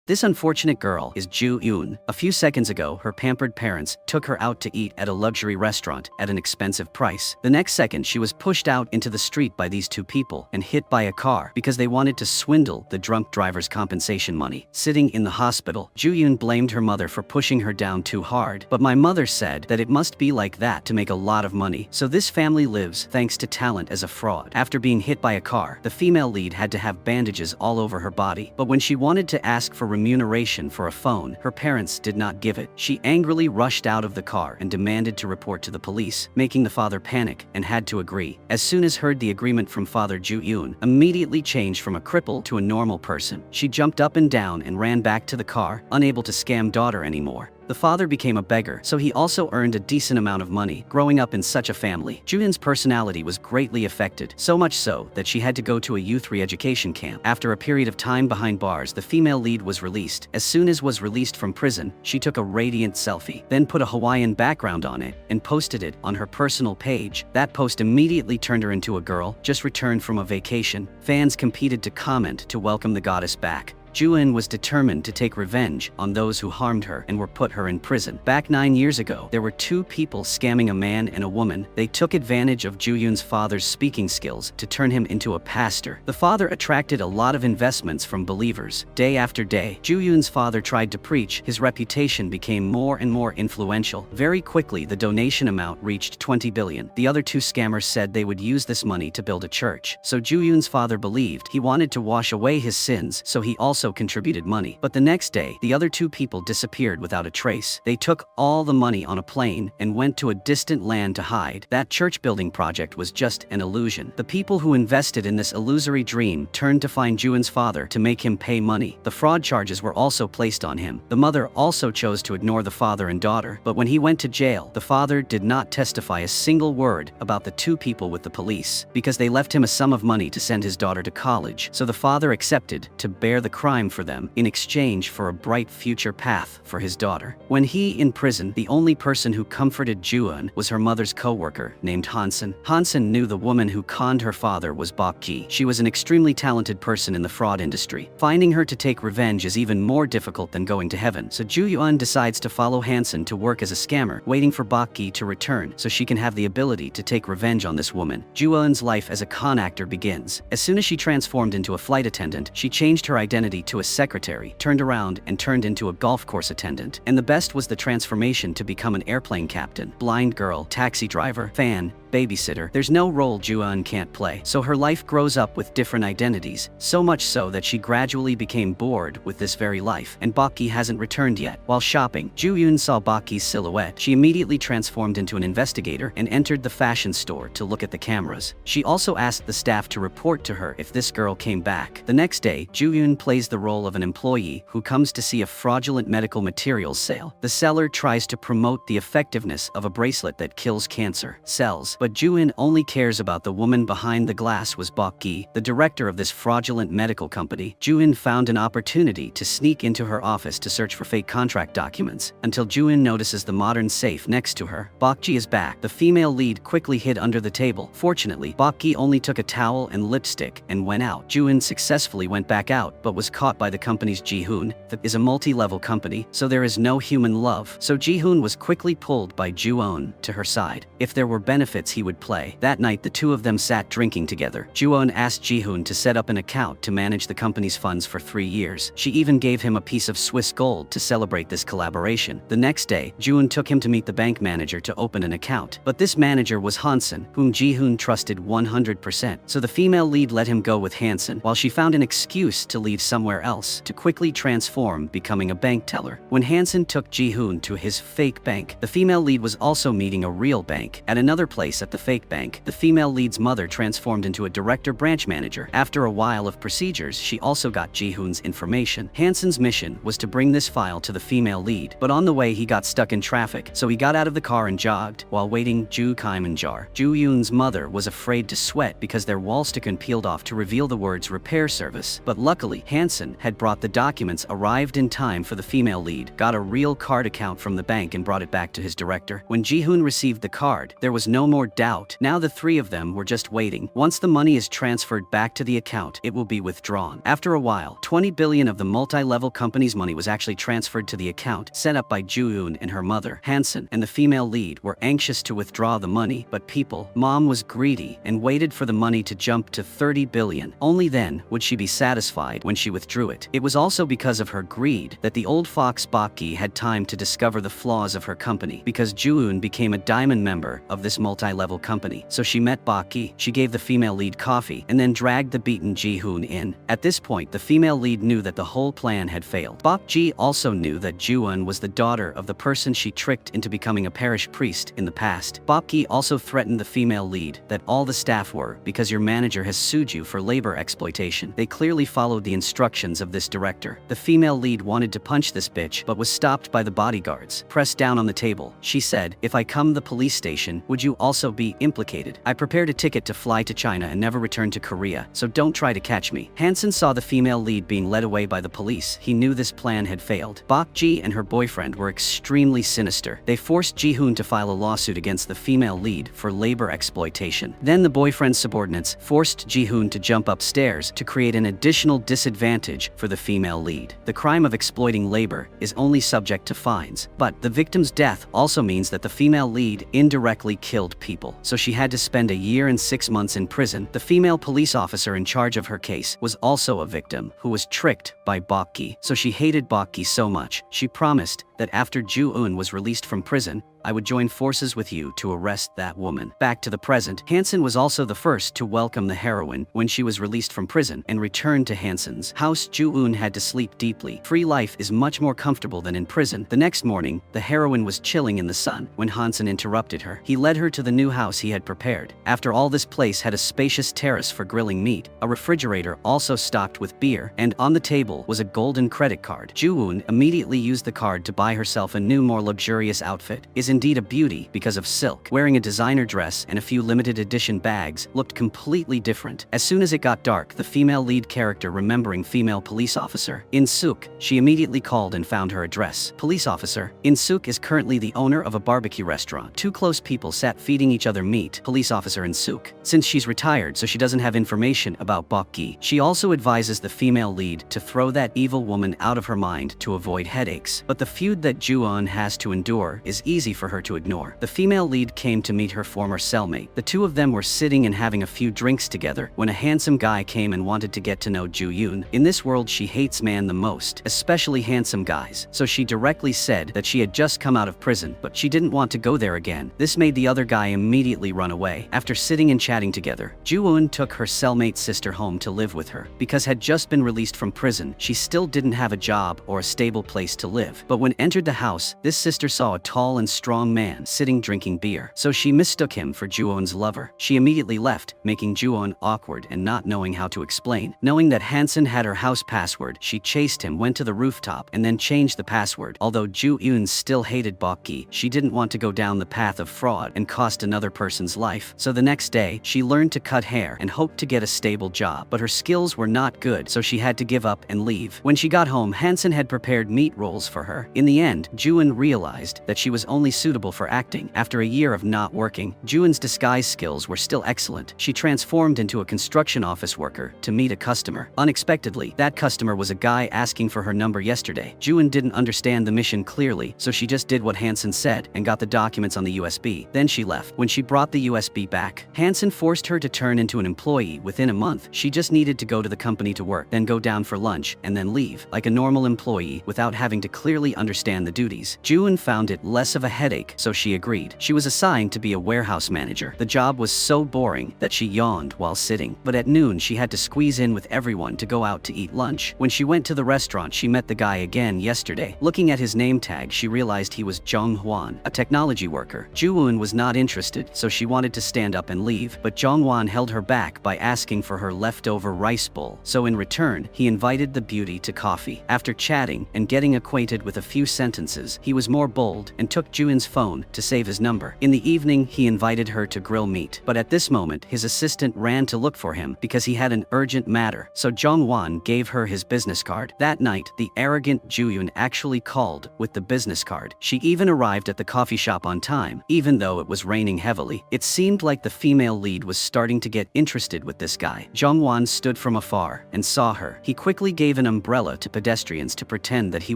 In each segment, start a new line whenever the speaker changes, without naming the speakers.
This unfortunate girl is Ju Yoon. A few seconds ago, her pampered parents took her out to eat at a luxury restaurant at an expensive price. The next second, she was pushed out into the street by these two people and hit by a car because they wanted to swindle the drunk driver's compensation money. Sitting in the hospital, Ju Yoon blamed her mother for pushing her down too hard. But my mother said that it must be like that to make a lot of money. So this family lives thanks to talent as a fraud. After being hit by a car, the female lead had to have bandages all over her body. But when she wanted to ask for remuneration for a phone, her parents did not give it. She angrily rushed out of the car and demanded to report to the police, making the father panic and had to agree. As soon as heard the agreement from father, Ju Yoon immediately changed from a cripple to a normal person. She jumped up and down and ran back to the car, unable to scam daughter anymore. The father became a beggar, so he also earned a decent amount of money. Growing up in such a family, Ju Yoon's personality was greatly affected, so much so that she had to go to a youth re-education camp. After a period of time behind bars, the female lead was released. As soon as was released from prison, she took a radiant selfie, then put a Hawaiian background on it and posted it on her personal page. That post immediately turned her into a girl just returned from a vacation. Fans competed to comment to welcome the goddess back. Ju Yoon was determined to take revenge on those who harmed her and were put her in prison. Back 9 years ago, there were two people scamming a man and a woman. They took advantage of Ju Yoon's father's speaking skills to turn him into a pastor. The father attracted a lot of investments from believers. Day after day, Ju Yoon's father tried to preach. His reputation became more and more influential. Very quickly, the donation amount reached 20 billion. The other two scammers said they would use this money to build a church. So Ju Yoon's father believed he wanted to wash away his sins, so he also contributed money. But the next day, the other two people disappeared without a trace. They took all the money on a plane and went to a distant land to hide. That church building project was just an illusion. The people who invested in this illusory dream turned to find Ju Yoon's father to make him pay money. The fraud charges were also placed on him. The mother also chose to ignore the father and daughter, but when he went to jail, the father did not testify a single word about the two people with the police because they left him a sum of money to send his daughter to college. So the father accepted to bear the crime for them in exchange for a bright future path for his daughter. When he in prison, the only person who comforted Ju Yoon was her mother's co-worker named Hansen. Hansen knew the woman who conned her father was Bok Ji. She was an extremely talented person in the fraud industry. Finding her to take revenge is even more difficult than going to heaven, so Ju Yoon decides to follow Hansen to work as a scammer, waiting for Bok Ji to return so she can have the ability to take revenge on this woman. Ju Yoon's life as a con actor begins. As soon as she transformed into a flight attendant, she changed her identity to a secretary, turned around and turned into a golf course attendant. And the best was the transformation to become an airplane captain, blind girl, taxi driver, fan, babysitter. There's no role Ju Yoon can't play, so her life grows up with different identities, so much so that she gradually became bored with this very life, and Bok Ji hasn't returned yet. While shopping, Ju Yoon saw Bok Ji's silhouette. She immediately transformed into an investigator and entered the fashion store to look at the cameras. She also asked the staff to report to her if this girl came back. The next day, Ju Yoon plays the role of an employee who comes to see a fraudulent medical materials sale. The seller tries to promote the effectiveness of a bracelet that kills cancer cells, but Ju Yoon only cares about the woman behind the glass was Bok Ji, the director of this fraudulent medical company. Ju Yoon found an opportunity to sneak into her office to search for fake contract documents, until Ju Yoon notices the modern safe next to her. Bok Ji is back. The female lead quickly hid under the table. Fortunately, Bok Ji only took a towel and lipstick and went out. Ju Yoon successfully went back out, but was caught by the company's Ji-hoon. That is a multi-level company, so there is no human love. So Ji-hoon was quickly pulled by Ju Yoon to her side. If there were benefits he would play. That night, the two of them sat drinking together. Ju Yoon asked Ji-hoon to set up an account to manage the company's funds for 3 years. She even gave him a piece of Swiss gold to celebrate this collaboration. The next day, Ju Yoon took him to meet the bank manager to open an account. But this manager was Hansen, whom Ji-hoon trusted 100%. So the female lead let him go with Hansen, while she found an excuse to leave somewhere else to quickly transform, becoming a bank teller. When Hansen took Ji-hoon to his fake bank, the female lead was also meeting a real bank. At another place at the fake bank, the female lead's mother transformed into a director branch manager. After a while of procedures, she also got Ji-hoon's information. Hansen's mission was to bring this file to the female lead, but on the way he got stuck in traffic, so he got out of the car and jogged. While waiting, Ju Yoon's mother was afraid to sweat because their wall sticker peeled off to reveal the words repair service. But luckily, Hansen had brought the documents, arrived in time for the female lead, got a real card account from the bank and brought it back to his director. When Ji-hoon received the card, there was no more more doubt. Now the three of them were just waiting. Once the money is transferred back to the account, it will be withdrawn. After a while, 20 billion of the multi-level company's money was actually transferred to the account set up by Ju-eun and her mother. Hansen and the female lead were anxious to withdraw the money, but Mom was greedy and waited for the money to jump to 30 billion. Only then would she be satisfied when she withdrew it. It was also because of her greed that the old fox Bok-gi had time to discover the flaws of her company, because Ju-eun became a diamond member of this multi-level company. So she met Bok-gi, she gave the female lead coffee, and then dragged the beaten Ji-hoon in. At this point, the female lead knew that the whole plan had failed. Bok-gi also knew that Ju-eun was the daughter of the person she tricked into becoming a parish priest in the past. Bok-gi also threatened the female lead that all the staff were because your manager has sued you for labor exploitation. They clearly followed the instructions of this director. The female lead wanted to punch this bitch but was stopped by the bodyguards. Pressed down on the table, she said, "If I come to the police station, would you also be implicated? I prepared a ticket to fly to China and never return to Korea, so don't try to catch me." Hansen saw the female lead being led away by the police. He knew this plan had failed. Bok-gi and her boyfriend were extremely sinister. They forced Ji-hoon to file a lawsuit against the female lead for labor exploitation. Then the boyfriend's subordinates forced Ji-hoon to jump upstairs to create an additional disadvantage for the female lead. The crime of exploiting labor is only subject to fines, but the victim's death also means that the female lead indirectly killed people, so she had to spend a year and 6 months in prison. The female police officer in charge of her case was also a victim who was tricked by Bok-gi, so she hated Bok-gi so much, she promised that after Ju-eun was released from prison, I would join forces with you to arrest that woman. Back to the present, Hansen was also the first to welcome the heroine when she was released from prison and returned to Hansen's house. Ju-eun had to sleep deeply. Free life is much more comfortable than in prison. The next morning, the heroine was chilling in the sun when Hansen interrupted her. He led her to the new house he had prepared. After all, this place had a spacious terrace for grilling meat, a refrigerator also stocked with beer, and on the table was a golden credit card. Ju-eun immediately used the card to buy herself a new, more luxurious outfit. Is indeed a beauty because of silk. Wearing a designer dress and a few limited edition bags looked completely different. As soon as it got dark, the female lead character, remembering female police officer In-suk, she immediately called and found her address. Police officer In-suk is currently the owner of a barbecue restaurant. Two close people sat feeding each other meat. Police officer In-suk, since she's retired so she doesn't have information about Bok-gi, she also advises the female lead to throw that evil woman out of her mind to avoid headaches. But the feud that Ju-eun has to endure is easy for her to ignore. The female lead came to meet her former cellmate. The two of them were sitting and having a few drinks together when a handsome guy came and wanted to get to know Ju-eun. In this world, she hates man the most, especially handsome guys, so she directly said that she had just come out of prison, but she didn't want to go there again. This made the other guy immediately run away. After sitting and chatting together, Ju-eun took her cellmate's sister home to live with her. Because had just been released from prison, she still didn't have a job or a stable place to live. But when entered the house, this sister saw a tall and strong man sitting drinking beer, so she mistook him for Ju-eun's lover. She immediately left, making Ju-eun awkward and not knowing how to explain. Knowing that Hansen had her house password, she chased him, went to the rooftop, and then changed the password. Although Ju-eun still hated Bok-gi, she didn't want to go down the path of fraud and cost another person's life. So the next day, she learned to cut hair and hoped to get a stable job, but her skills were not good, so she had to give up and leave. When she got home, Hansen had prepared meat rolls for her. In the end, Ju-eun realized that she was only suitable for acting. After a year of not working, Ju-eun's disguise skills were still excellent. She transformed into a construction office worker to meet a customer. Unexpectedly, that customer was a guy asking for her number yesterday. Ju-eun didn't understand the mission clearly, so she just did what Hansen said and got the documents on the USB. Then she left. When she brought the USB back, Hansen forced her to turn into an employee within a month. She just needed to go to the company to work, then go down for lunch, and then leave, like a normal employee without having to clearly understand the duties. Ju-eun found it less of a headache, so she agreed. She was assigned to be a warehouse manager. The job was so boring that she yawned while sitting, but at noon she had to squeeze in with everyone to go out to eat lunch. When she went to the restaurant, she met the guy again yesterday. Looking at his name tag, she realized he was Jung Hwan, a technology worker. Ju-eun was not interested, so she wanted to stand up and leave, but Jung Hwan held her back by asking for her leftover rice bowl. So in return, he invited the beauty to coffee. After chatting and getting acquainted with a few sentences, he was more bold and took Ju-eun's phone to save his number. In the evening, he invited her to grill meat. But at this moment, his assistant ran to look for him because he had an urgent matter, so Jong-won gave her his business card. That night, the arrogant Ju-eun actually called with the business card. She even arrived at the coffee shop on time, even though it was raining heavily. It seemed like the female lead was starting to get interested with this guy. Jong-won stood from afar and saw her. He quickly gave an umbrella to pedestrians to pretend that he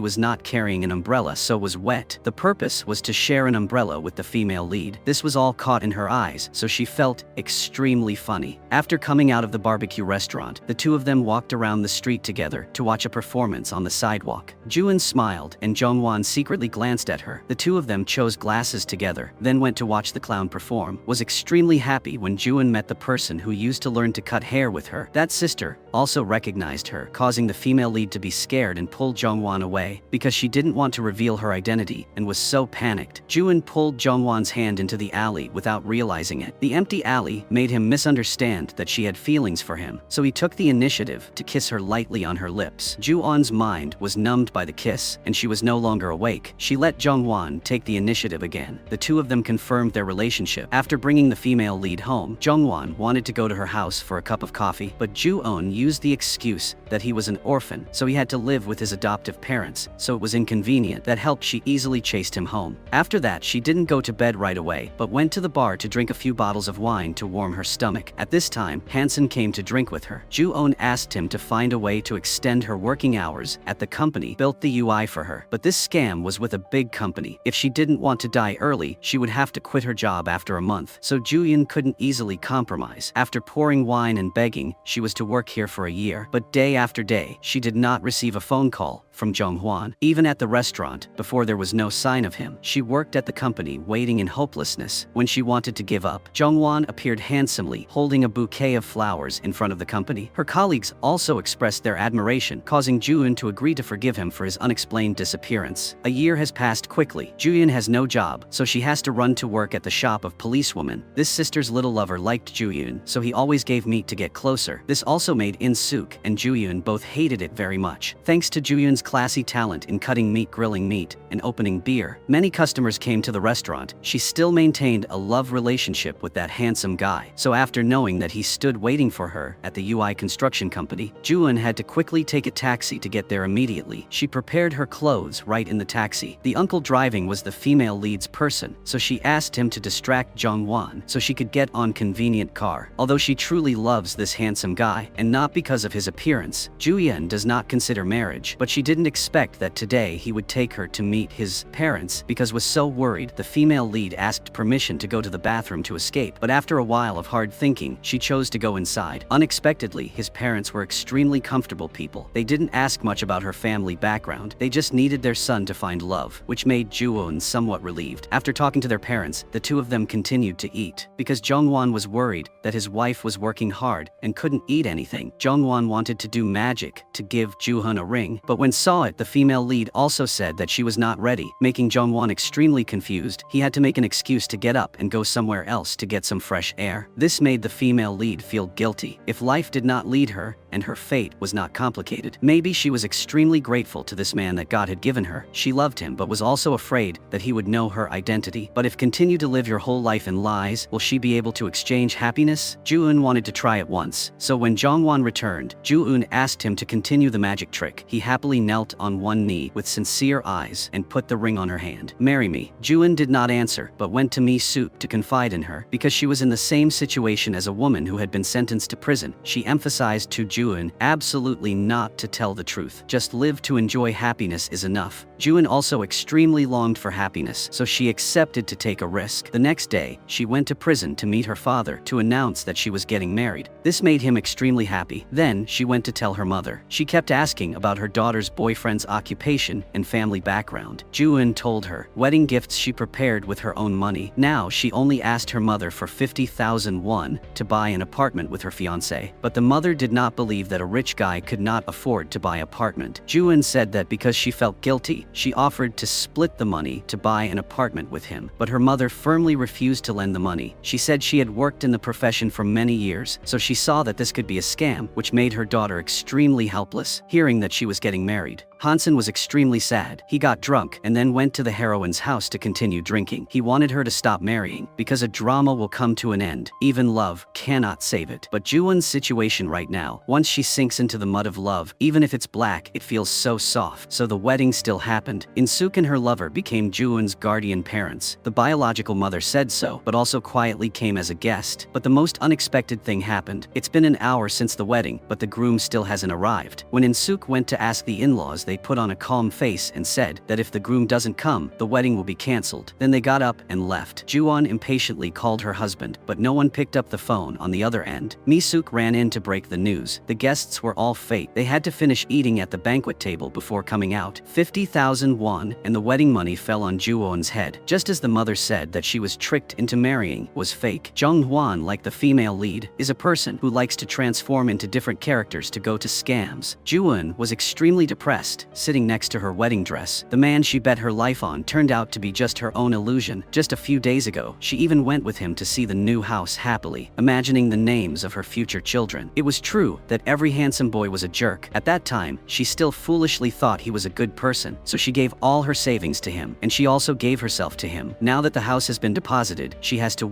was not carrying an umbrella so was wet. The purpose was to share an umbrella with the female lead. This was all caught in her eyes, so she felt extremely funny. After coming out of the barbecue restaurant, the two of them walked around the street together to watch a performance on the sidewalk. Ju-eun smiled and Jong-won secretly glanced at her. The two of them chose glasses together, then went to watch the clown perform. Was extremely happy when Ju-eun met the person who used to learn to cut hair with her. That sister also recognized her, causing the female lead to be scared and pulled Jong-won away because she didn't want to reveal her identity and was so panicked. Ju-eun pulled Jong-won's hand into the alley without realizing it. The empty alley made him misunderstand that she had feelings for him, so he took the initiative to kiss her lightly on her lips. Ju-eun's mind was numbed by the kiss, and she was no longer awake. She let Jong-won take the initiative again. The two of them confirmed their relationship. After bringing the female lead home, Jong-won wanted to go to her house for a cup of coffee, but Ju-eun used the excuse that he was an orphan, so he had to live with his adoptive parents, so it was inconvenient. That helped she easily chased him home. After that, she didn't go to bed right away, but went to the bar to drink a few bottles of wine to warm her stomach. At this time, Hansen came to drink with her. Ju-eun asked him to find a way to extend her working hours at the company built the UI for her, but this scam was with a big company. If she didn't want to die early, she would have to quit her job after a month, so Ju-eun couldn't easily compromise. After pouring wine and begging, she was to work here for a year, but day after day, she did not receive a phone call from Jong-hwan. Even at the restaurant, before there was no sign of him, she worked at the company waiting in hopelessness. When she wanted to give up, Jong-won appeared handsomely, holding a bouquet of flowers in front of the company. Her colleagues also expressed their admiration, causing Ju-eun to agree to forgive him for his unexplained disappearance. A year has passed quickly. Ju-eun has no job, so she has to run to work at the shop of policewoman. This sister's little lover liked Ju-eun, so he always gave meat to get closer. This also made In-suk and Ju-eun both hated it very much. Thanks to Ju-eun's classy talent in cutting meat, grilling meat, and opening beer, many customers came to the restaurant. She still maintained a love relationship with that handsome guy. So after knowing that he stood waiting for her at the UI construction company, Ju-eun had to quickly take a taxi to get there immediately. She prepared her clothes right in the taxi. The uncle driving was the female lead's person, so she asked him to distract Jong-won so she could get on convenient car. Although she truly loves this handsome guy, and not because of his appearance, Ju-eun does not consider marriage, but she didn't expect that today he would take her to meet his parents because was so worried. The female lead asked permission to go to the bathroom to escape, but after a while of hard thinking, she chose to go inside. Unexpectedly, his parents were extremely comfortable people. They didn't ask much about her family background. They just needed their son to find love, which made Ju-eun somewhat relieved. After talking to their parents, the two of them continued to eat. Because Jong-won was worried that his wife was working hard and couldn't eat anything, Jong-won wanted to do magic to give Ju-eun a ring, but when saw it, the female lead also said that she was not ready, making Jong-won extremely confused. He had to make an excuse to get up and go somewhere else to get some fresh air. This made the female lead feel guilty. If life did not lead her, and her fate was not complicated, maybe she was extremely grateful to this man that God had given her. She loved him but was also afraid that he would know her identity. But if continue to live your whole life in lies, will she be able to exchange happiness? Ju-eun wanted to try it once, so when Jong-won returned, Ju-eun asked him to continue the magic trick. He happily knelt on one knee with sincere eyes and put the ring on her hand. "Marry me." Ju-eun did not answer, but went to Mi-suk to confide in her. Because she was in the same situation as a woman who had been sentenced to prison, she emphasized to Ju-eun absolutely not to tell the truth. Just live to enjoy happiness is enough. Ju-eun also extremely longed for happiness, so she accepted to take a risk. The next day, she went to prison to meet her father to announce that she was getting married. This made him extremely happy. Then, she went to tell her mother. She kept asking about her daughter's boyfriend's occupation and family background. Ju-eun told her wedding gifts she prepared with her own money. Now, she only asked her mother for 50,000 won to buy an apartment with her fiancé. But the mother did not believe that a rich guy could not afford to buy an apartment. Ju-eun said that because she felt guilty, she offered to split the money to buy an apartment with him. But her mother firmly refused to lend the money. She said she had worked in the profession for many years, so she saw that this could be a scam, which made her daughter extremely helpless. Hearing that she was getting married, Hansen was extremely sad. He got drunk and then went to the heroine's house to continue drinking. He wanted her to stop marrying because a drama will come to an end. Even love cannot save it. But Ju-eun's situation right now, once she sinks into the mud of love, even if it's black, it feels so soft. So the wedding still happened. In-suk and her lover became Ju-eun's guardian parents. The biological mother said so, but also quietly came as a guest. But the most unexpected thing happened. It's been an hour since the wedding, but the groom still hasn't arrived. When In-suk went to ask the in-laws, they put on a calm face and said that if the groom doesn't come, the wedding will be cancelled. Then they got up and left. Ju-eun impatiently called her husband, but no one picked up the phone on the other end. Mi-suk ran in to break the news. The guests were all fake. They had to finish eating at the banquet table before coming out. 50,000 won, and the wedding money fell on Ju-eun's head. Just as the mother said that she was tricked into marrying was fake. Jung-hwan, like the female lead, is a person who likes to transform into different characters to go to scams. Ju-eun was extremely depressed, sitting next to her wedding dress. The man she bet her life on turned out to be just her own illusion. Just a few days ago, she even went with him to see the new house happily, imagining the names of her future children. It was true that every handsome boy was a jerk. At that time, she still foolishly thought he was a good person, so she gave all her savings to him, and she also gave herself to him. Now that the house has been deposited, she has to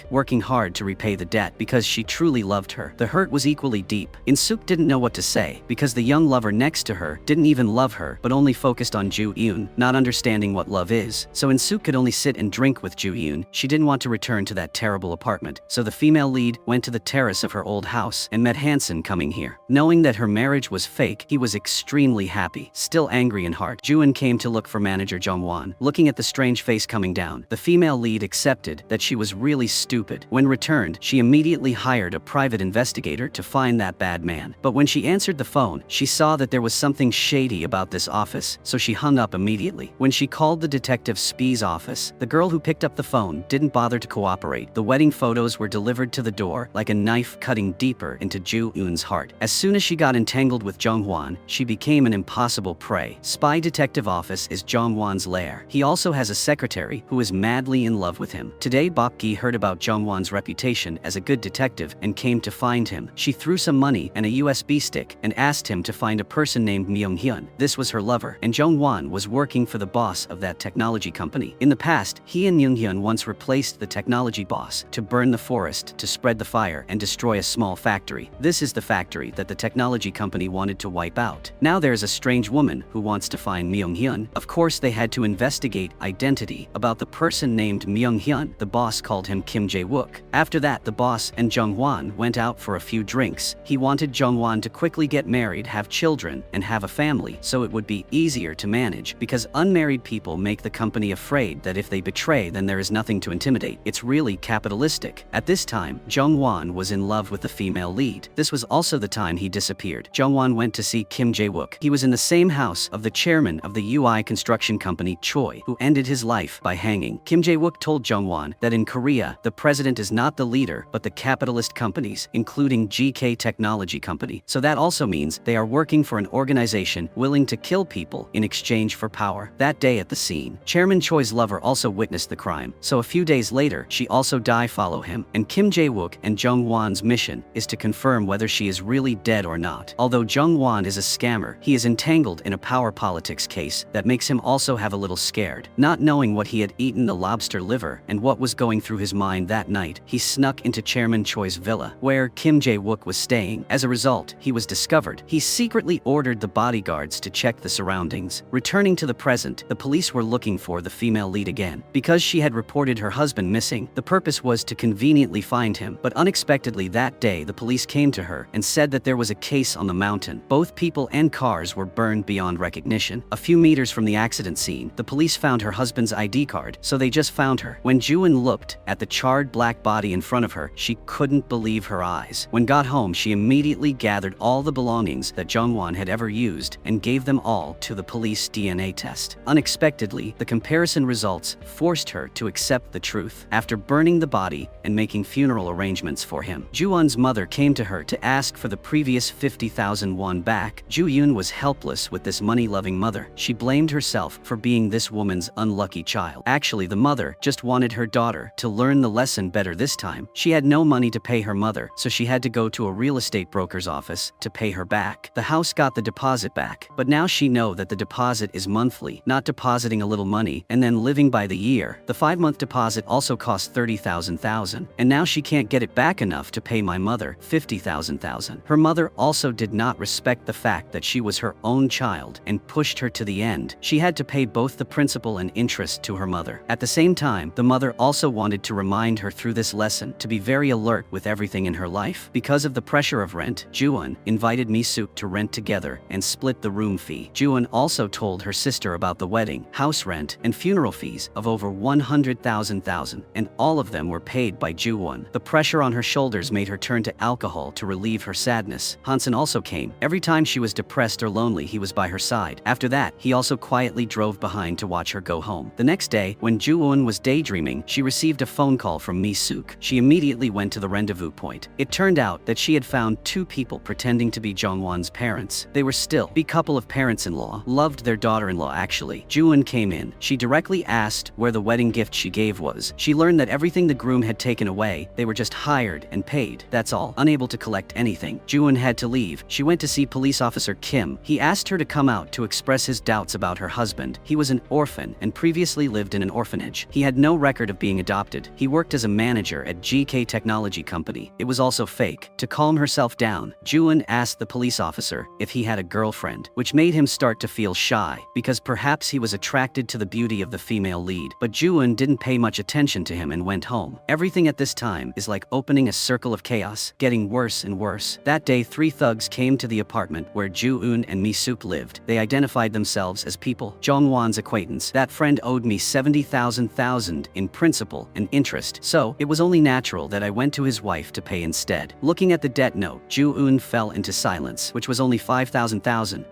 working hard to repay the debt because she truly loved her. The hurt was equally deep. In-suk didn't know what to say because the young lover next to her didn't even love her, but only focused on Ju-eun, not understanding what love is. So In-suk could only sit and drink with Ju-eun. She didn't want to return to that terrible apartment. So the female lead went to the terrace of her old house and met Hansen coming here. Knowing that her marriage was fake, he was extremely happy. Still angry in heart, Ju-eun came to look for manager Jung-won. Looking at the strange face coming down, the female lead accepted that she was really stupid. When returned, she immediately hired a private investigator to find that bad man. But when she answered the phone, she saw that there was something shady about this office, so she hung up immediately. When she called the detective Spee's office, the girl who picked up the phone didn't bother to cooperate. The wedding photos were delivered to the door like a knife cutting deeper into Ju-eun's heart. As soon as she got entangled with Jung-hwan, she became an impossible prey. Spy detective office is Jung-hwan's lair. He also has a secretary who is madly in love with him. Today Bok-gi heard about Jung-hwan's reputation as a good detective and came to find him. She threw some money and a USB stick and asked him to find a person named Myung-hyun. This was her lover, and Jung-hwan was working for the boss of that technology company. In the past, he and Myung-hyun once replaced the technology boss to burn the forest to spread the fire and destroy a small factory. This is the factory that the technology company wanted to wipe out. Now there's a strange woman who wants to find Myung-hyun. Of course, they had to investigate identity about the person named Myung-hyun. The boss called him Kim Jae-wook. After that, the boss and Jung-hwan went out for a few drinks. He wanted Jung-hwan to quickly get married, have children, and have a family, so it would be easier to manage, because unmarried people make the company afraid that if they betray, then there is nothing to intimidate. It's really capitalistic. At this time, Jung-hwan was in love with the female lead. This was also the time he disappeared. Jung-hwan went to see Kim Jae-wook. He was in the same house of the chairman of the UI construction company Choi, who ended his life by hanging. Kim Jae-wook told Jung-hwan that in Korea, the president is not the leader, but the capitalist companies, including GK Technology Company. So that also means they are working for an organization willing to kill people in exchange for power. That day at the scene, Chairman Choi's lover also witnessed the crime. So a few days later, she also follow him, and Kim Jae-wook and Jung-hwan's mission is to confirm whether she is really dead or not. Although Jung-hwan is a scammer, he is entangled in a power politics case that makes him also have a little scared. Not knowing what he had eaten the lobster liver and what was going through his mind that night, he snuck into Chairman Choi's villa, where Kim Jae-wook was staying. As a result, he was discovered. He secretly ordered the bodyguards to check the surroundings. Returning to the present, the police were looking for the female lead again. Because she had reported her husband missing, the purpose was to conveniently find him. But unexpectedly that day, the police came to her and said that there was a case on the mountain. Both people and cars were burned beyond recognition. A few meters from the accident scene, the police found her husband's ID card, so they just found her. When Ju-eun looked at the charred black body in front of her, she couldn't believe her eyes. When got home, she immediately gathered all the belongings that Jung-won had ever used and gave them all to the police DNA test. Unexpectedly, the comparison results forced her to accept the truth. After burning the body and making funeral arrangements for him, Ju-eun's mother came to her to ask for the previous 50,000 won back. Ju-eun was helpless with this money-loving mother. She blamed herself for being this woman's unlucky child. Actually, the mother just wanted her daughter to learn the lesson better this time. She had no money to pay her mother, so she had to go to a real estate broker's office to pay her back. The house got the deposit back, but but now she know that the deposit is monthly, not depositing a little money and then living by the year. The 5-month deposit also cost 30,000, and now she can't get it back enough to pay my mother 50,000. Her mother also did not respect the fact that she was her own child and pushed her to the end. She had to pay both the principal and interest to her mother. At the same time, the mother also wanted to remind her through this lesson to be very alert with everything in her life. Because of the pressure of rent, Juan invited Mi-suk to rent together and split the room fee. Juan also told her sister about the wedding, house rent, and funeral fees of over 100,000, and all of them were paid by Juan. The pressure on her shoulders made her turn to alcohol to relieve her sadness. Hansen also came. Every time she was depressed or lonely, he was by her side. After that, he also quietly drove behind to watch her go home. The next day, when Ju-eun was daydreaming, she received a phone call from Mi-suk. She immediately went to the rendezvous point. It turned out that she had found 2 people pretending to be Jongwon's parents. They were still a couple of parents-in-law, loved their daughter-in-law actually. Ju-eun came in. She directly asked where the wedding gift she gave was. She learned that everything the groom had taken away, they were just hired and paid. That's all, unable to collect anything. Ju-eun had to leave. She went to see police officer Kim. He asked her to come out to express his doubts about her husband. He was an orphan and previously lived in an orphanage. He had no record of being adopted. He worked as a manager at GK Technology Company. It was also fake. To calm herself down, Ju-eun asked the police officer if he had a girlfriend, which made him start to feel shy, because perhaps he was attracted to the beauty of the female lead. But Ju-eun didn't pay much attention to him and went home. Everything at this time is like opening a circle of chaos, getting worse and worse. That day, 3 thugs came to the apartment where Ju-eun and Mi-suk lived. They identified themselves as people. Jongwon's acquaintance. That friend owed me 70,000 in principal and interest, so it was only natural that I went to his wife to pay instead. Looking at the debt note, Ju-eun fell into silence, which was only 5,000,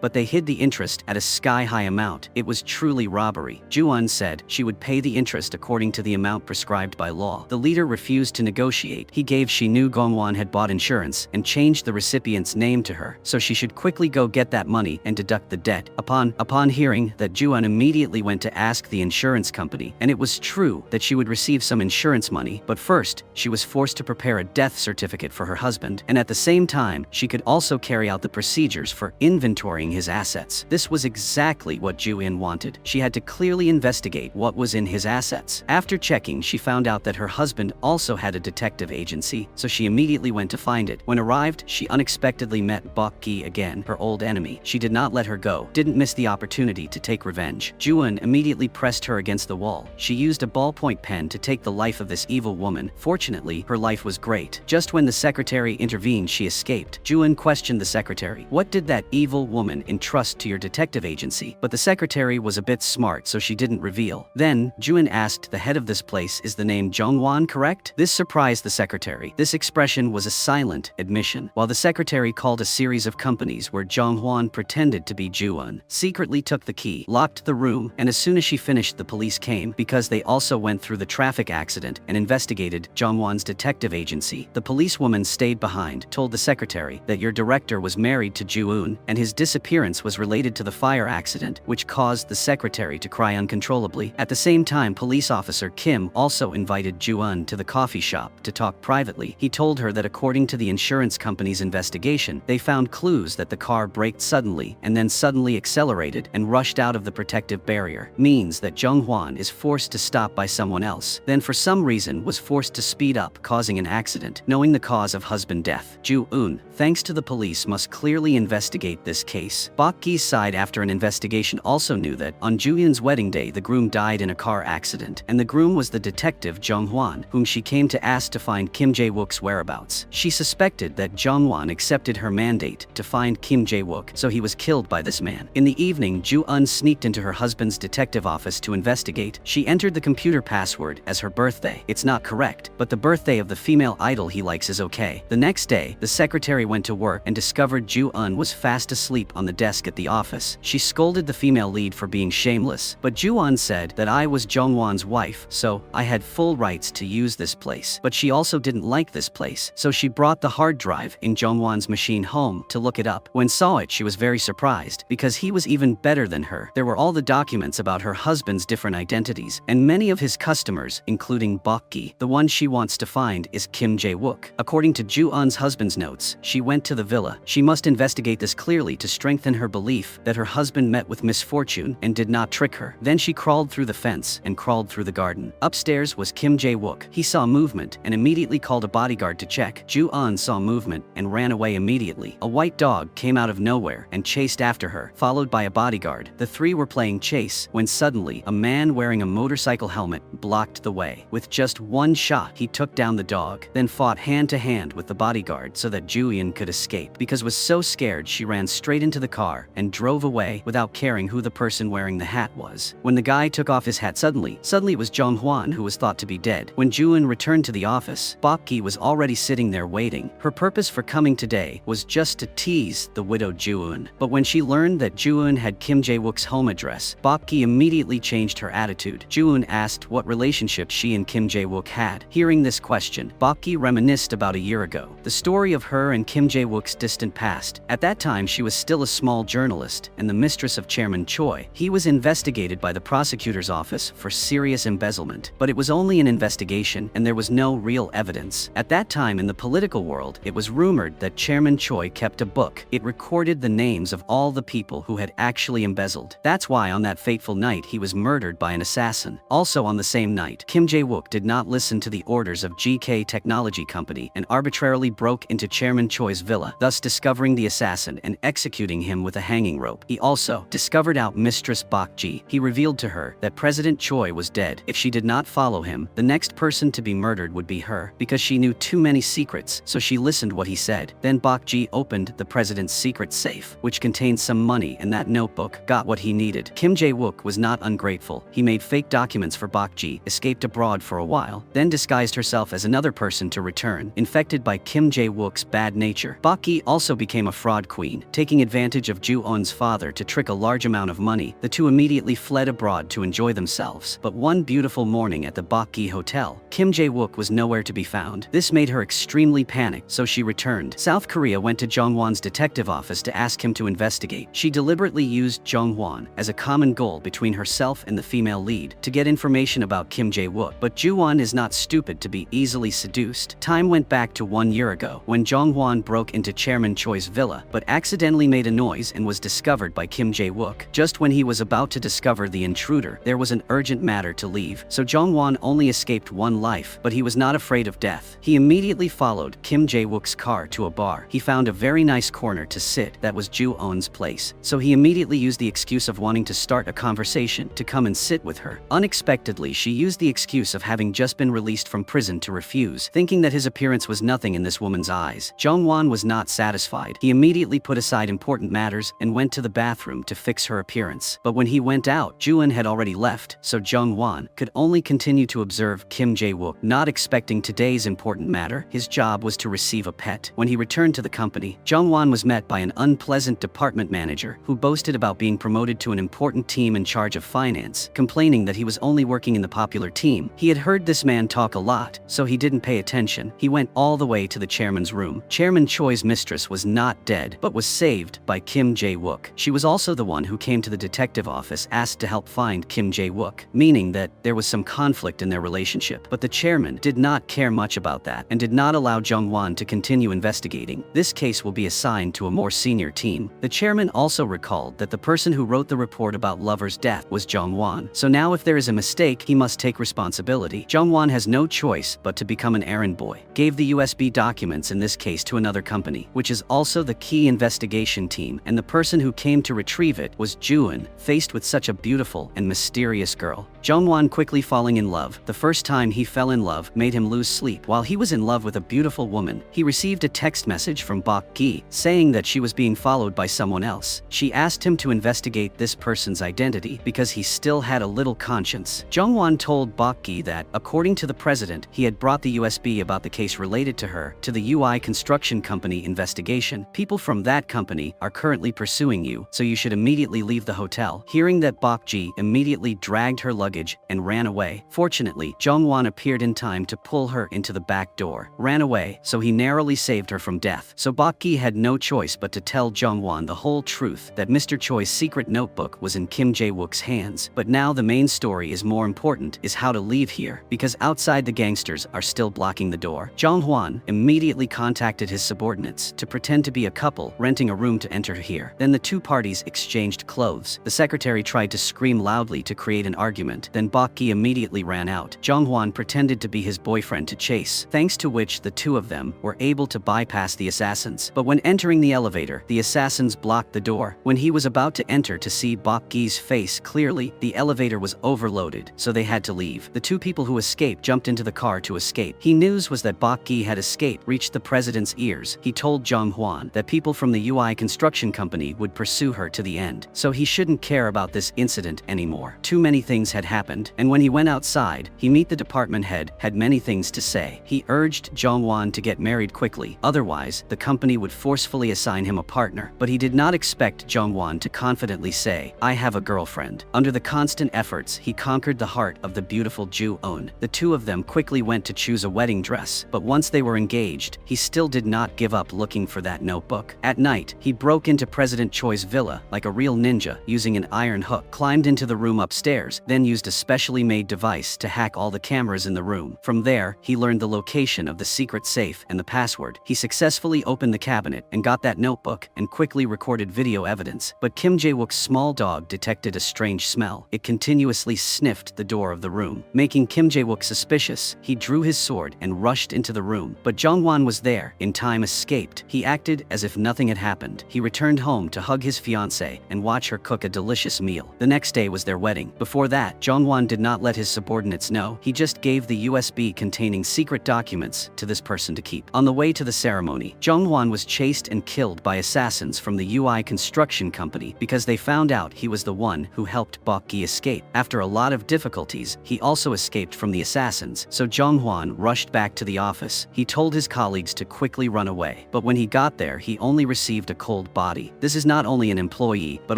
but they hid the interest at a sky-high amount. It was truly robbery. Ju-eun said she would pay the interest according to the amount prescribed by law. The leader refused to negotiate. He gave she knew Gongwon had bought insurance and changed the recipient's name to her, so she should quickly go get that money and deduct the debt. Upon hearing that, Ju-eun immediately went to ask the insurance company, and it was true that she would receive some insurance money, but first, she was forced to prepare a death certificate for her husband, and at the same time, she could also carry out the procedures for inventorying his assets. This was exactly what Ju-eun wanted. She had to clearly investigate what was in his assets. After checking, she found out that her husband also had a detective agency, so she immediately went to find it. When arrived, she unexpectedly met Bok-gi again, her old enemy. She did not let her go, didn't miss the opportunity to take revenge. Ju-eun immediately pressed her against the wall. She used a ballpoint pen to take the life of this evil woman. Fortunately, her life was great. Just when the secretary intervened, she escaped. Ju-eun questioned the secretary. What did that evil woman entrust to your detective agency? But the secretary was a bit smart, so she didn't reveal. Then, Ju-eun asked, the head of this place is the name Jongwon, correct? This surprised the secretary. This expression was a silent admission, while the secretary called a series of companies where Jongwon pretended to be Ju-eun, secretly took the key, locked the room, and as soon as she finished, the police came, because they also went through the traffic accident and investigated Jongwon's detective agency. The policewoman stayed behind, told the secretary that your director was married to Ju-eun, and his disappearance was related to the fire accident, which caused the secretary to cry uncontrollably. At the same time, police officer Kim also invited Ju-eun to the coffee shop to talk privately. He told her that according to the insurance company's investigation, they found clues that the car braked suddenly and then suddenly accelerated and rushed out of the protective barrier. Means that Jongwon is forced to stop by someone else, then for some reason was forced to speed up, causing an accident. Knowing the cause of husband death, Ju-eun, thanks to the police, must clearly investigate this case. Bok-gi's side, after an investigation, also knew that on Ju-eun's wedding day the groom died in a car accident, and the groom was the detective Jongwon, whom she came to ask to find Kim Jae-wook's whereabouts. She suspected that Jongwon accepted her mandate to find Kim Jae-wook, so he was killed by this man. In the evening, Ju-eun sneaked into her husband's detective office to investigate. She entered the computer password as her birthday. It's not correct, but the birthday of the female idol he likes is okay. The next day, the secretary went to work and discovered Ju-eun was fast asleep on the desk at the office. She scolded the female lead for being shameless, but Ju-eun said that I was Jongwon's wife, so I had full rights to use this place. But she also didn't like this place, so she brought the hard drive in Jongwon's machine home to look it up. When saw it, she was very surprised, because he was even better than her. There were all the documents about her husband's different identities, and many of his customers, including Bok-gi. The one she wants to find is Kim Jae-wook. According to Ju-eun's husband's notes, she went to the villa. She must investigate this clearly to strengthen in her belief that her husband met with misfortune and did not trick her. Then she crawled through the fence and crawled through the garden. Upstairs was Kim Jae-wook. He saw movement and immediately called a bodyguard to check. Ju-eun saw movement and ran away immediately. A white dog came out of nowhere and chased after her, followed by a bodyguard. The three were playing chase when suddenly a man wearing a motorcycle helmet blocked the way. With just one shot, he took down the dog, then fought hand to hand with the bodyguard so that Ju-eun could escape. Because was so scared, she ran straight into the car and drove away without caring who the person wearing the hat was. When the guy took off his hat suddenly it was Jong-hwan who was thought to be dead. When Ju-eun returned to the office, Bok-gi was already sitting there waiting. Her purpose for coming today was just to tease the widowed Ju-eun. But when she learned that Ju-eun had Kim Jae-wook's home address, Bok-gi immediately changed her attitude. Ju-eun asked what relationship she and Kim Jae-wook had. Hearing this question, Bok-gi reminisced about a year ago. The story of her and Kim Jae-wook's distant past. At that time, she was still a small journalist and the mistress of Chairman Choi. He was investigated by the prosecutor's office for serious embezzlement. But it was only an investigation and there was no real evidence. At that time in the political world, it was rumored that Chairman Choi kept a book. It recorded the names of all the people who had actually embezzled. That's why on that fateful night he was murdered by an assassin. Also on the same night, Kim Jae-wook did not listen to the orders of GK Technology Company and arbitrarily broke into Chairman Choi's villa, thus discovering the assassin and executing him with a hanging rope. He also discovered out Mistress Bok-gi. He revealed to her that President Choi was dead. If she did not follow him, the next person to be murdered would be her, because she knew too many secrets, so she listened what he said. Then Bok-gi opened the president's secret safe, which contained some money, and that notebook got what he needed. Kim Jae-wook was not ungrateful. He made fake documents for Bok-gi, escaped abroad for a while, then disguised herself as another person to return, infected by Kim Jae-wook's bad nature. Bok-gi also became a fraud queen, taking advantage of Ju-eun's father to trick a large amount of money. The two immediately fled abroad to enjoy themselves. But one beautiful morning at the Bok-gi hotel, Kim Jae-wook was nowhere to be found. This made her extremely panicked, so she returned. South Korea went to Jong-hwan's detective office to ask him to investigate. She deliberately used Jong-hwan as a common goal between herself and the female lead to get information about Kim Jae-wook. But Ju-won is not stupid to be easily seduced. Time went back to 1 year ago when Jong-hwan broke into Chairman Choi's villa, but accidentally made a noise and was discovered by Kim Jae-wook. Just when he was about to discover the intruder, there was an urgent matter to leave, so Jong-hwan only escaped one life, but he was not afraid of death. He immediately followed Kim Jae-wook's car to a bar. He found a very nice corner to sit that was Ju-eun's place, so he immediately used the excuse of wanting to start a conversation to come and sit with her. Unexpectedly, she used the excuse of having just been released from prison to refuse, thinking that his appearance was nothing in this woman's eyes. Jong-hwan was not satisfied. He immediately put aside important matters and went to the bathroom to fix her appearance. But when he went out, Ju-eun had already left, so Jong-hwan could only continue to observe Kim Jae-wook. Not expecting today's important matter, his job was to receive a pet. When he returned to the company, Jong-hwan was met by an unpleasant department manager who boasted about being promoted to an important team in charge of finance, complaining that he was only working in the popular team. He had heard this man talk a lot, so he didn't pay attention. He went all the way to the chairman's room. Chairman Choi's mistress was not dead, but was saved by Kim Jae-wook. She was also the one who came to the detective office asked to help find Kim Jae-wook, meaning that there was some conflict in their relationship. But the chairman did not care much about that and did not allow Jong-hwan to continue investigating. This case will be assigned to a more senior team. The chairman also recalled that the person who wrote the report about Lover's death was Jong-hwan. So now if there is a mistake, he must take responsibility. Jong-hwan has no choice but to become an errand boy. Gave the USB documents in this case to another company, which is also the key investigation team, and the person who came to retrieve it was Ju-eun. Faced with such a beautiful and mysterious girl, Jong-hwan quickly falling in love. The first time he fell in love made him lose sleep. While he was in love with a beautiful woman, he received a text message from Bok-gi saying that she was being followed by someone else. She asked him to investigate this person's identity because he still had a little conscience. Jong-hwan told Bok-gi that, according to the president, he had brought the USB about the case related to her to the UI construction company investigation. People from that company are currently pursuing you, so you should immediately leave the hotel. Hearing that, Bok-gi immediately dragged her luggage luggage and ran away. Fortunately, Jung-won appeared in time to pull her into the back door. Ran away, so he narrowly saved her from death. So Bok-gi had no choice but to tell Jung-won the whole truth, that Mr. Choi's secret notebook was in Kim Jae-wook's hands. But now the main story is more important, is how to leave here, because outside the gangsters are still blocking the door. Jung-hwan immediately contacted his subordinates to pretend to be a couple renting a room to enter here. Then the two parties exchanged clothes. The secretary tried to scream loudly to create an argument. Then Bok-gi immediately ran out. Jung-hwan pretended to be his boyfriend to chase, thanks to which the two of them were able to bypass the assassins. But when entering the elevator, the assassins blocked the door. When he was about to enter to see Bok-gi's face clearly, the elevator was overloaded, so they had to leave. The two people who escaped jumped into the car to escape. News was that Bok-gi had escaped reached the president's ears. He told Jung-hwan that people from the UI construction company would pursue her to the end, so he shouldn't care about this incident anymore. Too many things had happened, and when he went outside, he met the department head, had many things to say. He urged Jung-won to get married quickly, otherwise the company would forcefully assign him a partner. But he did not expect Jung-won to confidently say, "I have a girlfriend." Under the constant efforts, he conquered the heart of the beautiful Ju-eun. The two of them quickly went to choose a wedding dress, but once they were engaged, he still did not give up looking for that notebook. At night, he broke into President Choi's villa like a real ninja, using an iron hook, climbed into the room upstairs, then used a specially made device to hack all the cameras in the room. From there, he learned the location of the secret safe and the password. He successfully opened the cabinet and got that notebook and quickly recorded video evidence. But Kim Jae-wook's small dog detected a strange smell. It continuously sniffed the door of the room, making Kim Jae-wook suspicious. He drew his sword and rushed into the room, but Jung-won was there, in time escaped. He acted as if nothing had happened. He returned home to hug his fiancée and watch her cook a delicious meal. The next day was their wedding. Before that, Jung-won did not let his subordinates know. He just gave the USB containing secret documents to this person to keep. On the way to the ceremony, Jung-won was chased and killed by assassins from the UI construction company because they found out he was the one who helped Bok-gi escape. After a lot of difficulties, he also escaped from the assassins, so Jung-hwan rushed back to the office. He told his colleagues to quickly run away, but when he got there, he only received a cold body. This is not only an employee, but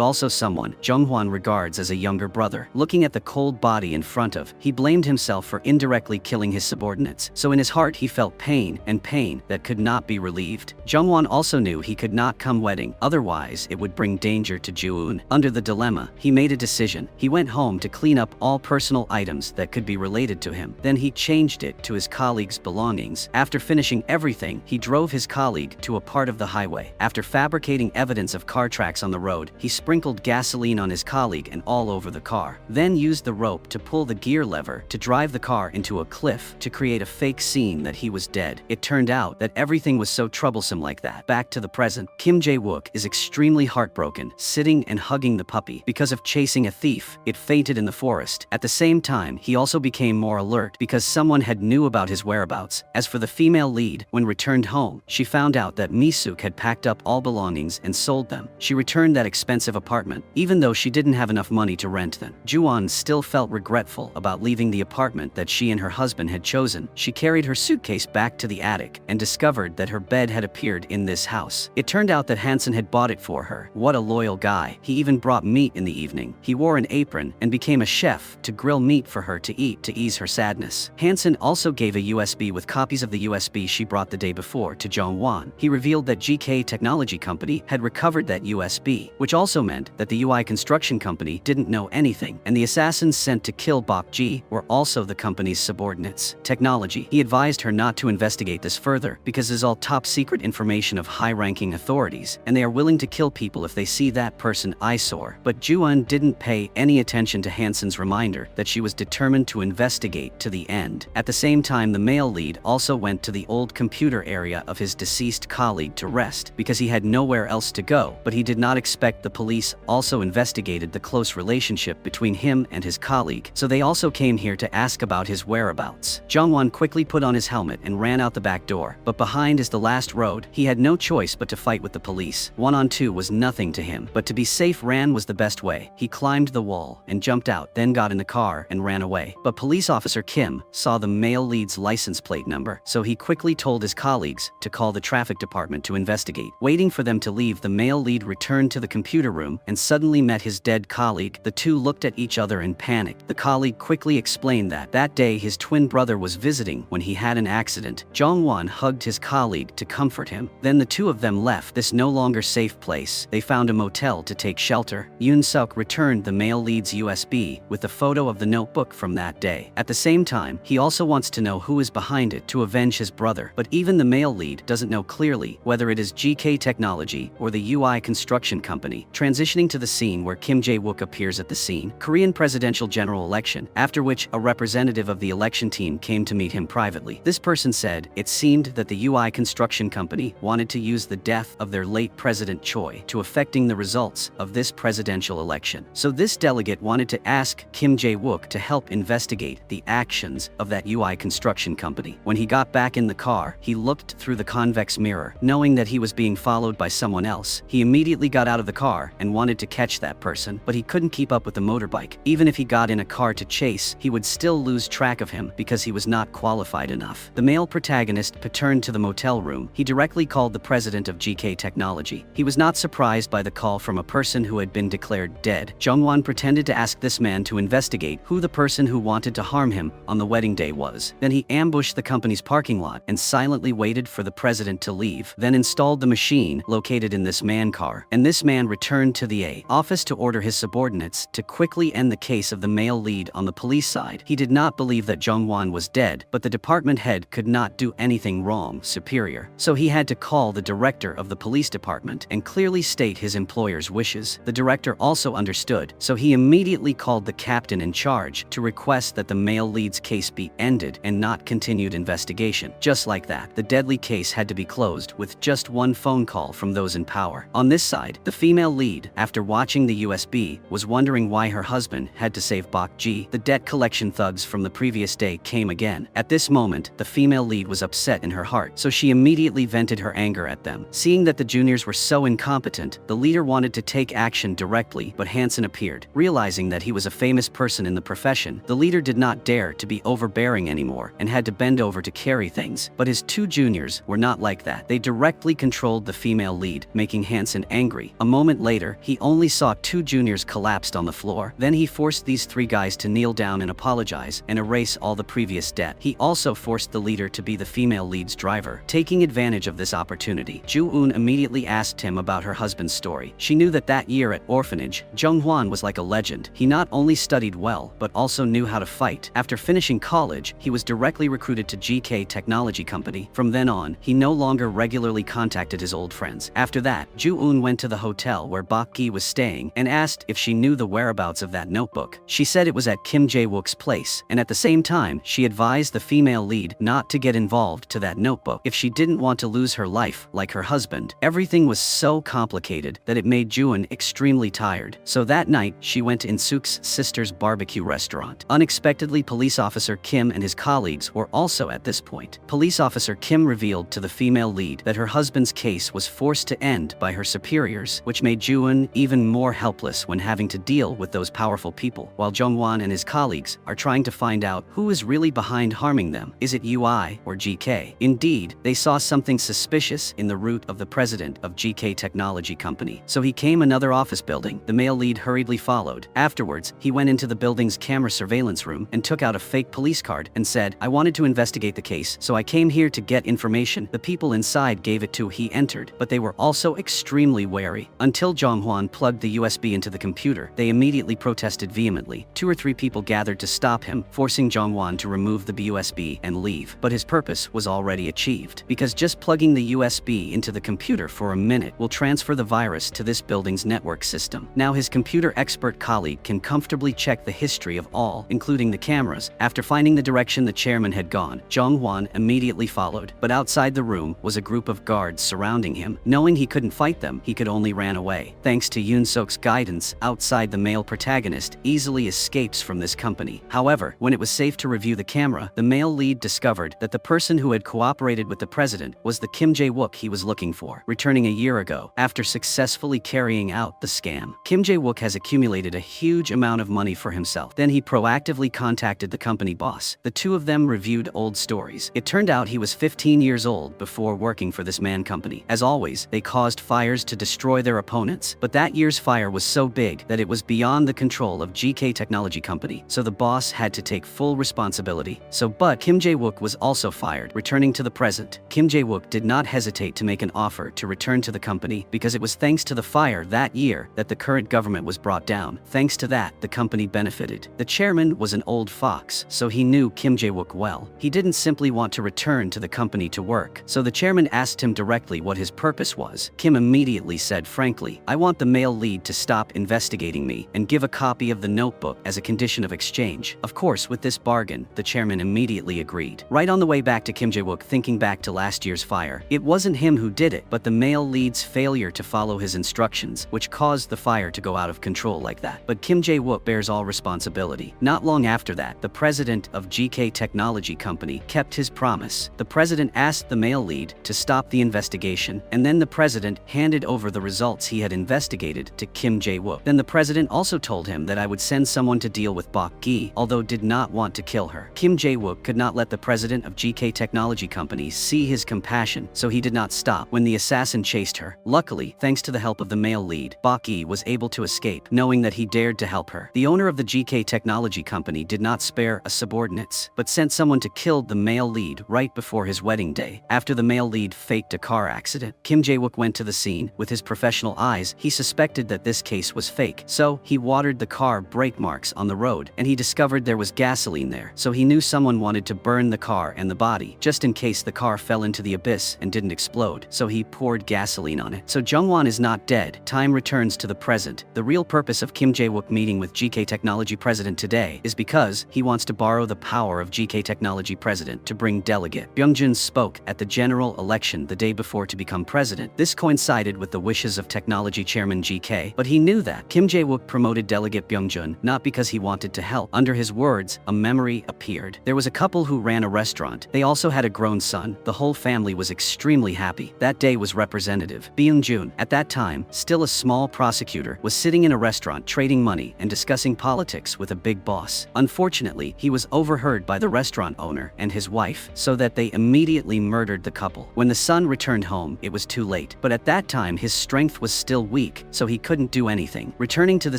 also someone Jung-hwan regards as a younger brother. Looking at the cold body in front of, he blamed himself for indirectly killing his subordinates, so in his heart he felt pain, and pain that could not be relieved. Jung-won also knew he could not come wedding, otherwise it would bring danger to Ju-eun. Under the dilemma, he made a decision. He went home to clean up all personal items that could be related to him. Then he changed it to his colleague's belongings. After finishing everything, he drove his colleague to a part of the highway. After fabricating evidence of car tracks on the road, he sprinkled gasoline on his colleague and all over the car. Then used the rope to pull the gear lever to drive the car into a cliff to create a fake scene that he was dead. It turned out that everything was so troublesome like that. Back to the present, Kim Jae-wook is extremely heartbroken, sitting and hugging the puppy. Because of chasing a thief, it fainted in the forest. At the same time, he also became more alert because someone had knew about his whereabouts. As for the female lead, when returned home, she found out that Mi-suk had packed up all belongings and sold them. She returned that expensive apartment, even though she didn't have enough money to rent them. Ju-won still felt regretful about leaving the apartment that she and her husband had chosen. She carried her suitcase back to the attic and discovered that her bed had appeared in this house. It turned out that Hansen had bought it for her. What a loyal guy. He even brought meat in the evening. He wore an apron and became a chef to grill meat for her to eat to ease her sadness. Hansen also gave a USB with copies of the USB she brought the day before to Jung-won. He revealed that GK Technology Company had recovered that USB, which also meant that the UI construction company didn't know anything, and the assassins sent to kill Bok-gi were also the company's subordinates. Technology. He advised her not to investigate this further because it's all top secret information of high-ranking authorities, and they are willing to kill people if they see that person eyesore. But Ju-eun didn't pay any attention to Hansen's reminder that she was determined to investigate to the end. At the same time, the male lead also went to the old computer area of his deceased colleague to rest because he had nowhere else to go, but he did not expect the police also investigated the close relationship between him and his colleague, so they also came here to ask about his whereabouts. Jung-won quickly put on his helmet and ran out the back door, but behind is the last road. He had no choice but to fight with the police. 1-on-2 was nothing to him, but to be safe, ran was the best way. He climbed the wall and jumped out, then got in the car and ran away. But police officer Kim saw the male lead's license plate number, so he quickly told his colleagues to call the traffic department to investigate. Waiting for them to leave, the male lead returned to the computer room and suddenly met his dead colleague. The two looked at each other in panicked. The colleague quickly explained that day his twin brother was visiting when he had an accident. Jong-won hugged his colleague to comfort him. Then the two of them left this no longer safe place. They found a motel to take shelter. Yoon-suk returned the male lead's USB with the photo of the notebook from that day. At the same time, he also wants to know who is behind it to avenge his brother. But even the male lead doesn't know clearly whether it is GK Technology or the UI construction company. Transitioning to the scene where Kim Jae-wook appears at the scene, Korean presidential general election, after which a representative of the election team came to meet him privately. This person said it seemed that the UI construction company wanted to use the death of their late President Choi to affecting the results of this presidential election. So this delegate wanted to ask Kim Jae-wook to help investigate the actions of that UI construction company. When he got back in the car, he looked through the convex mirror, knowing that he was being followed by someone else. He immediately got out of the car and wanted to catch that person, but he couldn't keep up with the motorbike. Even if he got in a car to chase, he would still lose track of him because he was not qualified enough. The male protagonist returned to the motel room. He directly called the president of GK Technology. He was not surprised by the call from a person who had been declared dead. Jong-won pretended to ask this man to investigate who the person who wanted to harm him on the wedding day was. Then he ambushed the company's parking lot and silently waited for the president to leave, then installed the machine located in this man car. And this man returned to the office to order his subordinates to quickly end the case of the male lead on the police side. He did not believe that Jong-won was dead, but the department head could not do anything wrong, superior. So he had to call the director of the police department and clearly state his employer's wishes. The director also understood, so he immediately called the captain in charge to request that the male lead's case be ended and not continued investigation. Just like that, the deadly case had to be closed with just one phone call from those in power. On this side, the female lead, after watching the USB, was wondering why her husband had to save Bok-ji. The debt collection thugs from the previous day came again. At this moment, the female lead was upset in her heart, so she immediately vented her anger at them. Seeing that the juniors were so incompetent, the leader wanted to take action directly, but Hansen appeared. Realizing that he was a famous person in the profession, the leader did not dare to be overbearing anymore and had to bend over to carry things. But his two juniors were not like that. They directly controlled the female lead, making Hansen angry. A moment later, he only saw two juniors collapsed on the floor. Then he forced these three guys to kneel down and apologize and erase all the previous debt. He also forced the leader to be the female lead's driver. Taking advantage of this opportunity, Ju-eun immediately asked him about her husband's story. She knew that year at orphanage, Jung-hwan was like a legend. He not only studied well, but also knew how to fight. After finishing college, he was directly recruited to GK Technology Company. From then on, he no longer regularly contacted his old friends. After that, Ju-eun went to the hotel where Bok-gi was staying and asked if she knew the whereabouts of that notebook. She said it was at Kim Jae-wook's place, and at the same time, she advised the female lead not to get involved to that notebook if she didn't want to lose her life like her husband. Everything was so complicated that it made Ju-eun extremely tired. So that night, she went to In-suk's sister's barbecue restaurant. Unexpectedly, police officer Kim and his colleagues were also at this point. Police officer Kim revealed to the female lead that her husband's case was forced to end by her superiors, which made Ju-eun even more helpless when having to deal with those powerful people, while Jong-won and his colleagues are trying to find out who is really behind harming them. Is it UI or GK? Indeed, they saw something suspicious in the route of the president of GK Technology Company. So he came another office building. The male lead hurriedly followed. Afterwards, he went into the building's camera surveillance room and took out a fake police card and said, "I wanted to investigate the case, so I came here to get information." The people inside gave it to he entered, but they were also extremely wary. Until Jong-hwan plugged the USB into the computer, they immediately protested vehemently. 2 or 3 people gathered to stop him, forcing Jong-hwan to remove the USB and leave. But his purpose was already achieved, because just plugging the USB into the computer for a minute will transfer the virus to this building's network system. Now his computer expert colleague can comfortably check the history of all, including the cameras. After finding the direction the chairman had gone, Jong-hwan immediately followed. But outside the room was a group of guards surrounding him. Knowing he couldn't fight them, he could only ran away. Thanks to Yoon-suk's guidance, outside the male protagonist easily escapes from this company. However, when it was safe to review the camera, the male lead discovered that the person who had cooperated with the president was the Kim Jae-wook he was looking for, returning a year ago after successfully carrying out the scam. Kim Jae-wook has accumulated a huge amount of money for himself. Then he proactively contacted the company boss. The two of them reviewed old stories. It turned out he was 15 years old before working for this man company. As always, they caused fires to destroy their opponents, but that year's fire was so big that it was beyond the control of GK Technology Company, so the boss had to take full responsibility. But Kim Jae-wook was also fired. Returning to the present, Kim Jae-wook did not hesitate to make an offer to return to the company because it was thanks to the fire that year that the current government was brought down. Thanks to that, the company benefited. The chairman was an old fox, so he knew Kim Jae-wook well. He didn't simply want to return to the company to work, so the chairman asked him directly what his purpose was. Kim immediately said frankly, "I want the male lead to stop investigating me and give a copy of the notebook as a condition of exchange." Of course, with this bargain, the chairman immediately agreed. Right on the way back to Kim Jae-wook, thinking back to last year's fire, it wasn't him who did it, but the male lead's failure to follow his instructions, which caused the fire to go out of control like that. But Kim Jae-wook bears all responsibility. Not long after that, the president of GK Technology Company kept his promise. The president asked the male lead to stop the investigation, and then the president handed over the results he had investigated to Kim Jae-wook. Then the president also told him that I would send someone to deal with Bok Gi, although did not want to kill her. Kim Jae-wook could not let the president of GK Technology Company see his compassion, so he did not stop when the assassin chased her. Luckily, thanks to the help of the male lead, Bok Gi was able to escape, knowing that he dared to help her. The owner of the GK Technology Company did not spare a subordinates, but sent someone to kill the male lead right before his wedding day. After the male lead faked a car accident, Kim Jae-wook went to the scene. With his professional eyes, he suspected that this case was fake, so he watered the car brake marks on the road, and he discovered there was gasoline there, so he knew someone wanted to burn the car and the body, just in case the car fell into the abyss and didn't explode, so he poured gasoline on it. So Jungwon is not dead. Time returns to the present. The real purpose of Kim Jae-wook meeting with GK Technology President today is because he wants to borrow the power of GK Technology President to bring delegate Byung-jun spoke at the general election the day before to become president. This coincided with the wishes of Technology Chairman GK, but he knew that Kim Jae-wook promoted delegate Byung-jun not because he wanted to help. Under his words, a memory appeared. There was a couple who ran a restaurant. They also had a grown son. The whole family was extremely happy. That day was representative Byung-jun, at that time still a small prosecutor, was sitting in a restaurant trading money and discussing politics with a big boss. Unfortunately, he was overheard by the restaurant owner and his wife, so that they immediately murdered the couple. When the son returned home, it was too late, but at that time his strength was still weak, so he couldn't do anything. Returning to the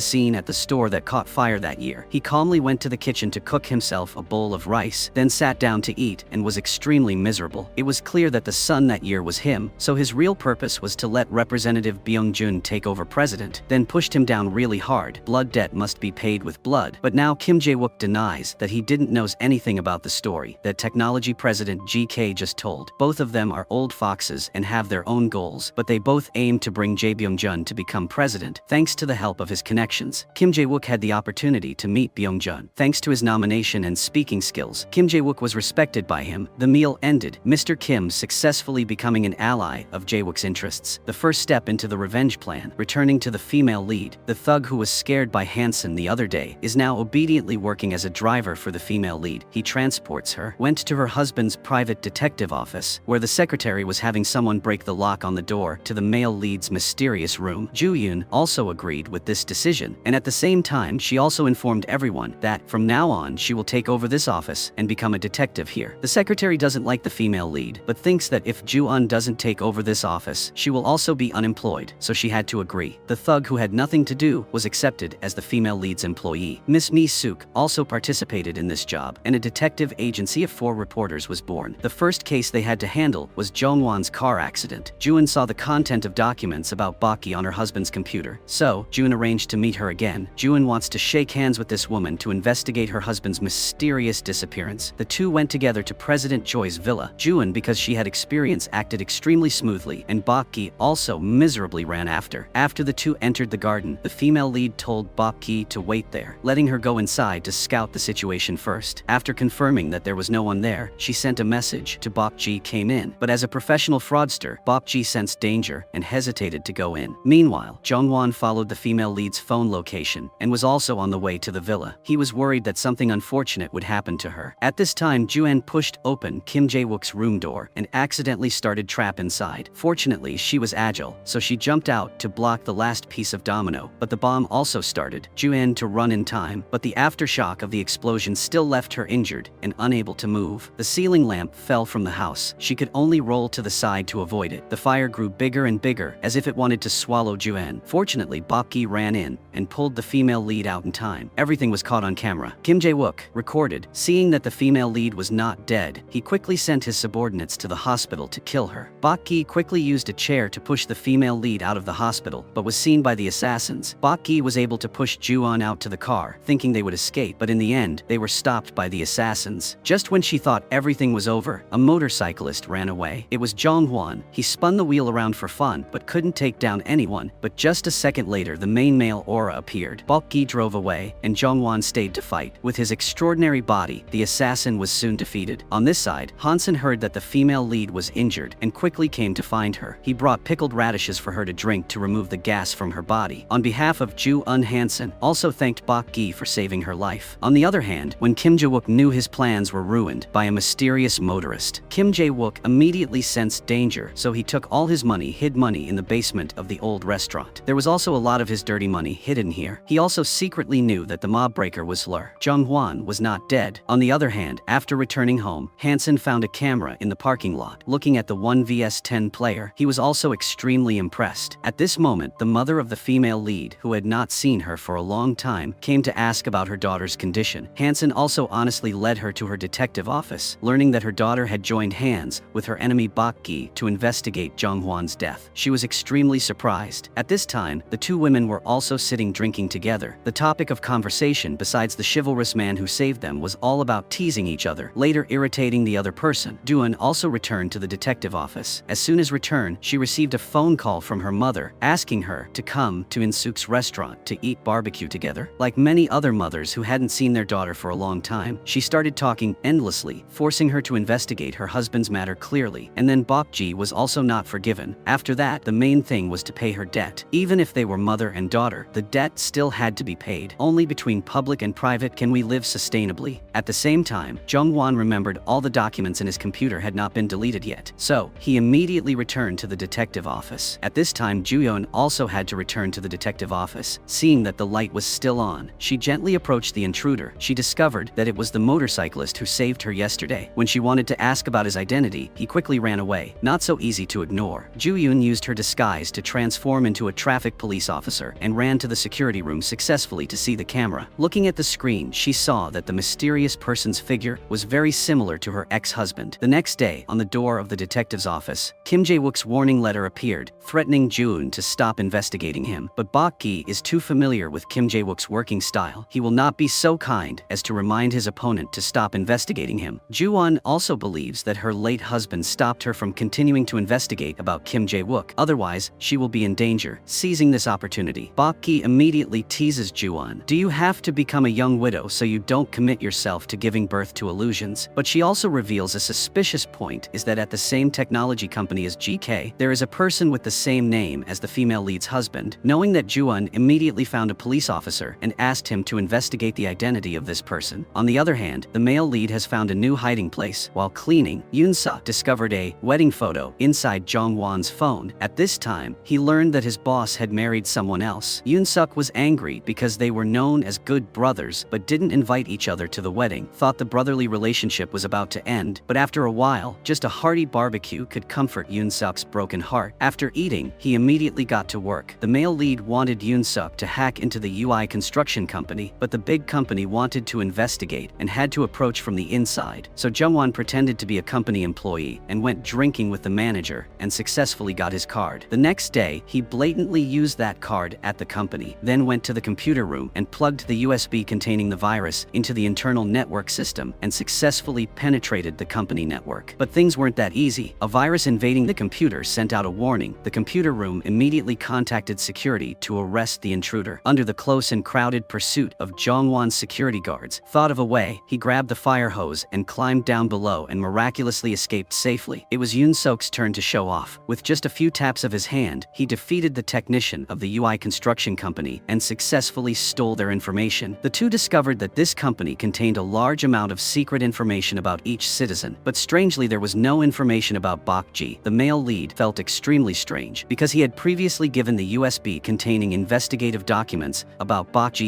scene at the store that caught fire that year, he calmly went to the kitchen to cook himself a bowl of rice, then sat down to eat and was extremely miserable. It was clear that the son that year was him, so his real purpose was to let Representative Byung-jun take over president, then pushed him down really hard. Blood debt must be paid with blood. But now Kim Jae-wook denies that he didn't know anything about the story that Technology President GK just told. Both of them are old foxes and have their own goals, but they both aim to bring Jae Byung-jun to become president. Thanks to the help of his connections, Kim Jae-wook had the opportunity to meet Byung-jun. Thanks to his nomination and speaking skills, Kim Jae-wook was respected by him. The meal ended, Mr. Kim successfully becoming an ally of Jae-wook's interests. The first step into the revenge plan. Returning to the female lead, the thug who was scared by Hansen the other day is now obediently working as a driver for the female lead. He transports her, went to her husband's private detective office, where the secretary was having someone break the lock on the door to the male lead's mysterious room. Joo-yoon also agreed with this decision, and at the same time she also informed everyone that from now on she will take over this office and become a detective here. The secretary doesn't like the female lead, but thinks that if Joo-eun doesn't take over this office, she will also be unemployed, so she had to agree. The thug who had nothing to do was accepted as the female lead's employee. Miss Mi-suk also participated in this job, and a detective agency of 4 reporters was born. The first case they had to handle was Jungwon's car accident. Joo-eun saw the content of documents about Bok Gi on her husband's computer, so Joo-eun arranged to meet her again. Joo-eun wants to shake hands with this woman to investigate her husband's mysterious disappearance. The two went together to President Choi's villa. Joo-eun, because she had experience, acted extremely smoothly, and Bok Gi also miserably ran after. After the two entered the garden, the female lead told Bok Gi to wait there, letting her go inside to scout the situation first. After confirming that there was no one there, she sent a message to Bok Gi came in, but as a professional fraudster, Bok Gi sensed danger and hesitated to go in. Meanwhile, Jungwon followed the female lead's phone location and was also on the way to the villa. He was worried that something unfortunate would happen to her. At this time, Joo-eun pushed open Kim Jae-wook's room door and accidentally started trap inside. Fortunately, she was agile, so she jumped out to block the last piece of domino, but the bomb also started. Joo-eun to run in time, but the aftershock of the explosion still left her injured and unable to move. The ceiling lamp fell from the house. She could only roll to the side to avoid it. The fire grew bigger and bigger, as if it wanted to swallow Joo-eun. Fortunately, Bok Gi ran in and pulled the female lead lead out in time. Everything was caught on camera. Kim Jae-wook recorded. Seeing that the female lead was not dead, he quickly sent his subordinates to the hospital to kill her. Bok-gi quickly used a chair to push the female lead out of the hospital, but was seen by the assassins. Bok-gi was able to push Ju-on out to the car, thinking they would escape, but in the end, they were stopped by the assassins. Just when she thought everything was over, a motorcyclist ran away. It was Jong-hwan. He spun the wheel around for fun, but couldn't take down anyone. But just a second later, the main male aura appeared. Bok-gi drove away, and Jong-hwan stayed to fight. With his extraordinary body, the assassin was soon defeated. On this side, Hansen heard that the female lead was injured and quickly came to find her. He brought pickled radishes for her to drink to remove the gas from her body. On behalf of Ju-eun, Hansen also thanked Bok-gi for saving her life. On the other hand, when Kim Jae-wook knew his plans were ruined by a mysterious motorist, Kim Jae-wook immediately sensed danger, so he took all his money, hid money in the basement of the old restaurant. There was also a lot of his dirty money hidden here. He also secretly knew that the mob breaker was Lur. Jong-hwan was not dead. On the other hand, after returning home, Hansen found a camera in the parking lot. Looking at the 1vs10 player, he was also extremely impressed. At this moment, the mother of the female lead, who had not seen her for a long time, came to ask about her daughter's condition. Hansen also honestly led her to her detective office, learning that her daughter had joined hands with her enemy Bok-gi to investigate Jong-hwan's death. She was extremely surprised. At this time, the two women were also sitting drinking together. The topic of conversation, besides the chivalrous man who saved them, was all about teasing each other, later irritating the other person. Doon also returned to the detective office. As soon as returned, she received a phone call from her mother, asking her to come to In-suk's restaurant to eat barbecue together. Like many other mothers who hadn't seen their daughter for a long time, she started talking endlessly, forcing her to investigate her husband's matter clearly. And then Bok-gi was also not forgiven. After that, the main thing was to pay her debt. Even if they were mother and daughter, the debt still had to be paid. Only between public and private can we live sustainably. At the same time, Jong-hwan remembered all the documents in his computer had not been deleted yet, so he immediately returned to the detective office. At this time, Ju-yeon also had to return to the detective office. Seeing that the light was still on, she gently approached the intruder. She discovered that it was the motorcyclist who saved her yesterday. When she wanted to ask about his identity, he quickly ran away. Not so easy to ignore. Ju-yeon used her disguise to transform into a traffic police officer and ran to the security room successfully to see the camera. Looking at the screen, she saw that the mysterious person's figure was very similar to her ex-husband. The next day, on the door of the detective's office, Kim Jae-wook's warning letter appeared, threatening Ju-eun to stop investigating him. But Bok-gi is too familiar with Kim Jae-wook's working style. He will not be so kind as to remind his opponent to stop investigating him. Ju-eun also believes that her late husband stopped her from continuing to investigate about Kim Jae-wook. Otherwise, she will be in danger. Seizing this opportunity, Bok-gi immediately teases Ju-eun. Do you have to become a young widow so you don't commit yourself to giving birth to illusions? But she also reveals a suspicious point is that at the same technology company as GK, there is a person with the same name as the female lead's husband. Knowing that, Ju-eun immediately found a police officer and asked him to investigate the identity of this person. On the other hand, the male lead has found a new hiding place. While cleaning, Yoon-suk discovered a wedding photo inside Jong-hwan's phone. At this time, he learned that his boss had married someone else. Yoon-suk was angry because they were known as good brothers but didn't invite each other to the wedding, thought the brotherly relationship was about to end, but after a while, just a hearty barbecue could comfort Yoon-suk's broken heart. After eating, he immediately got to work. The male lead wanted Yoon-suk to hack into the UI construction company, but the big company wanted to investigate and had to approach from the inside. So Jung-won pretended to be a company employee and went drinking with the manager and successfully got his card. The next day, he blatantly used that card at the company, then went to the computer room and plugged the USB containing the virus into the internal network system and successfully penetrated the company network. But things weren't that easy. A virus invading the computer sent out a warning. The computer room immediately contacted security to arrest the intruder. Under the close and crowded pursuit of Jong-won's security guards, thought of a way, he grabbed the fire hose and climbed down below and miraculously escaped safely. It was Yoon-suk's turn to show off. With just a few taps of his hand, he defeated the technician of the UI construction company and successfully stole their information. The two discovered that this company contained a large amount of secret information about each citizen, but strangely there was no information about Bok-gi. The male lead felt extremely strange because he had previously given the USB containing investigative documents about Bok-gi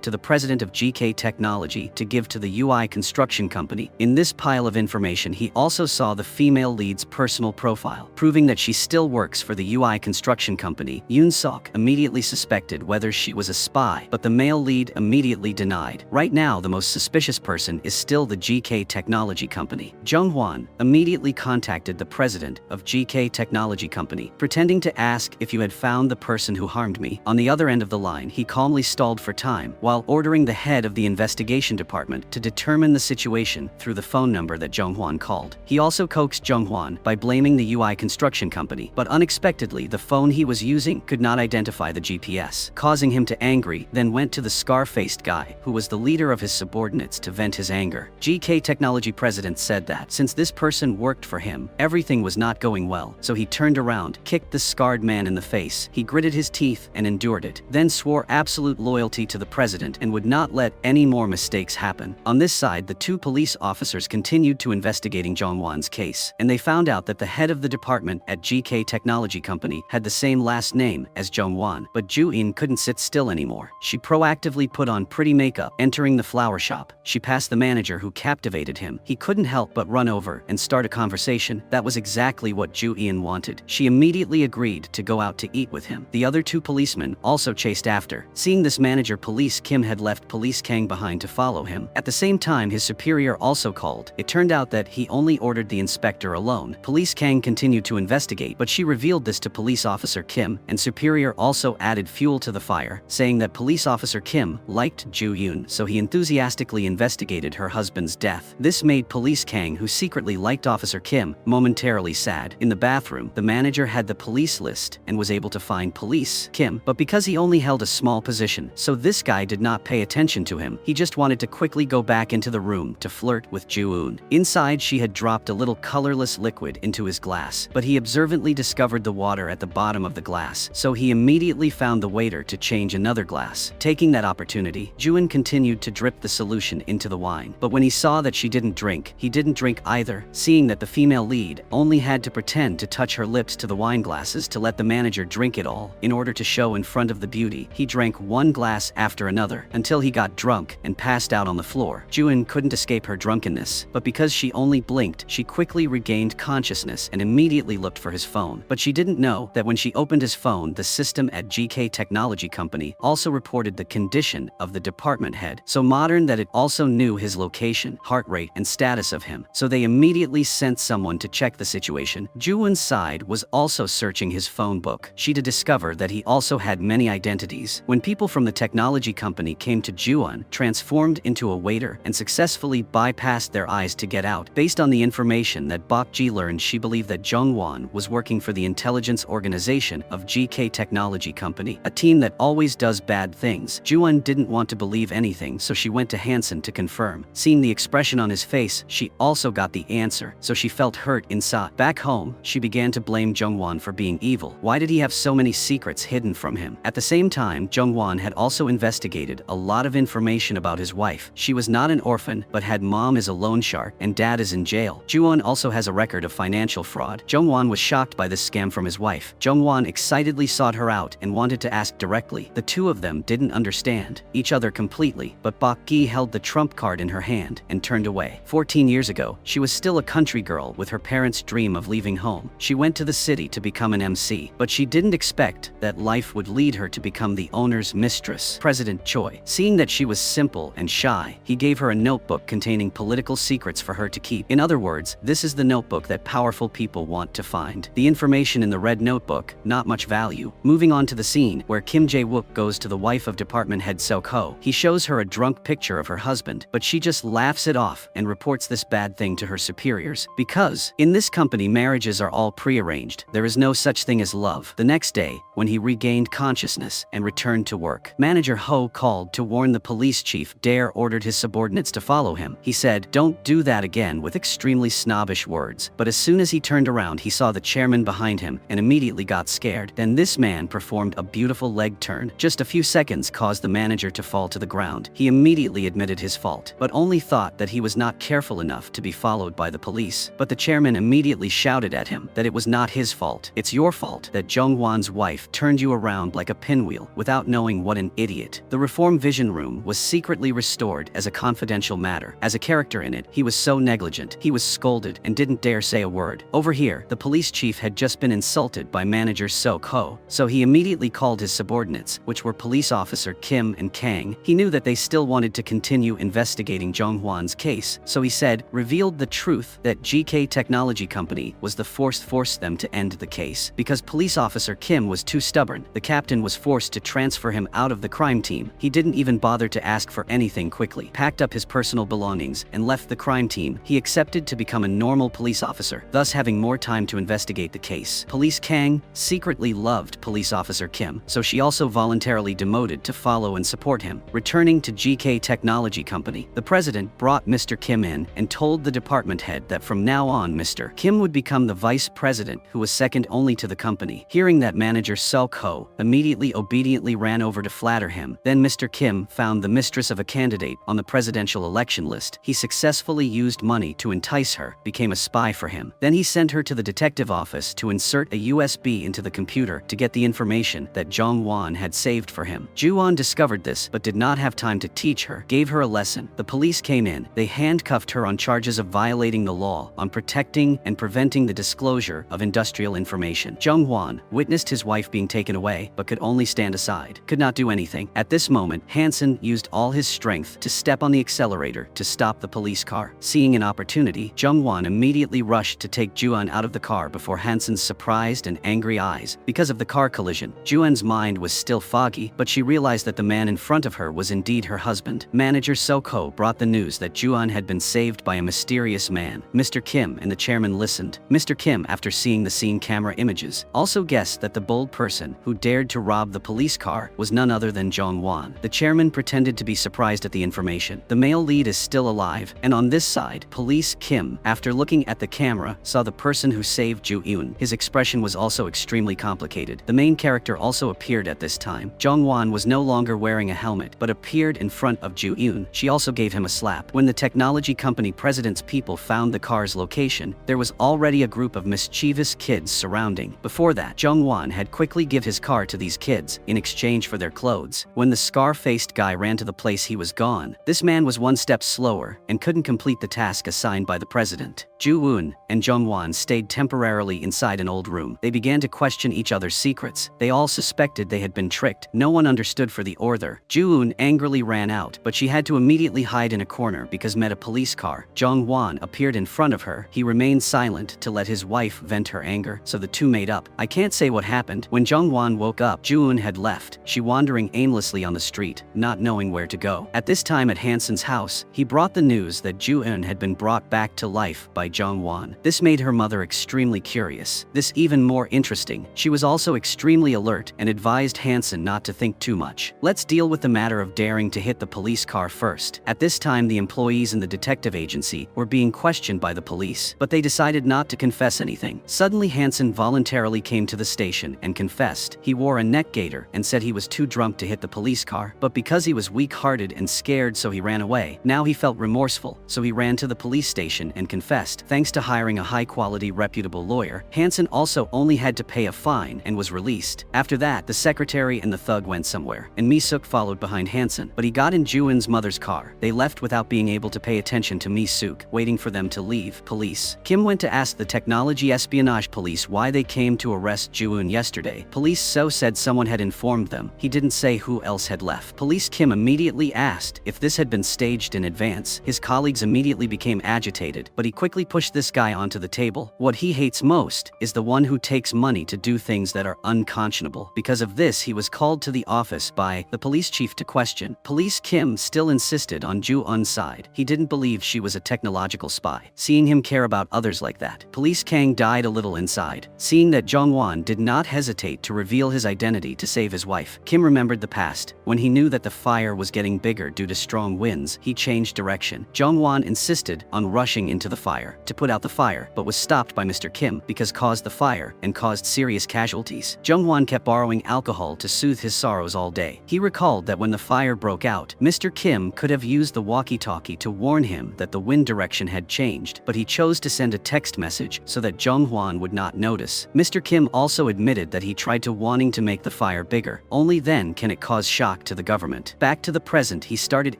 to the president of GK Technology to give to the UI construction company. In this pile of information, he also saw the female lead's personal profile, proving that she still works for the UI construction company. Yoon-suk immediately suspected whether she was a spy lie, but the male lead immediately denied. Right now, the most suspicious person is still the GK Technology Company. Jung-hwan immediately contacted the president of GK Technology Company, pretending to ask if you had found the person who harmed me. On the other end of the line, he calmly stalled for time while ordering the head of the investigation department to determine the situation through the phone number that Jung-hwan called. He also coaxed Jung-hwan by blaming the UI construction company, but unexpectedly, the phone he was using could not identify the GPS, causing him to angry, then went to the scar-faced guy, who was the leader of his subordinates, to vent his anger. GK Technology president said that since this person worked for him, everything was not going well, so he turned around, kicked the scarred man in the face. He gritted his teeth and endured it, then swore absolute loyalty to the president and would not let any more mistakes happen. On this side, the two police officers continued to investigating Jung-hwan's case, and they found out that the head of the department at GK Technology Company had the same last name as Jung-hwan. But Ju-in couldn't sit still anymore. She proactively put on pretty makeup, entering the flower shop. She passed the manager, who captivated him. He couldn't help but run over and start a conversation. That was exactly what Ju-in wanted. She immediately agreed to go out to eat with him. The other two policemen also chased after. Seeing this manager, Police Kim had left Police Kang behind to follow him. At the same time, his superior also called. It turned out that he only ordered the inspector alone. Police Kang continued to investigate, but she revealed this to Police Officer Kim, and superior also added fuel to the fire, saying that Police Officer Kim liked Ju-yoon, so he enthusiastically investigated her husband's death. This made Police Kang, who secretly liked Officer Kim, momentarily sad. In the bathroom, the manager had the police list and was able to find Police Kim, but because he only held a small position, so this guy did not pay attention to him. He just wanted to quickly go back into the room to flirt with Ju-eun. Inside, she had dropped a little colorless liquid into his glass, but he observantly discovered the water at the bottom of the glass, so he immediately found the waiter to change another glass. Taking that opportunity, Ju-eun continued to drip the solution into the wine, but when he saw that she didn't drink, he didn't drink either. Seeing that the female lead only had to pretend to touch her lips to the wine glasses to let the manager drink it all, in order to show in front of the beauty, he drank one glass after another until he got drunk and passed out on the floor. Ju-eun couldn't escape her drunkenness, but because she only blinked, she quickly regained consciousness and immediately looked for his phone. But she didn't know that when she opened his phone, the system at GK Technology Company also reported the condition of the department head, so modern that it also knew his location, heart rate, and status of him. So they immediately sent someone to check the situation. Ju-eun's side was also searching his phone book. She to discover that he also had many identities. When people from the technology company came to Ju-eun, transformed into a waiter, and successfully bypassed their eyes to get out. Based on the information that Bok-ji learned, she believed that Jung-hwan was working for the intelligence organization of GK Technology Company, a team that always does bad things. Ju-eun didn't want to believe anything, so she went to Hansen to confirm. Seeing the expression on his face, she also got the answer, so she felt hurt inside. Back home, she began to blame Jung-hwan for being evil. Why did he have so many secrets hidden from him? At the same time, Jung-hwan had also investigated a lot of information about his wife. She was not an orphan, but had mom is a loan shark and dad is in jail. Ju-eun also has a record of financial fraud. Jung-hwan was shocked by this scam from his wife. Jung-hwan excitedly sought her out and wanted to ask directly. The two of them didn't understand each other completely, but Bok-gi held the trump card in her hand and turned away. 14 years ago, she was still a country girl with her parents' dream of leaving home. She went to the city to become an MC, but she didn't expect that life would lead her to become the owner's mistress. President Choi, seeing that she was simple and shy, he gave her a notebook containing political secrets for her to keep. In other words, this is the notebook that powerful people want to find. The information in the red notebook, not much value. Moving on to the scene where Kim Jae-wook goes to the wife of department head Sok-ho. He shows her a drunk picture of her husband, but she just laughs it off and reports this bad thing to her superiors. Because in this company, marriages are all prearranged. There is no such thing as love. The next day, when he regained consciousness and returned to work, Manager Ho called to warn the police chief. Dare ordered his subordinates to follow him. He said, "Don't do that again," with extremely snobbish words. But as soon as he turned around, he saw the chairman behind him and immediately got scared. Then this man performed a beautiful leg turn. Just a few seconds caused the manager to fall to the ground. He immediately admitted his fault, but only thought that he was not careful enough to be followed by the police. But the chairman immediately shouted at him that it was not his fault. It's your fault that Jung-hwan's wife turned you around like a pinwheel without knowing. What an idiot. The Reform Vision Room was secretly restored as a confidential matter. As a character in it, he was so negligent. He was scolded and didn't dare say a word. Over here, the police chief had just been insulted by manager Sok-ho, so he immediately called his subordinates, which were police officer Kim and Kang. He knew that they still wanted to continue investigating Zhonghwan's case, so he said, revealed the truth that GK Technology Company was the forced them to end the case. Because police officer Kim was too stubborn, the captain was forced to transfer him out of the crime team. He didn't even bother to ask for anything quickly, packed up his personal belongings, and left the crime team. He accepted to become a normal police officer, thus having more time to investigate the case. Police Kang secretly loved police officer Kim, so she also voluntarily demoted to follow and support him. Returning to GK Technology Company, the president brought Mr. Kim in and told the department head that from now on Mr. Kim would become the vice president, who was second only to the company. Hearing that, manager Seo-ko immediately obediently ran over to flatter him. Then Mr. Kim found the mistress of a candidate on the presidential election list. He successfully used money to entice her, became a spy for him. Then he sent her to the detective office to insert a USB into the computer to get the information that Zhonghwan had saved for him. Ju-on discovered this but did not have time to teach her, gave her a lesson. The police came in. They handcuffed her on charges of violating the law on protecting and preventing the disclosure of industrial information. Zhonghwan witnessed his wife being taken away but could only stand aside, could not do anything. At this moment, Hansen used all his strength to step on the accelerator to stop the police car. Seeing an opportunity, Zhonghwan immediately rushed to take Ju-on out of the car before Hansen's surprised and angry eyes. Because of the car collision, Ju-on's mind was still foggy, but she realized that the man in front of her was indeed her husband. Manager Seo-ko brought the news that Ju-on had been saved by a mysterious man. Mr. Kim and the chairman listened. Mr. Kim, after seeing the scene camera images, also guessed that the bold person who dared to rob the police car was none other than Zhonghwan. The chairman pretended to be surprised at the information. The male lead is still alive, and on this side, police Kim, after looking at the camera, saw the person who saved Ju-eun. His expression was also extremely complicated. The main character also appeared at this time. Zhonghwan was no longer wearing a helmet, but appeared in front of Ju-eun. She also gave him a slap. When the technology company president's people found the car's location, there was already a group of mischievous kids surrounding. Before that, Zhonghwan had quickly give his car to these kids in exchange for their clothes. When the scar-faced guy ran to the place, he was gone. This man was one step slower and couldn't complete the task assigned by the president. Ju-eun and Zhonghwan stayed temporarily inside an old room. They began to question each other's secrets. They all suspected they had been tricked. No one understood for the order. Ju-eun angrily ran out, but she had to immediately hide in a corner because met a police car. Zhonghwan appeared in front of her. He remained silent to let his wife vent her anger, so the two made up. I can't say what happened. When Zhonghwan woke up, Ju-eun had left, she wandering aimlessly on the street, not knowing where to go. At this time at Hansen's house, he brought the news that Ju-eun had been brought back to life by Zhonghwan. This made her mother extremely curious. This even more interesting. She was also extremely alert and advised Hansen not to think too much. Let's deal with the matter of daring to hit the police car first. At this time, the employees in the detective agency were being questioned by the police, but they decided not to confess anything. Suddenly, Hansen voluntarily came to the station and confessed. He wore a neck gaiter and said he was too drunk to hit the police car, but because he was weak-hearted and scared, so he ran away. Now he felt remorseful, so he ran to the police station and confessed. Thanks to hiring a high-quality, reputable lawyer, Hansen also only had to pay a fine and was released. After that, the secretary and the thug went somewhere, and Mi-suk followed behind Hansen, but he got in Ju-eun's mother's car. They left without being able to pay attention to Mi-suk, waiting for them to leave. Police Kim went to ask the technology espionage police why they came to arrest Ju-eun yesterday. Police Seo said someone had informed them. He didn't say who else had left. Police Kim immediately asked if this had been staged in advance. His colleagues immediately became agitated, but he quickly pushed this guy onto the table. What he hates most is the one who takes money to do things that are unconscionable. Because of this, he was called to the office by the police chief to question. Police Kim still insisted on Ju-eun's side. He didn't believe she was a technological spy. Seeing him care about others like that, Police Kang died a little inside. Seeing that Zhonghwan did not hesitate to reveal his identity to save his wife, Kim remembered the past. When he knew that the fire was getting bigger due to strong winds, he changed direction. Zhonghwan insisted on rushing into the fire to put out the fire, but was stopped by Mr. Kim because caused the fire and caused serious casualties. Zhonghwan kept borrowing alcohol to soothe his sorrows all day. He recalled that when the fire broke out, Mr. Kim could have used the walkie-talkie to warn him that the wind direction had changed, but he chose to send a text message so that Zhonghwan would not notice. Mr. Kim also admitted that he tried to wanting to make the fire bigger. Only then can it cause shock to the government. Back to the present, he started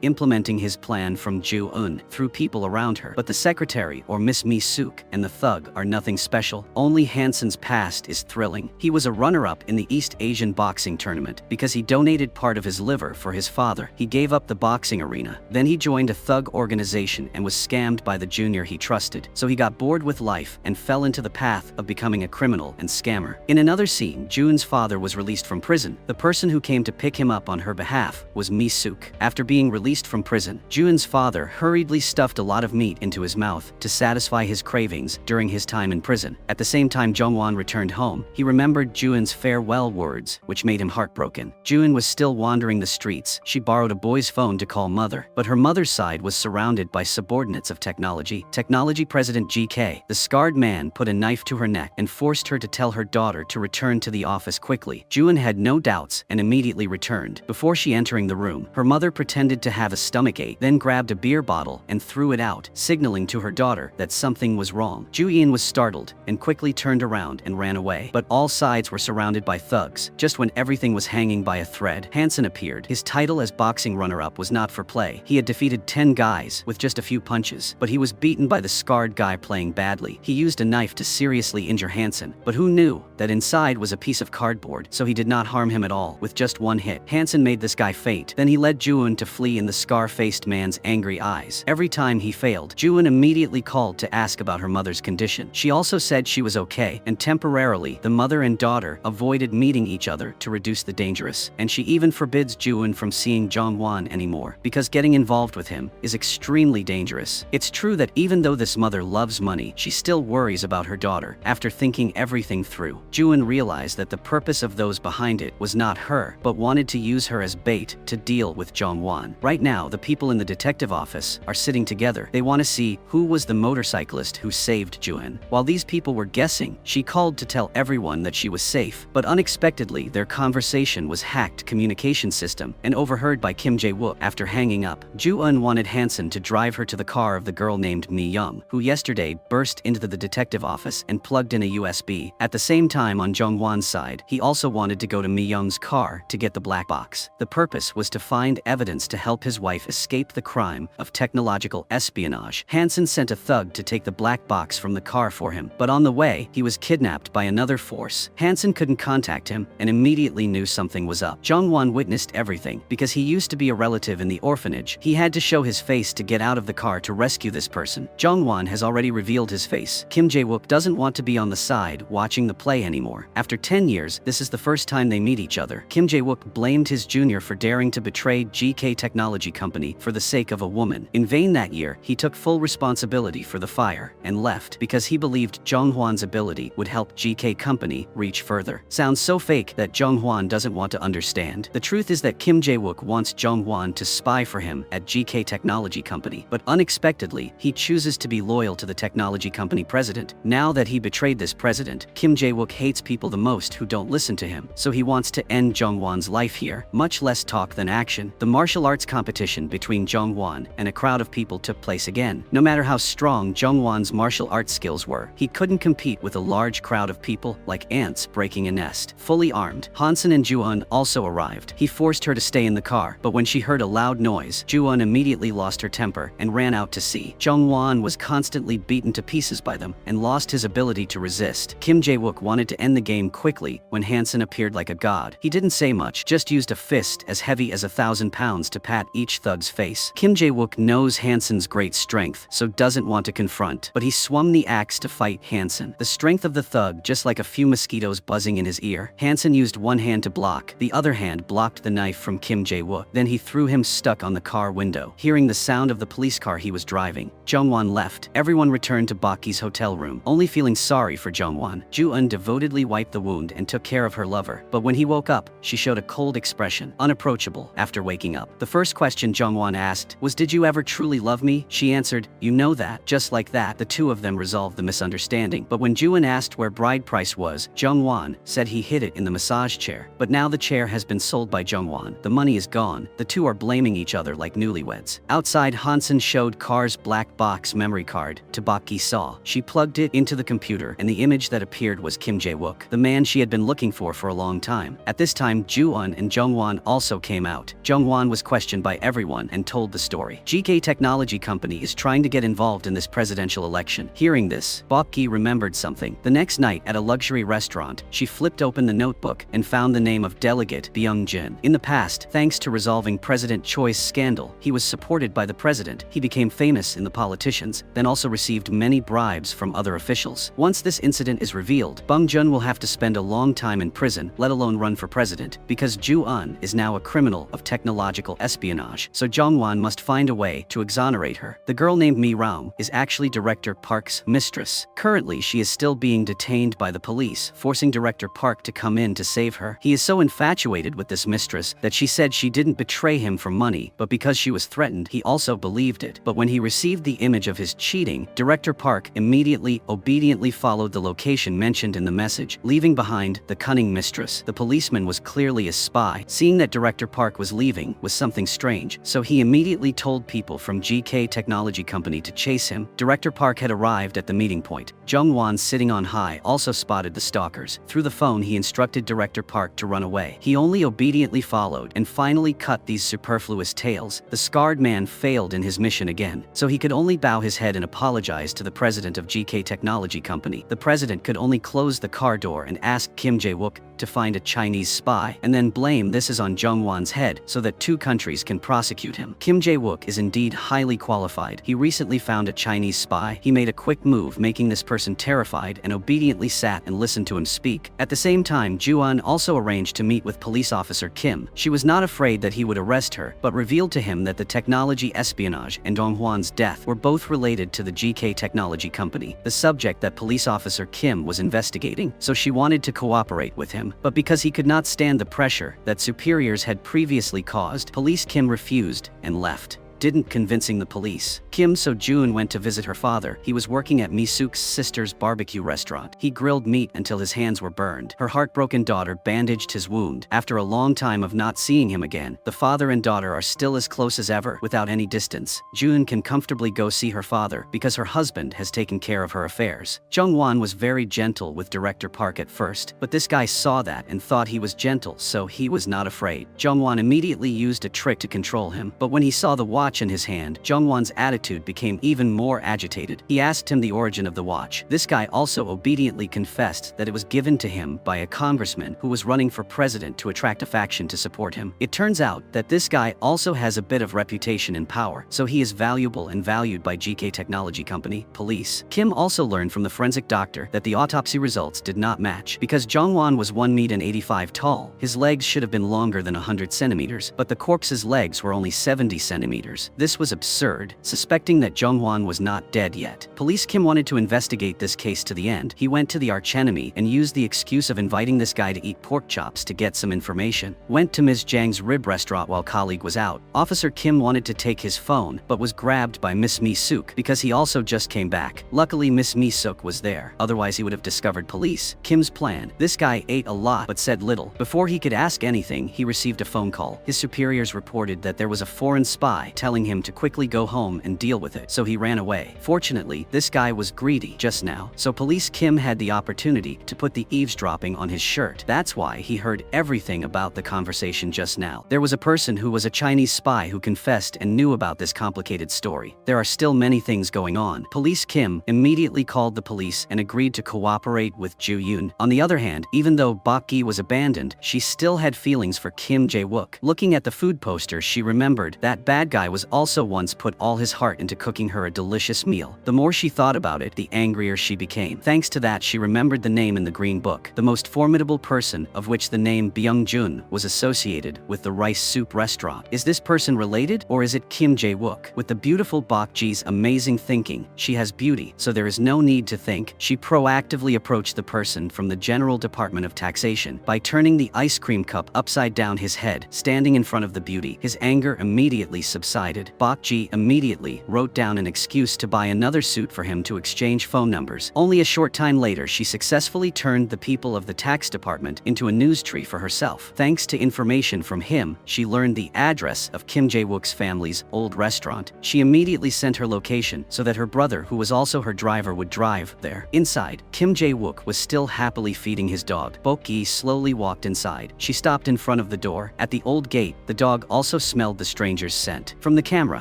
implementing his plan from Ju-eun through people around her. But the secretary, or Miss Mi-suk, and the thug are nothing special. Only Hansen's past is thrilling. He was a runner-up in the East Asian boxing tournament because he he donated part of his liver for his father. He gave up the boxing arena. Then he joined a thug organization and was scammed by the junior he trusted. So he got bored with life and fell into the path of becoming a criminal and scammer. In another scene, Jun's father was released from prison. The person who came to pick him up on her behalf was Mi-suk. After being released from prison, Jun's father hurriedly stuffed a lot of meat into his mouth to satisfy his cravings during his time in prison. At the same time Jung-won returned home, he remembered Jun's farewell words, which made him heartbroken. Jun was still wandering the streets. She borrowed a boy's phone to call mother, but her mother's side was surrounded by subordinates of technology. Technology President GK, the scarred man, put a knife to her neck and forced her to tell her daughter to return to the office quickly. Jun had no doubts and immediately returned. Before she entering the room, her mother pretended to have a stomachache, then grabbed a beer bottle and threw it out, signaling to her daughter that something was wrong. Ju-yeon was startled and quickly turned around and ran away. But all sides were surrounded by thugs. Just when everything was hanging by a thread, Hansen appeared. His title as boxing runner-up was not for play. He had defeated 10 guys with just a few punches, but he was beaten by the scarred guy playing badly. He used a knife to seriously injure Hansen, but who knew that inside was a piece of cardboard, so he did not harm him at all with just one hit. Hansen made this guy faint. Then he led Ju-eun to flee in the scar-faced man's angry eyes. Every time he failed, Ju-eun immediately called to ask about her mother's condition. She also said she was okay, and temporarily, the mother and daughter avoided meeting each other to reduce the dangerous, and she even forbids Ju-eun from seeing Jong-won anymore, because getting involved with him is extremely dangerous. It's true that even though this mother loves money, she still worries about her daughter. After thinking everything through, Ju-eun realized that the purpose of those behind it was not her, but wanted to use her as bait to deal with Jong-won. Right now, the people in the detective office are sitting together. They want to see who was the motorcyclist who saved Ju-eun. While these people were guessing, she called to tell everyone that she was safe, but unexpectedly their conversation was hacked communication system and overheard by Kim Jae-wook. After hanging up, Ju-eun wanted Hansen to drive her to the car of the girl named Mi-young, who yesterday burst into the detective office and plugged in a USB. At the same time, on Jong-won's side, he also wanted to go to Mi-young's car to get the black box. The purpose was to find evidence to help his wife escape the crime of technological espionage. Hansen sent a thug to take the black box from the car for him, but on the way, he was kidnapped by another force. Hansen couldn't contact him and immediately knew something was up. Jong-won witnessed everything. Because he used to be a relative in the orphanage, he had to show his face to get out of the car to rescue this person. Jong-won has already revealed his face. Kim Jae-wook doesn't want to be on the side watching the play anymore. After 10 years, this is the first time they meet each other. Kim Jae-wook blamed his junior for daring to betray GK Technology Company for the sake of a woman. In vain that year, he took full responsibility for the fire and left because he believed Jong-hwan's ability would help GK Company reach further. Sounds so fake that Jong-hwan doesn't want to understand. The truth is that Kim Jae-wook wants Jong-hwan to spy for him at GK Technology Company, but unexpectedly, he chooses to be loyal to the technology company president. Now that he betrayed this president, Kim Jae-wook hates people the most who don't listen to him, so he wants to end Jong-hwan's life here. Much less talk than action. The martial arts competition between Jong-hwan and a crowd of people took place again. No matter how strong Jong-hwan's martial arts skills were, he couldn't compete with a large crowd of people like ants breaking a nest. Fully armed, Hansen and Ju-eun also arrived. He forced her to stay in the car, but when she heard a loud noise, Ju-eun immediately lost her temper and ran out to sea. Jong-won was constantly beaten to pieces by them and lost his ability to resist. Kim Jae-wook wanted to end the game quickly when Hansen appeared like a god. He didn't say much, just used a fist as heavy as 1,000 pounds to pat each thug's face. Kim Jae-wook knows Hansen's great strength, so doesn't want to confront, but he swung the axe to fight Hansen. The strength of the thug, just like a few mosquitoes buzzing in his ear. Hansen used one hand to block, the other hand blocked the knife from Kim Jae-wook. Then he threw him stuck on the car window. Hearing the sound of the police car he was driving, Jong-won left. Everyone returned to Baki's hotel room, only feeling sorry for Jong-won. Ju-eun devotedly wiped the wound and took care of her lover, but when he woke up, she showed a cold expression, unapproachable. After waking up, the first question Jong-won asked was, "Did you ever truly love me?" She answered, "You know that." Just like that, the two of them resolved the misunderstanding. But when Ju-eun asked where bride price was, Jong-won said he hid it in the massage chair. But now the chair has been sold by Jong-won. The money is gone. The two are blaming each other like newlyweds. Outside, Hansen showed Car's black box memory card to Baki saw. She plugged it into the computer and the image that appeared was Kim Jae-wook, the man she had been looking for a long time. At this time, Ju-eun and Jong-won also came out. Jong-won was questioned by everyone and told the story. GK Technology Company is trying to get involved in this presidential election. Hearing this, Baki remembered something. The next night at a luxury restaurant, she flipped open the notebook and found the name of delegate delegate Byung-jin. In the past, thanks to resolving President Choi's scandal, he was supported by the president. He became famous in the politicians, then also received many bribes from other officials. Once this incident is revealed, Byung-jun will have to spend a long time in prison, let alone run for president, because Ju-eun is now a criminal of technological espionage. So Jong-won must find a way to exonerate her. The girl named Mi Raum is actually Director Park's mistress. Currently, she is still being detained by the police, forcing Director Park to come in to save her. He is so infatuated with this mistress that she said she didn't betray him for money, but because she was threatened, he also believed it. But when he received the image of his cheating, Director Park immediately, obediently followed the location mentioned in the message, leaving behind the cunning mistress. The policeman was clearly a spy. Seeing that Director Park was leaving was something strange, so he immediately told people from GK Technology Company to chase him. Director Park had arrived at the meeting point. Jung-won, sitting on high, also spotted the stalkers. Through the phone, he instructed Director Park to run away. He only obediently followed and finally cut these superfluous tales. The scarred man failed in his mission again, so he could only bow his head and apologize to the president of GK Technology Company. The president could only close the car door and ask Kim Jae-wook to find a Chinese spy, and then blame this is on Jung-won's head so that two countries can prosecute him. Kim Jae-wook is indeed highly qualified. He recently found a Chinese spy. He made a quick move, making this person terrified, and obediently sat and listened to him speak. At the same time, Ju-eun also arranged to meet with police officer Kim. She was not afraid that he would arrest her, but revealed to him that the technology espionage and Dong-hwan's death were both related to the GK Technology Company, the subject that police officer Kim was investigating, so she wanted to cooperate with him. But because he could not stand the pressure that superiors had previously caused, police Kim refused and left, didn't convincing the police. Kim So-jun went to visit her father. He was working at Mi-suk's sister's barbecue restaurant. He grilled meat until his hands were burned. Her heartbroken daughter bandaged his wound. After a long time of not seeing him again, the father and daughter are still as close as ever, without any distance. Jun can comfortably go see her father because her husband has taken care of her affairs. Jung-won was very gentle with Director Park at first, but this guy saw that and thought he was gentle, so he was not afraid. Jung-won immediately used a trick to control him, but when he saw the watch in his hand, Jung-won's attitude became even more agitated. He asked him the origin of the watch. This guy also obediently confessed that it was given to him by a congressman who was running for president to attract a faction to support him. It turns out that this guy also has a bit of reputation and power, so he is valuable and valued by GK Technology Company, police. Kim also learned from the forensic doctor that the autopsy results did not match. Because Jung-won was 1.85 meters tall, his legs should have been longer than 100 centimeters, but the corpse's legs were only 70 centimeters. This was absurd. Suspecting that Jung-won was not dead yet, police Kim wanted to investigate this case to the end. He went to the archenemy and used the excuse of inviting this guy to eat pork chops to get some information. Went to Ms. Jang's rib restaurant while colleague was out. Officer Kim wanted to take his phone, but was grabbed by Miss Mi-suk because he also just came back. Luckily, Miss Mi-suk was there, otherwise he would have discovered police. Kim's plan. This guy ate a lot but said little. Before he could ask anything, he received a phone call. His superiors reported that there was a foreign spy telling him to quickly go home and deal with it, so he ran away. Fortunately, this guy was greedy just now, so police Kim had the opportunity to put the eavesdropping on his shirt. That's why he heard everything about the conversation just now. There was a person who was a Chinese spy who confessed and knew about this complicated story. There are still many things going on. Police Kim immediately called the police and agreed to cooperate with Ju-eun. On the other hand, even though Bok Gi was abandoned, she still had feelings for Kim Jae-wook. Looking at the food poster, she remembered that bad guy was also once put all his heart into cooking her a delicious meal. The more she thought about it, the angrier she became. Thanks to that, she remembered the name in the green book. The most formidable person, of which the name Byung-jun was associated with the rice soup restaurant. Is this person related, or is it Kim Jae-wook? With the beautiful Bok Ji's amazing thinking, she has beauty, so there is no need to think. She proactively approached the person from the General Department of Taxation by turning the ice cream cup upside down his head. Standing in front of the beauty, his anger immediately subsided. Bok Ji immediately wrote down an excuse to buy another suit for him to exchange phone numbers. Only a short time later, she successfully turned the people of the tax department into a news tree for herself. Thanks to information from him, she learned the address of Kim Jae-wook's family's old restaurant. She immediately sent her location so that her brother, who was also her driver, would drive there. Inside, Kim Jae-wook was still happily feeding his dog. Bok Gi slowly walked inside. She stopped in front of the door. At the old gate, the dog also smelled the stranger's scent. From the camera,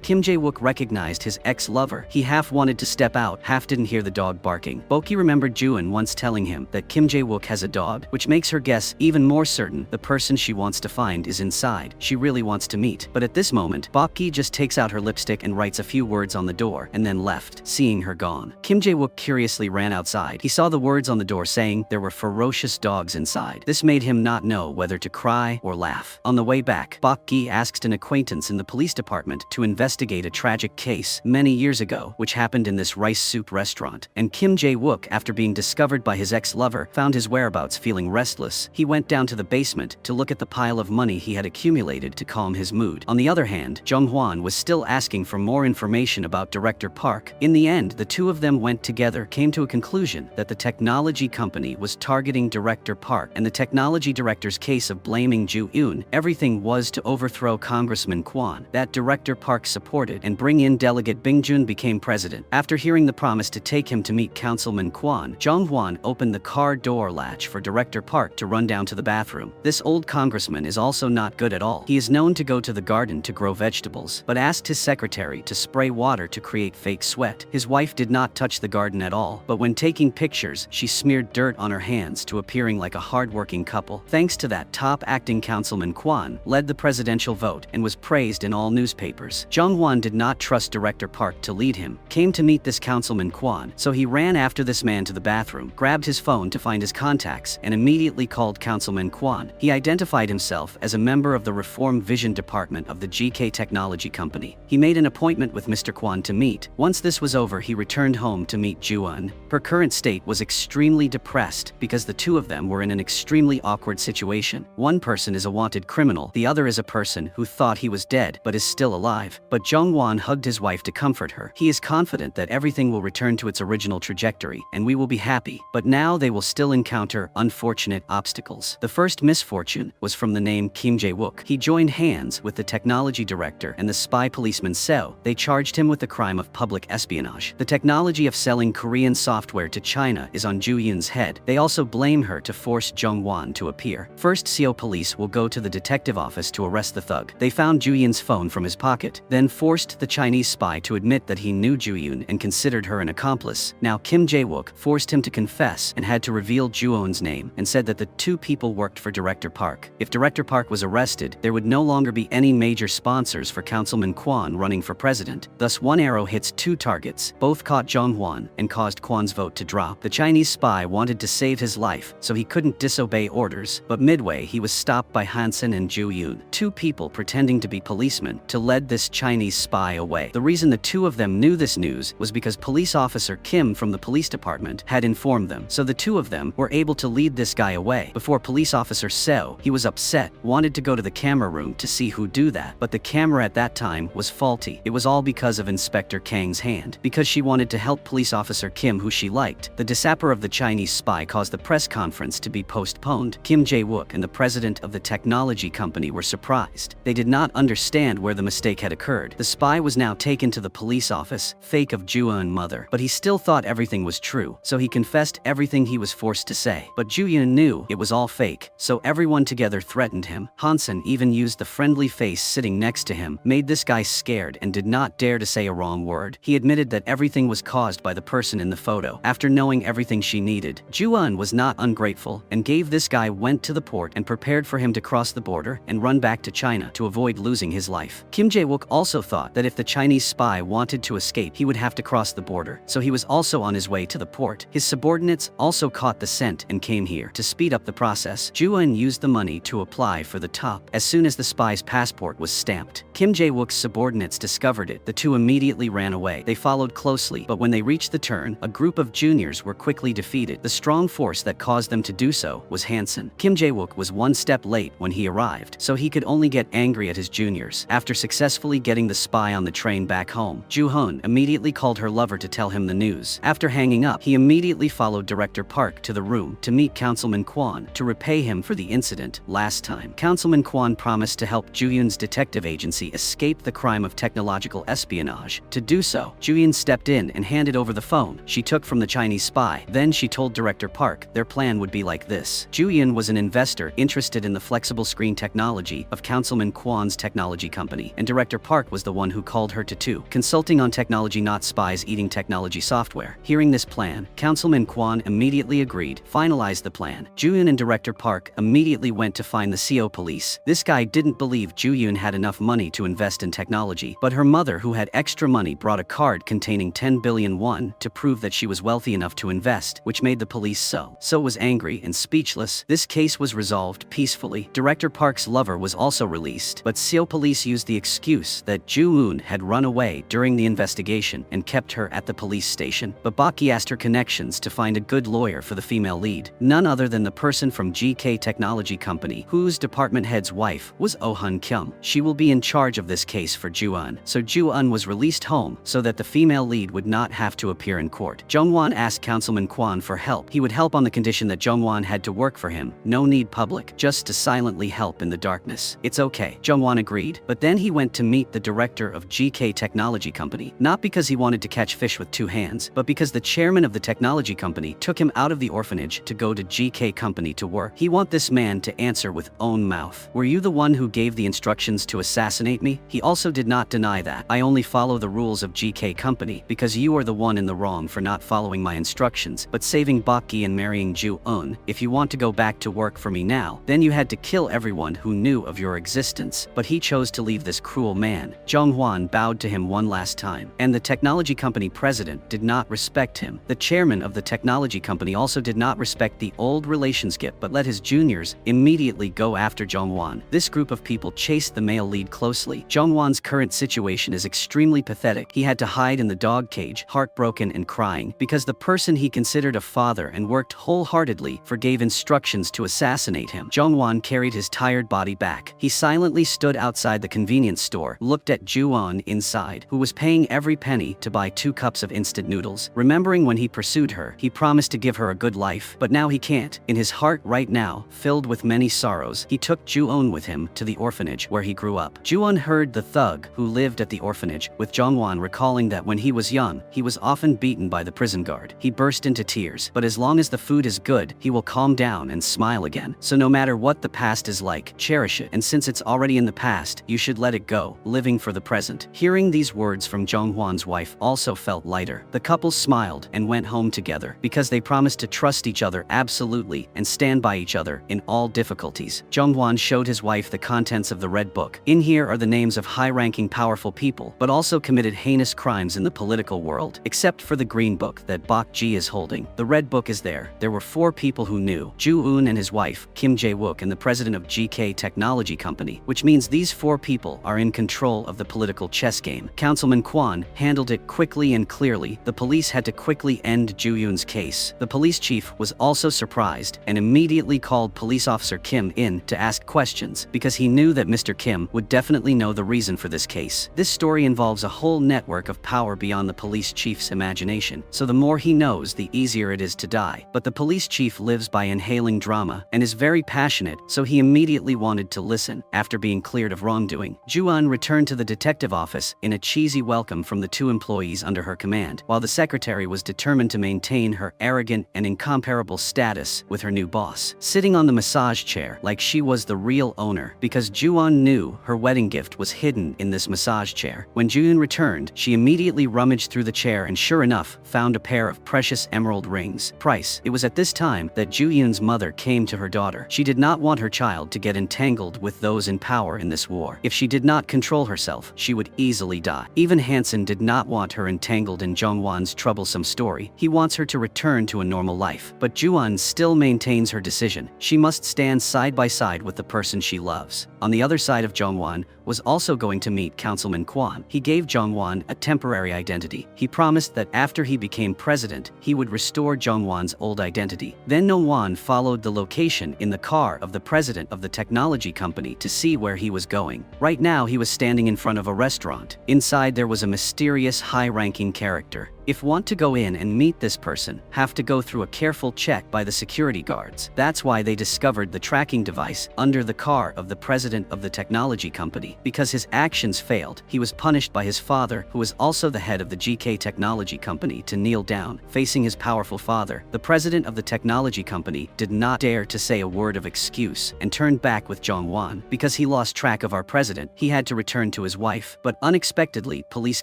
Kim Jae-wook recognized his ex-lover. He half wanted to step out, half didn't hear the dog barking. Boki remembered Ju-eun once telling him that Kim Jae-wook has a dog, which makes her guess even more certain the person she wants to find is inside. She really wants to meet. But at this moment, Boki just takes out her lipstick and writes a few words on the door and then left, seeing her gone. Kim Jae-wook curiously ran outside. He saw the words on the door saying there were ferocious dogs inside. This made him not know whether to cry or laugh. On the way back, Boki asked an acquaintance in the police department to investigate a tragic case many years ago which happened in this rice soup restaurant. And Kim Jae-wook, after being discovered by his ex-lover, found his whereabouts. Feeling restless, he went down to the basement to look at the pile of money he had accumulated to calm his mood. On the other hand, Jung-hwan was still asking for more information about Director Park. In the end, the two of them went together, came to a conclusion that the technology company was targeting Director Park, and the technology director's case of blaming Ju-eun everything was to overthrow Congressman Kwon, that Director Park supported, and bring in Delegate Bing-jun became president. After hearing the promise to take him to meet Councilman Kwon, Jung-hwan opened the car door latch for Director Park to run down to the bathroom. This old congressman is also not good at all. He is known to go to the garden to grow vegetables, but asked his secretary to spray water to create fake sweat. His wife did not touch the garden at all, but when taking pictures, she smeared dirt on her hands to appearing like a hard-working couple. Thanks to that, top acting Councilman Kwon led the presidential vote and was praised in all newspapers. Jung-hwan did not trust Director Park to lead him, came to meet this Councilman Kwon, so he ran after this man to the bathroom, grabbed his phone to find his contacts, and immediately called Councilman Kwon. He identified himself as a member of the Reform Vision Department of the GK Technology Company. He made an appointment with Mr. Kwon to meet. Once this was over, he returned home to meet Ju-eun. Her current state was extremely depressed because the two of them were in an extremely awkward situation. One person is a wanted criminal, the other is a person who thought he was dead but is still alive. But Jung-hwan hugged his wife to comfort her. He is confident that everything will return to its original trajectory and we will be happy. But now they will still encounter unfortunate obstacles. The first misfortune was from the name Kim Jae-wook. He joined hands with the technology director and the spy policeman Seo. They charged him with the crime of public espionage. The technology of selling Korean software to China is on Ju-eun's head. They also blame her to force Jung-hwan to appear. First, Seo police will go to the detective office to arrest the thug. They found Ju-eun's phone from his pocket, then forced the Chinese spy to admit that he knew Ju-eun and considered her an accomplice. Now Kim Jae-wook forced him to confess and had to reveal Ju-eun's name and said that the two people worked for Director Park. If Director Park was arrested, there would no longer be any major sponsors for Councilman Kwon running for president. Thus, one arrow hits two targets. Both caught Jung-hwan and caused Kwon's vote to drop. The Chinese spy wanted to save his life, so he couldn't disobey orders, but midway he was stopped by Hansen and Ju-eun, two people pretending to be policemen, to lead this Chinese spy away. The reason the two of them knew this news was because police officer Kim from the police department had informed them, so the two of them were able to lead this guy away. Before police officer Seo, he was upset, wanted to go to the camera room to see who do that, but the camera at that time was faulty. It was all because of Inspector Kang's hand. Because she wanted to help police officer Kim, who she liked, the disappearance of the Chinese spy caused the press conference to be postponed. Kim Jae-wook and the president of the technology company were surprised. They did not understand where the mistake had occurred. The spy was now taken to the police office, fake of Ju-eun mother, but he still thought everything was true, so he confessed everything he was forced to say. But Ju-eun knew it was all fake, so everyone together threatened him. Hansen even used the friendly face sitting next to him, made this guy scared and did not dare to say a wrong word. He admitted that everything was caused by the person in the photo. After knowing everything she needed, Ju-eun was not ungrateful and gave this guy went to the port and prepared for him to cross the border and run back to China to avoid losing his life. Kim Jae-wook also thought that if the Chinese spy wanted to escape, he would have to cross the border, so he was also on his way to the port. His subordinates also caught the scent and came here. To speed up the process, Ju-eun used the money to apply for the top. As soon as the spy's passport was stamped, Kim Jae-wook's subordinates discovered it. The two immediately ran away. They followed closely, but when they reached the turn, a group of juniors were quickly defeated. The strong force that caused them to do so was Hansen. Kim Jae-wook was one step late when he arrived, so he could only get angry at his juniors. After successfully getting the spy on the train back home, Ju-eun immediately called her lover to tell him the news. After hanging up, he immediately followed Director Park to the room to meet Councilman Kwon to repay him for the incident last time. Councilman Kwon promised to help Ju-eun's detective agency escape the crime of technological espionage. To do so, Ju-eun stepped in and handed over the phone she took from the Chinese spy. Then she told Director Park their plan would be like this. Ju-eun was an investor interested in the flexible screen technology of Councilman Kwon's technology company, and Director Park was the one who called her to two, consulting on technology, not spies eating technology software. Hearing this plan, Councilman Kwan immediately agreed, finalized the plan. Ju-yoon and Director Park immediately went to find the CO police. This guy didn't believe Ju-yoon had enough money to invest in technology, but her mother, who had extra money, brought a card containing 10 billion won to prove that she was wealthy enough to invest, which made the police so was angry and speechless. This case was resolved peacefully. Director Park's lover was also released, but Seoul police used the excuse that Ju-yoon had run away during the investigation and kept her at the police station. But Baki asked her connections to find a good lawyer for the female lead, none other than the person from GK Technology Company, whose department head's wife was Oh-hun Kyum. She will be in charge of this case for Ju-eun. So Ju-eun was released home so that the female lead would not have to appear in court. Jung-won asked Councilman Kwan for help. He would help on the condition that Jung-won had to work for him, no need public, just to silently help in the darkness. It's okay. Jung-won agreed, but then he went to meet the director of GK Technology Company, not because he wanted to catch fish with two hands, but because the chairman of the technology company took him out of the orphanage to go to GK Company to work. He want this man to answer with own mouth. Were you the one who gave the instructions to assassinate me? He also did not deny that. I only follow the rules of GK Company because you are the one in the wrong for not following my instructions, but saving Baki and marrying Ju-eun. If you want to go back to work for me now, then you had to kill everyone who knew of your existence. But he chose to leave this cruel man. Jung-hwan bowed to him one last time, and the technology company president did not respect him. The chairman of the technology company also did not respect the old relationship, but let his juniors immediately go after Jung-won. This group of people chased the male lead closely. Jung-won's current situation is extremely pathetic. He had to hide in the dog cage, heartbroken and crying, because the person he considered a father and worked wholeheartedly for gave instructions to assassinate him. Jung-won carried his tired body back. He silently stood outside the convenience store, looked at Ju-eun inside, who was paying every penny to buy 2 cups of instant noodles. Remembering when he pursued her, he promised to give her a good life, but now he can't. In his heart right now, filled with many sorrows, he took Ju-eun with him to the orphanage where he grew up. Ju-eun heard the thug who lived at the orphanage, with Jung-won recalling that when he was young, he was often beaten by the prison guard. He burst into tears, but as long as the food is good, he will calm down and smile again. So no matter what the past is like, cherish it, and since it's already in the past, you should let it go, living for the present. Hearing these words from Jung-hwan's wife also felt lighter. The couple smiled and went home together, because they promised to trust each other absolutely and stand by each other in all difficulties. Jung-hwan showed his wife the contents of the Red Book. In here are the names of high-ranking powerful people, but also committed heinous crimes in the political world, except for the Green Book that Bak Ji is holding. The Red Book is there. There were 4 people who knew: Ju-eun and his wife, Kim Jae-wook, and the president of GK Technology Company, which means these 4 people are in control of the political chess game. Councilman Kwan handled it quickly and clearly. The police had to quickly end Ju-yoon's case. The police chief was also surprised and immediately called police officer Kim in to ask questions, because he knew that Mr. Kim would definitely know the reason for this case. This story involves a whole network of power beyond the police chief's imagination, so the more he knows, the easier it is to die. But the police chief lives by inhaling drama and is very passionate, so he immediately wanted to listen. After being cleared of wrongdoing, Ju-eun returned to the detective office in a cheesy welcome from the 2 employees under her command, while the secretary was determined to maintain her arrogant and incomparable status with her new boss, sitting on the massage chair like she was the real owner, because Ju-eun knew her wedding gift was hidden in this massage chair. When Ju-eun returned, she immediately rummaged through the chair and sure enough, found a pair of precious emerald rings. Price. It was at this time that Ju-eun's mother came to her daughter. She did not want her child to get entangled with those in power in this war. If she did not control herself, she would easily die. Even Hansen did not want her entangled in Jung-won's troublesome story. He wants her to return to a normal life. But Ju-eun still maintains her decision. She must stand side by side with the person she loves. On the other side of Jung-won was also going to meet Councilman Kwan. He gave Jung-won a temporary identity. He promised that after he became president, he would restore Jung-won's old identity. Then No-won followed the location in the car of the president of the technology company to see where he was going. Right now he was standing in front of a restaurant. Inside there was a mysterious high-ranking character. If want to go in and meet this person, have to go through a careful check by the security guards. That's why they discovered the tracking device under the car of the president of the technology company. Because his actions failed, he was punished by his father, who was also the head of the GK technology company, to kneel down, facing his powerful father. The president of the technology company did not dare to say a word of excuse and turned back with Jong-won. Because he lost track of our president, he had to return to his wife. But unexpectedly, Police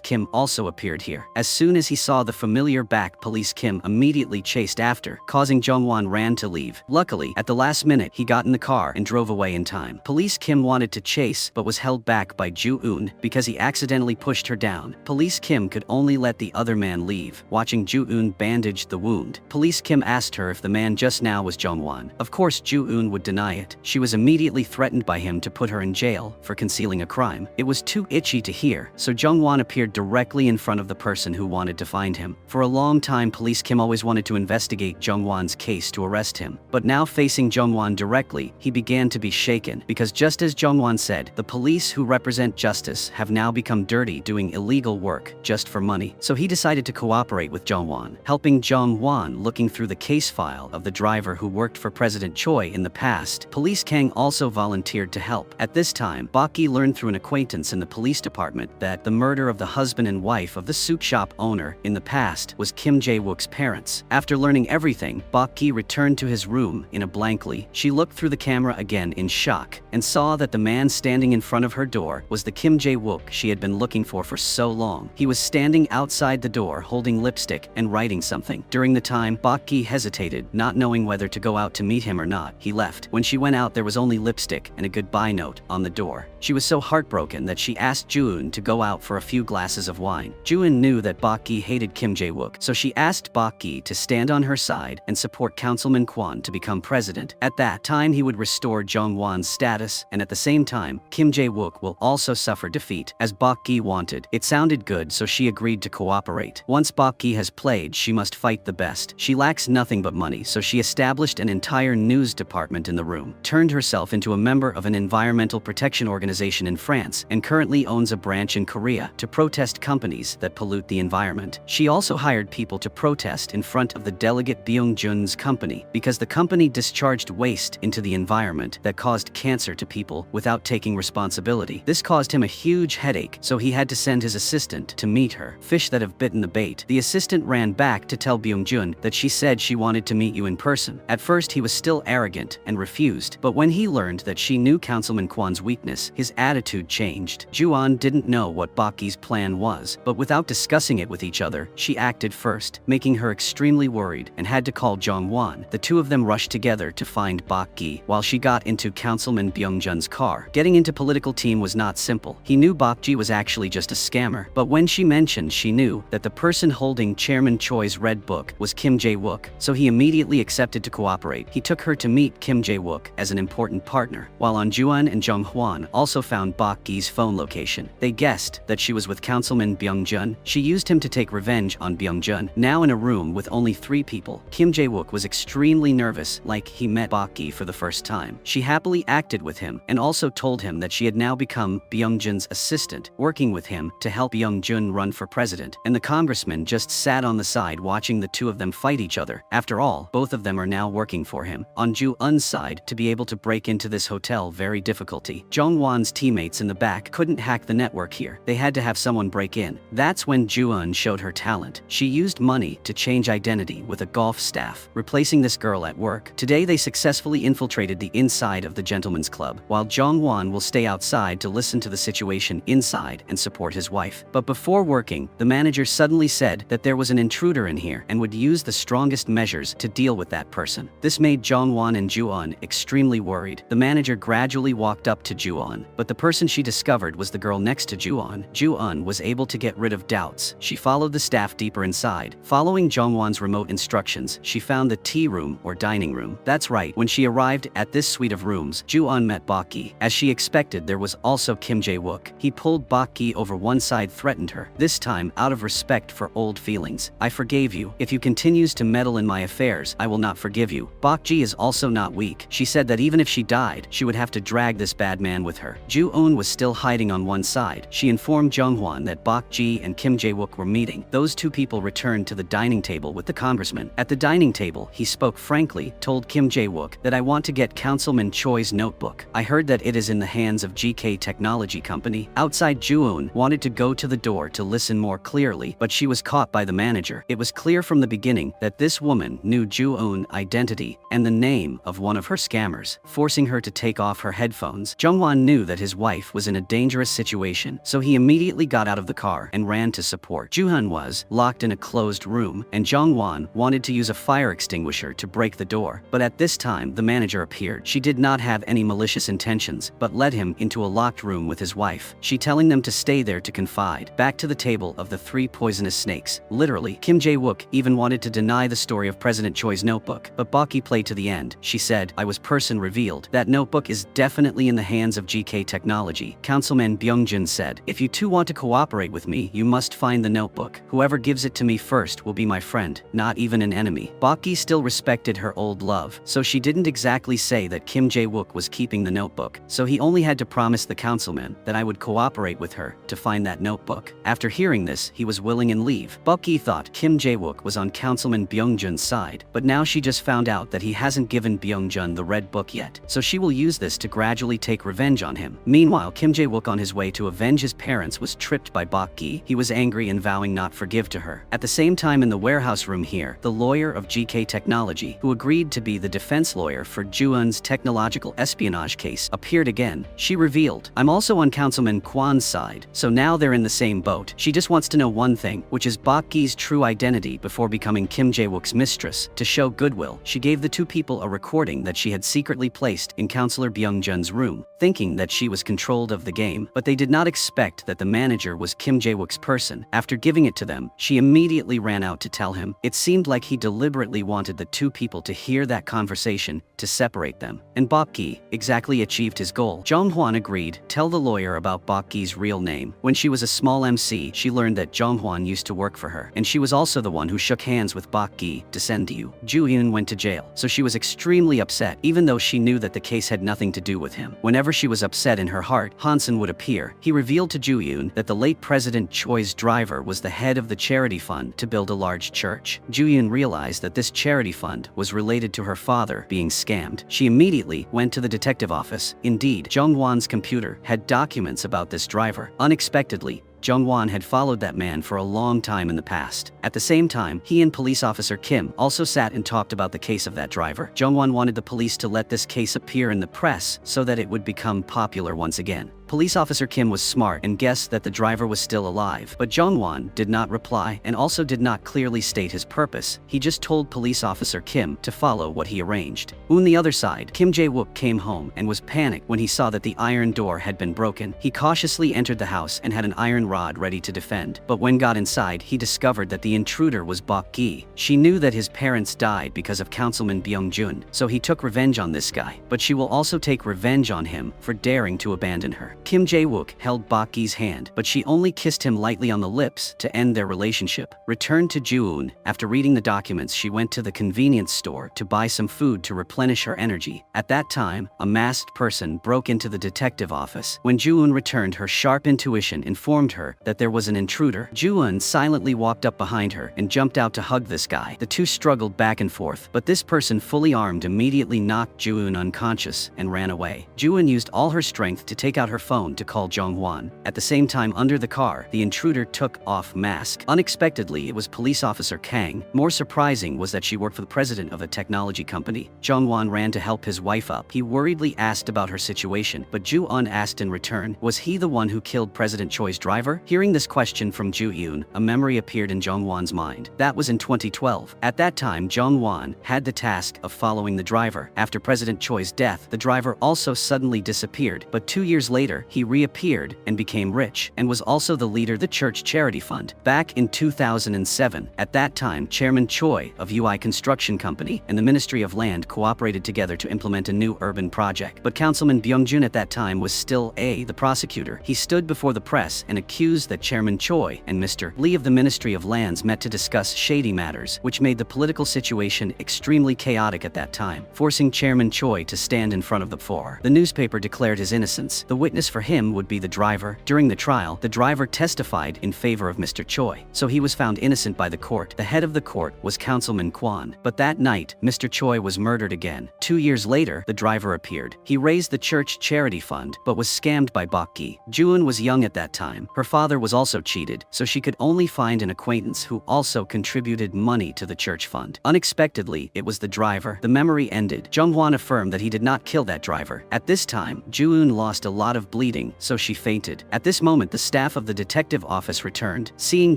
Kim also appeared here. As soon as he saw the familiar back, Police Kim immediately chased after, causing Jong-won ran to leave. Luckily, at the last minute, he got in the car and drove away in time. Police Kim wanted to chase but was held back by Ju-eun because he accidentally pushed her down. Police Kim could only let the other man leave. Watching Ju-eun bandage the wound, Police Kim asked her if the man just now was Jong-won. Of course, Ju-eun would deny it. She was immediately threatened by him to put her in jail for concealing a crime. It was too itchy to hear, so Jong-won appeared directly in front of the person who wanted to find him. For a long time, Police Kim always wanted to investigate Jong-won's case to arrest him. But now facing Jong-won directly, he began to be shaken, because just as Jong-won said, the police who represent justice have now become dirty doing illegal work just for money. So he decided to cooperate with Jong-won, helping Jong-won looking through the case file of the driver who worked for President Choi in the past. Police Kang also volunteered to help. At this time, Bok-gi learned through an acquaintance in the police department that the murder of the husband and wife of the suit shop owner in the past was Kim Jae-wook's parents. After learning everything, Bok-gi returned to his room in a blankly. She looked through the camera again in shock and saw that the man standing in front of her door was the Kim Jae-wook she had been looking for so long. He was standing outside the door holding lipstick and writing something. During the time, Bok-gi hesitated, not knowing whether to go out to meet him or not. He left. When she went out, there was only lipstick and a goodbye note on the door. She was so heartbroken that she asked Ju-eun to go out for a few glasses of wine. Ju-eun knew that Bok-gi hated Kim Jae-wook, so she asked Bok-gi to stand on her side and support Councilman Kwon to become president. At that time, he would restore Jong-won's status, and at the same time, Kim Jae-wook will also suffer defeat, as Bok-gi wanted. It sounded good, so she agreed to cooperate. Once Bok-gi has played, she must fight the best. She lacks nothing but money, so she established an entire news department in the room, turned herself into a member of an environmental protection organization in France, and currently owns a branch in Korea to protest companies that pollute the environment. She also hired people to protest in front of the delegate Byung-jun's company because the company discharged waste into the environment that caused cancer to people without taking responsibility. This caused him a huge headache, so he had to send his assistant to meet her. Fish that have bitten the bait. The assistant ran back to tell Byung-jun that she said she wanted to meet you in person. At first, he was still arrogant and refused, but when he learned that she knew Councilman Kwon's weakness, his attitude changed. Ju-eun didn't know what Bok-gi's plan was, but without discussing it with each other, she acted first, making her extremely worried and had to call Jong-won. The two of them rushed together to find Bok-gi while she got into Councilman Byung-jun's car. Getting into political team was not simple. He knew Bok-gi was actually just a scammer, but when she mentioned she knew that the person holding Chairman Choi's red book was Kim Jae-wook, so he immediately accepted to cooperate. He took her to meet Kim Jae-wook as an important partner, while Ju-eun and Jong-hwan also found Bok-gi's phone location. They guessed that she was with Councilman Byung-jun. She used him to take revenge on Byung-jun. Now in a room with only 3 people, Kim Jae-wook was extremely nervous, like he met Bok-gi for the first time. She happily acted with him and also told him that she had now become Byung-jun's assistant, working with him to help Byung-jun run for president. And the congressman just sat on the side watching the two of them fight each other. After all, both of them are now working for him. On Ju-eun's side, to be able to break into this hotel very difficulty. Jong-won's teammates in the back couldn't hack the network here. They had to have someone break in. That's when Ju-eun showed her talent. She used money to change identity with a golf staff, replacing this girl at work. Today they successfully infiltrated the inside of the gentleman's club, while Jong-won will stay outside to listen to the situation inside and support his wife. But before working, the manager suddenly said that there was an intruder in here and would use the strongest measures to deal with that person. This made Jong-won and Ju-eun extremely worried. The manager gradually walked up to Ju-eun, but the person she discovered was the girl next to Ju-eun. Ju-eun was able to get rid of doubts. She followed the staff deeper inside. Following Jong-won's remote instructions, she found the tea room or dining room. That's right, when she arrived at this suite of rooms, Ju-eun met Bok-gi. As she expected, there was also Kim Jae-wook. He pulled Bok-gi over one side, threatened her, this time out of respect for old feelings. I forgave you. If you continues to meddle in my affairs, I will not forgive you. Bok-gi is also not weak. She said that even if she died, she would have to drag this bad man with her. her. Ju-eun was still hiding on one side. She informed Jung-hwan that Bok Ji and Kim Jae-wook were meeting. Those two people returned to the dining table with the congressman. At the dining table, he spoke frankly, told Kim Jae-wook that I want to get Councilman Choi's notebook. I heard that it is in the hands of GK Technology Company. Outside, Ju-eun wanted to go to the door to listen more clearly, but she was caught by the manager. It was clear from the beginning that this woman knew Ju-eun's identity and the name of one of her scammers, forcing her to take off her headphones. Jung-hwan knew that his wife was in a dangerous situation, so he immediately got out of the car and ran to support. Ju-eun was locked in a closed room, and Jung-hwan wanted to use a fire extinguisher to break the door. But at this time, the manager appeared. She did not have any malicious intentions, but led him into a locked room with his wife, she telling them to stay there to confide. Back to the table of the three poisonous snakes. Literally, Kim Jae-wook even wanted to deny the story of President Choi's notebook, but Bok-gi played to the end. She said, I was person revealed. That notebook is definitely in the hands of GK Technology. Councilman Byung-jun said, if you two want to cooperate with me, you must find the notebook. Whoever gives it to me first will be my friend, not even an enemy. Bok-gi still respected her old love, so she didn't exactly say that Kim Jae-wook was keeping the notebook, so he only had to promise the councilman that I would cooperate with her to find that notebook. After hearing this, he was willing and leave. Bok-gi thought Kim Jae-wook was on Councilman Byung-jun's side, but now she just found out that he hasn't given Byung-jun the red book yet, so she will use this to gradually take revenge on him. Meanwhile, Kim Jae-wook on his way to avenge his parents was tripped by Bok-gi. He was angry and vowing not forgive to her. At the same time in the warehouse room here, the lawyer of GK Technology, who agreed to be the defense lawyer for Ju-eun's technological espionage case, appeared again. She revealed, I'm also on Councilman Kwan's side, so now they're in the same boat. She just wants to know one thing, which is Bok-gi's true identity before becoming Kim Jae-wook's mistress. To show goodwill, she gave the two people a recording that she had secretly placed in Councilor Byung-jun's room, thinking that she was controlled of the game, but they did not expect that the manager was Kim Jae-wook's person. After giving it to them, she immediately ran out to tell him. It seemed like he deliberately wanted the two people to hear that conversation to separate them, and Bok-gi exactly achieved his goal. Jung-hwan agreed, tell the lawyer about Bok-gi's real name. When she was a small MC, she learned that Jung-hwan used to work for her, and she was also the one who shook hands with Bok-gi to send you. Ju-eun went to jail, so she was extremely upset, even though she knew that the case had nothing to do with him. Whenever she was upset in her heart, Hansen would appear. He revealed to Ju-eun that the late President Choi's driver was the head of the charity fund to build a large church. Ju-eun realized that this charity fund was related to her father being scammed. She immediately went to the detective office. Indeed, Jung-hwan's computer had documents about this driver. Unexpectedly, Jung-hwan had followed that man for a long time in the past. At the same time, he and police officer Kim also sat and talked about the case of that driver. Jung-hwan wanted the police to let this case appear in the press so that it would become popular once again. Police officer Kim was smart and guessed that the driver was still alive, but Jung-hwan did not reply and also did not clearly state his purpose. He just told police officer Kim to follow what he arranged. On the other side, Kim Jae-wook came home and was panicked when he saw that the iron door had been broken. He cautiously entered the house and had an iron rod ready to defend, but when got inside, he discovered that the intruder was Bok-gi. She knew that his parents died because of Councilman Byung-jun, so he took revenge on this guy, but she will also take revenge on him for daring to abandon her. Kim Jae-wook held Bok-gi's hand, but she only kissed him lightly on the lips to end their relationship. Returned to Ju-eun, after reading the documents, she went to the convenience store to buy some food to replenish her energy. At that time, a masked person broke into the detective office. When Ju-eun returned, her sharp intuition informed her that there was an intruder. Ju-eun silently walked up behind her and jumped out to hug this guy. The two struggled back and forth, but this person, fully armed, immediately knocked Ju-eun unconscious and ran away. Ju-eun used all her strength to take out her phone to call Jung-hwan. At the same time, under the car, the intruder took off mask. Unexpectedly, it was police officer Kang. More surprising was that she worked for the president of a technology company. Jung-hwan ran to help his wife up. He worriedly asked about her situation, but Ju-eun asked in return, was he the one who killed President Choi's driver? Hearing this question from Ju-eun, a memory appeared in Jung-hwan's mind. That was in 2012. At that time, Jung-hwan had the task of following the driver. After President Choi's death, the driver also suddenly disappeared, but 2 years later, he reappeared and became rich, and was also the leader of the church charity fund. Back in 2007, at that time, Chairman Choi of UI Construction Company and the Ministry of Land cooperated together to implement a new urban project. But Councilman Byung-jun at that time was still the prosecutor. He stood before the press and accused that Chairman Choi and Mr. Lee of the Ministry of Lands met to discuss shady matters, which made the political situation extremely chaotic at that time, forcing Chairman Choi to stand in front of the floor. The newspaper declared his innocence. The witness hardest for him would be the driver. During the trial, the driver testified in favor of Mr. Choi, so he was found innocent by the court. The head of the court was Councilman Kwan. But that night, Mr. Choi was murdered again. 2 years later, the driver appeared. He raised the church charity fund, but was scammed by Bok-gi. Ju-eun was young at that time. Her father was also cheated, so she could only find an acquaintance who also contributed money to the church fund. Unexpectedly, it was the driver. The memory ended. Jung-hwan affirmed that he did not kill that driver. At this time, Ju-eun lost a lot of bleeding, so she fainted. At this moment, the staff of the detective office returned. Seeing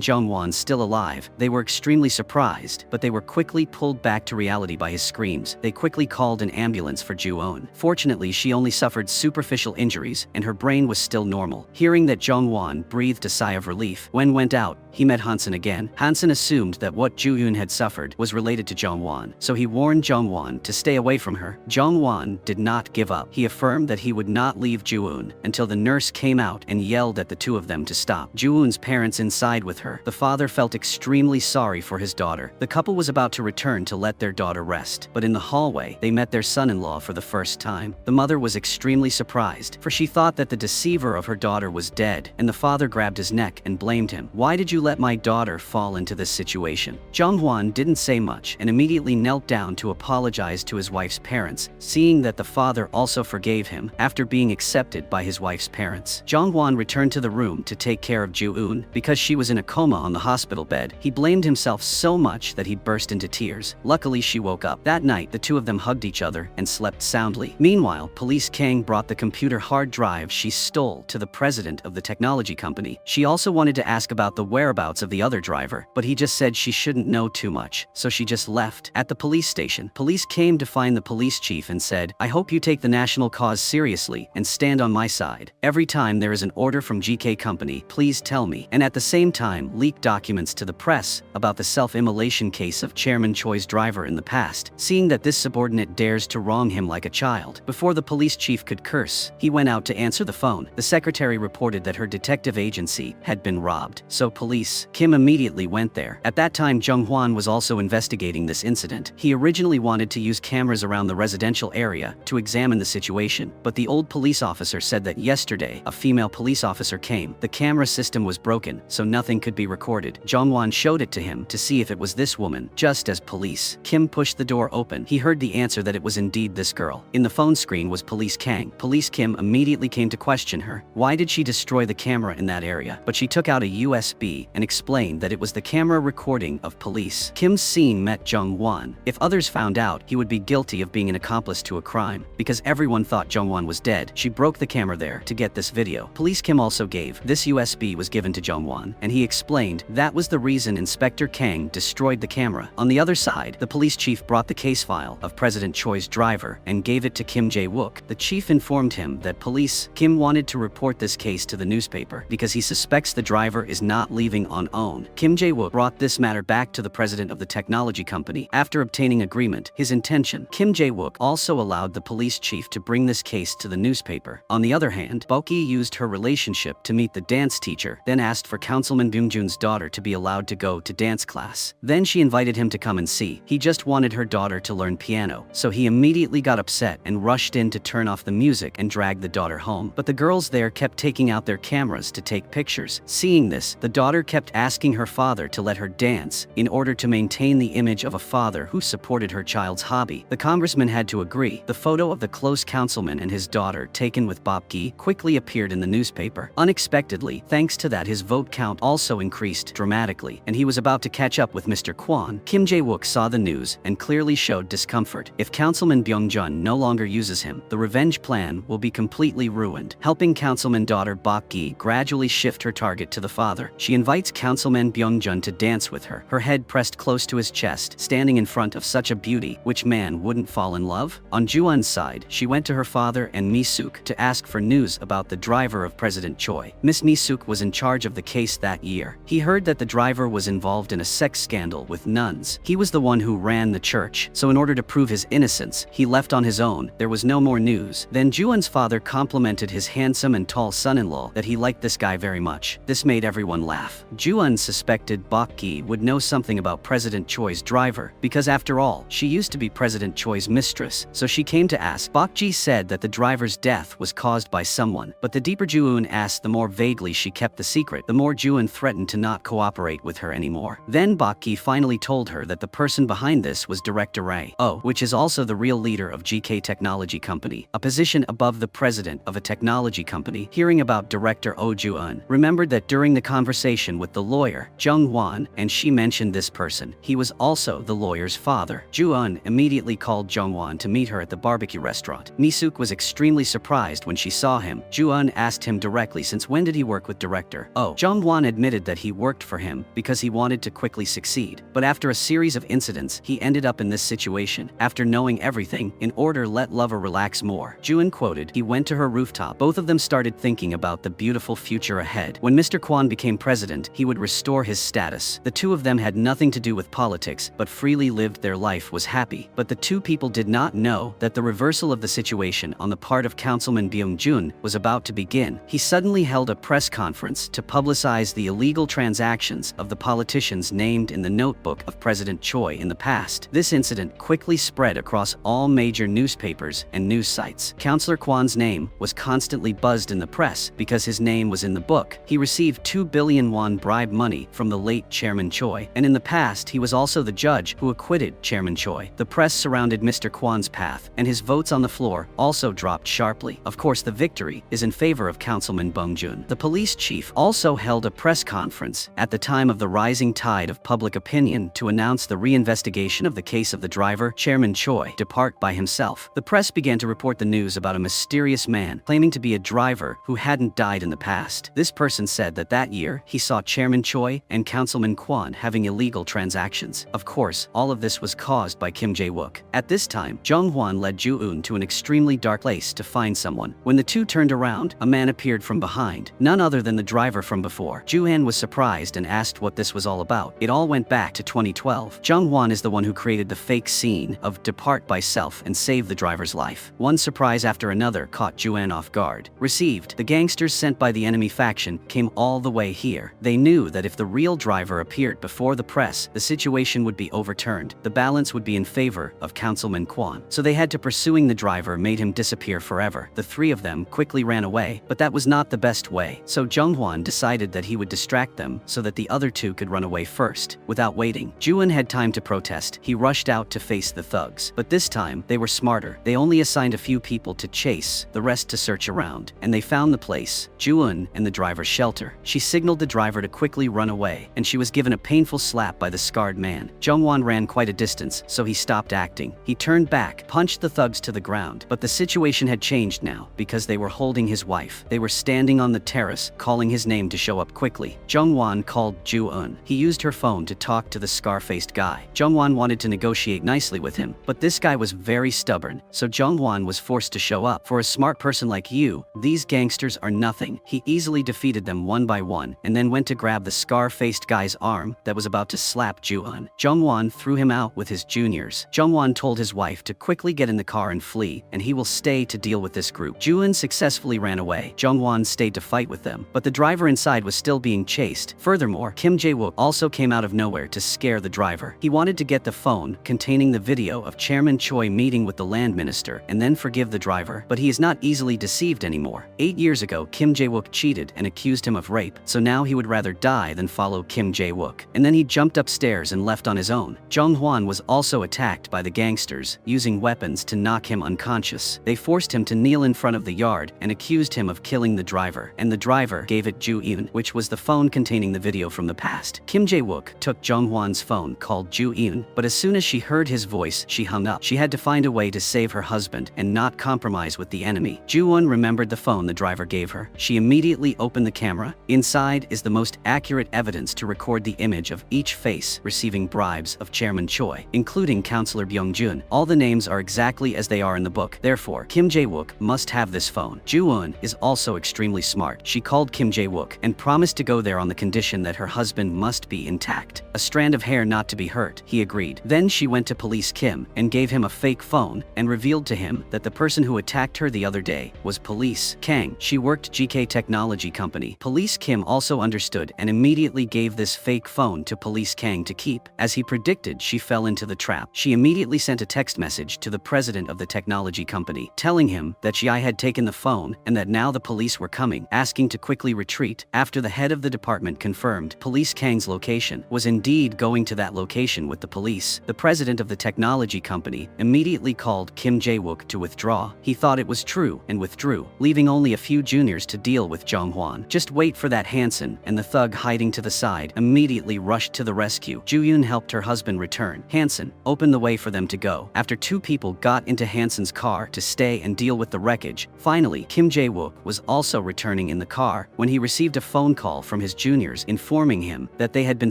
Jung-hwan still alive, they were extremely surprised, but they were quickly pulled back to reality by his screams. They quickly called an ambulance for Ju-eun. Fortunately, she only suffered superficial injuries, and her brain was still normal. Hearing that Jung-hwan breathed a sigh of relief. When went out, he met Hansen again. Hansen assumed that what Ju-eun had suffered was related to Jung-hwan, so he warned Jung-hwan to stay away from her. Jung-hwan did not give up. He affirmed that he would not leave Ju-eun until the nurse came out and yelled at the two of them to stop. Ju-eun's parents inside with her. The father felt extremely sorry for his daughter. The couple was about to return to let their daughter rest, but in the hallway, they met their son-in-law for the first time. The mother was extremely surprised, for she thought that the deceiver of her daughter was dead, and the father grabbed his neck and blamed him. "Why did you let my daughter fall into this situation?" Jung-hwan didn't say much and immediately knelt down to apologize to his wife's parents, seeing that the father also forgave him after being accepted by his wife's parents. Jung-hwan returned to the room to take care of Ju-eun. Because she was in a coma on the hospital bed, he blamed himself so much that he burst into tears. Luckily, she woke up. That night, the two of them hugged each other and slept soundly. Meanwhile, Police Kang brought the computer hard drive she stole to the president of the technology company. She also wanted to ask about the whereabouts of the other driver, but he just said she shouldn't know too much, so she just left. At the police station, police came to find the police chief and said, "I hope you take the national cause seriously and stand on my side. Every time there is an order from GK company, please tell me." And at the same time, leak documents to the press about the self-immolation case of Chairman Choi's driver in the past, seeing that this subordinate dares to wrong him like a child. Before the police chief could curse, he went out to answer the phone. The secretary reported that her detective agency had been robbed, so police Kim immediately went there. At that time, Jung-hwan was also investigating this incident. He originally wanted to use cameras around the residential area to examine the situation, but the old police officer said that yesterday a female police officer came. The camera system was broken, so nothing could be recorded. Jung-hwan showed it to him to see if it was this woman. Just as police Kim pushed the door open, he heard the answer that it was indeed this girl. In the phone screen was Police Kang. Police Kim immediately came to question her. Why did she destroy the camera in that area? But she took out a USB and explained that it was the camera recording of police. Kim's scene met Jung-hwan. If others found out, he would be guilty of being an accomplice to a crime. Because everyone thought Jung-hwan was dead, she broke the camera there to get this video. Police Kim also gave. This USB was given to Jung-hwan, and he explained that was the reason Inspector Kang destroyed the camera. On the other side, the police chief brought the case file of President Choi's driver and gave it to Kim Jae-wook. The chief informed him that police Kim wanted to report this case to the newspaper because he suspects the driver is not leaving on own. Kim Jae-wook brought this matter back to the president of the technology company. After obtaining agreement, his intention, Kim Jae-wook also allowed the police chief to bring this case to the newspaper. On the other hand, Bok-gi used her relationship to meet the dance teacher, then asked for Councilman Byung-jun's daughter to be allowed to go to dance class. Then she invited him to come and see. He just wanted her daughter to learn piano, so he immediately got upset and rushed in to turn off the music and drag the daughter home. But the girls there kept taking out their cameras to take pictures. Seeing this, the daughter kept asking her father to let her dance in order to maintain the image of a father who supported her child's hobby. The congressman had to agree. The photo of the close councilman and his daughter taken with Bok-gi quickly appeared in the newspaper. Unexpectedly, thanks to that, his vote count also increased dramatically, and he was about to catch up with Mr. Kwan. Kim Jae-wook saw the news and clearly showed discomfort. If Councilman Byung-jun no longer uses him, the revenge plan will be completely ruined. Helping Councilman daughter Bok-gi gradually shift her target to the father, she invites Councilman Byung-jun to dance with her, her head pressed close to his chest, standing in front of such a beauty. Which man wouldn't fall in love? On Ju-eun's side, she went to her father and Mi-suk to ask for news about the driver of President Choi. Miss Mi-suk was in charge of the case that year. He heard that the driver was involved in a sex scandal with nuns. He was the one who ran the church, so in order to prove his innocence, he left on his own. There was no more news. Then Ju-eun's father complimented his handsome and tall son-in-law that he liked this guy very much. This made everyone laugh. Ju-eun suspected Bok-gi would know something about President Choi's driver, because after all, she used to be President Choi's mistress, so she came to ask. Bok-gi said that the driver's death was caused by someone, but the deeper Ju-eun asked, the more vaguely she kept the secret, the more Ju-eun threatened to not cooperate with her anymore. Then Bok-gi finally told her that the person behind this was Director Ray Oh, which is also the real leader of GK Technology Company, a position above the president of a technology company. Hearing about Director Oh, Ju-eun remembered that during the conversation with the lawyer, Jung Hwan, and she mentioned this person. He was also the lawyer's father. Ju-eun immediately called Jung Hwan to meet her at the barbecue restaurant. Mi-suk was extremely surprised when she saw him. Ju-eun asked him directly since when did he work with Director Oh. Jung Hwan admitted that he worked for him because he wanted to quickly succeed. But after a series of incidents, he ended up in this situation. After knowing everything, in order let lover relax more, Ju-eun quoted, he went to her rooftop. Both of them started thinking about the beautiful future ahead. When Mr. Kwon became president, he would restore his status. The two of them had nothing to do with politics, but freely lived their life, was happy. But the two people did not know that the reversal of the situation on the part of Councilman Byung-jun was about to begin. He suddenly held a press conference to publicize the illegal transactions of the politicians named in the notebook of President Choi in the past. This incident quickly spread across all major newspapers and news sites. Councillor Kwon's name was constantly buzzed in the press because his name was in the book. He received 2 billion won bribe money from the late Chairman Choi, and in the past he was also the judge who acquitted Chairman Choi. The press surrounded Mr. Kwon's path, and his votes on the floor also dropped sharply. Of course, the victory is in favor of Councilman Bong-jun. The police chief also held a press conference at the time of the rising tide of public opinion to announce the reinvestigation of the case of the driver, Chairman Choi, depart by himself. The press began to report the news about a mysterious man claiming to be a driver who hadn't died in the past. This person said that that year he saw Chairman Choi and Councilman Kwon having illegal transactions. Of course, all of this was caused by Kim Jae-wook. At this time, Jung Hwan led Ju-eun to an extremely dark place to find someone. When the two turned around, a man appeared from behind, none other than the driver from before. Ju-han was surprised and asked what this was all about. It all went back to 2012. Jung Hwan is the one who created the fake scene of depart by self and save the driver's life. One surprise after another caught Ju-han off guard. Received, the gangsters sent by the enemy faction came all the way here. They knew that if the real driver appeared before the press, the situation would be overturned. The balance would be in favor of Councilman Kwon. So they had to pursuing the driver made him disappear forever. The three of them quickly ran away, but that was not the best way. So Jung Hwan decided that he would distract them so that the other two could run away first. Without waiting, Ju-eun had time to protest. He rushed out to face the thugs. But this time, they were smarter. They only assigned a few people to chase, the rest to search around. And they found the place, Ju-eun and the driver's shelter. She signaled the driver to quickly run away, and she was given a painful slap by the scarred man. Jung Hwan ran quite a distance, so he stopped acting. He turned back, punched the thugs to the ground. But the situation had changed now, because they were holding his wife. They were standing on the terrace, calling his name to show up quickly. Jung Hwan called Ju-eun. He used her phone to talk to the scar-faced guy. Jung Hwan wanted to negotiate nicely with him, but this guy was very stubborn, so Jung Hwan was forced to show up. For a smart person like you, these gangsters are nothing. He easily defeated them one by one, and then went to grab the scar-faced guy's arm that was about to slap Ju-eun. Jung Hwan threw him out with his juniors. Jung Hwan told his wife to quickly get in the car and flee, and he will stay to deal with this group. Ju-eun successfully ran away. Jung Hwan stayed to fight with them, but the driver inside was still being chased. Furthermore, Kim Jae-wook also came out of nowhere to scare the driver. He wanted to get the phone containing the video of Chairman Choi meeting with the land minister and then forgive the driver, but he is not easily deceived anymore. 8 years ago, Kim Jae-wook cheated and accused him of rape, so now he would rather die than follow Kim Jae-wook. And then he jumped upstairs and left on his own. Jung Hwan was also attacked by the gangsters, using weapons to knock him unconscious. They forced him to kneel in front of the yard and accused him of killing the driver, and the driver gave it Ju-eun, which was the phone containing the video from the past. Kim Jae-wook took Jung Hwan's phone called Ju-eun, but as soon as she heard his voice, she hung up. She had to find a way to save her husband and not compromise with the enemy. Ju-eun remembered the phone the driver gave her. She immediately opened the camera. Inside is the most accurate evidence to record the image of each face receiving bribes of Chairman Choi, including Councillor Byung-jun. All the names are exactly as they are in the book. Therefore, Kim Jae-wook must have this phone. Ju-eun is also extremely smart. She called Kim Jae-wook and promised to go there on the condition that her husband must be intact. A strand of hair not to be hurt. He agreed. Then she went to police Kim and gave him a fake phone and revealed to him that the person who attacked her the other day was Police Kang. She worked GK Technology Company. Police Kim also understood understood and immediately gave this fake phone to Police Kang to keep. As he predicted, she fell into the trap. She immediately sent a text message to the president of the technology company, telling him that she had taken the phone and that now the police were coming, asking to quickly retreat. After the head of the department confirmed Police Kang's location was indeed going to that location with the police, the president of the technology company immediately called Kim Jae-wook to withdraw. He thought it was true and withdrew, leaving only a few juniors to deal with Jong-hwan. Just wait for that. Hansen and the thug hiding to the side immediately rushed to the rescue. Joo-yoon helped her husband return. Hansen opened the way for them to go. After two people got into Hansen's car to stay and deal with the wreckage, finally Kim Jae-wook was also returning in the car when he received a phone call from his juniors informing him that they had been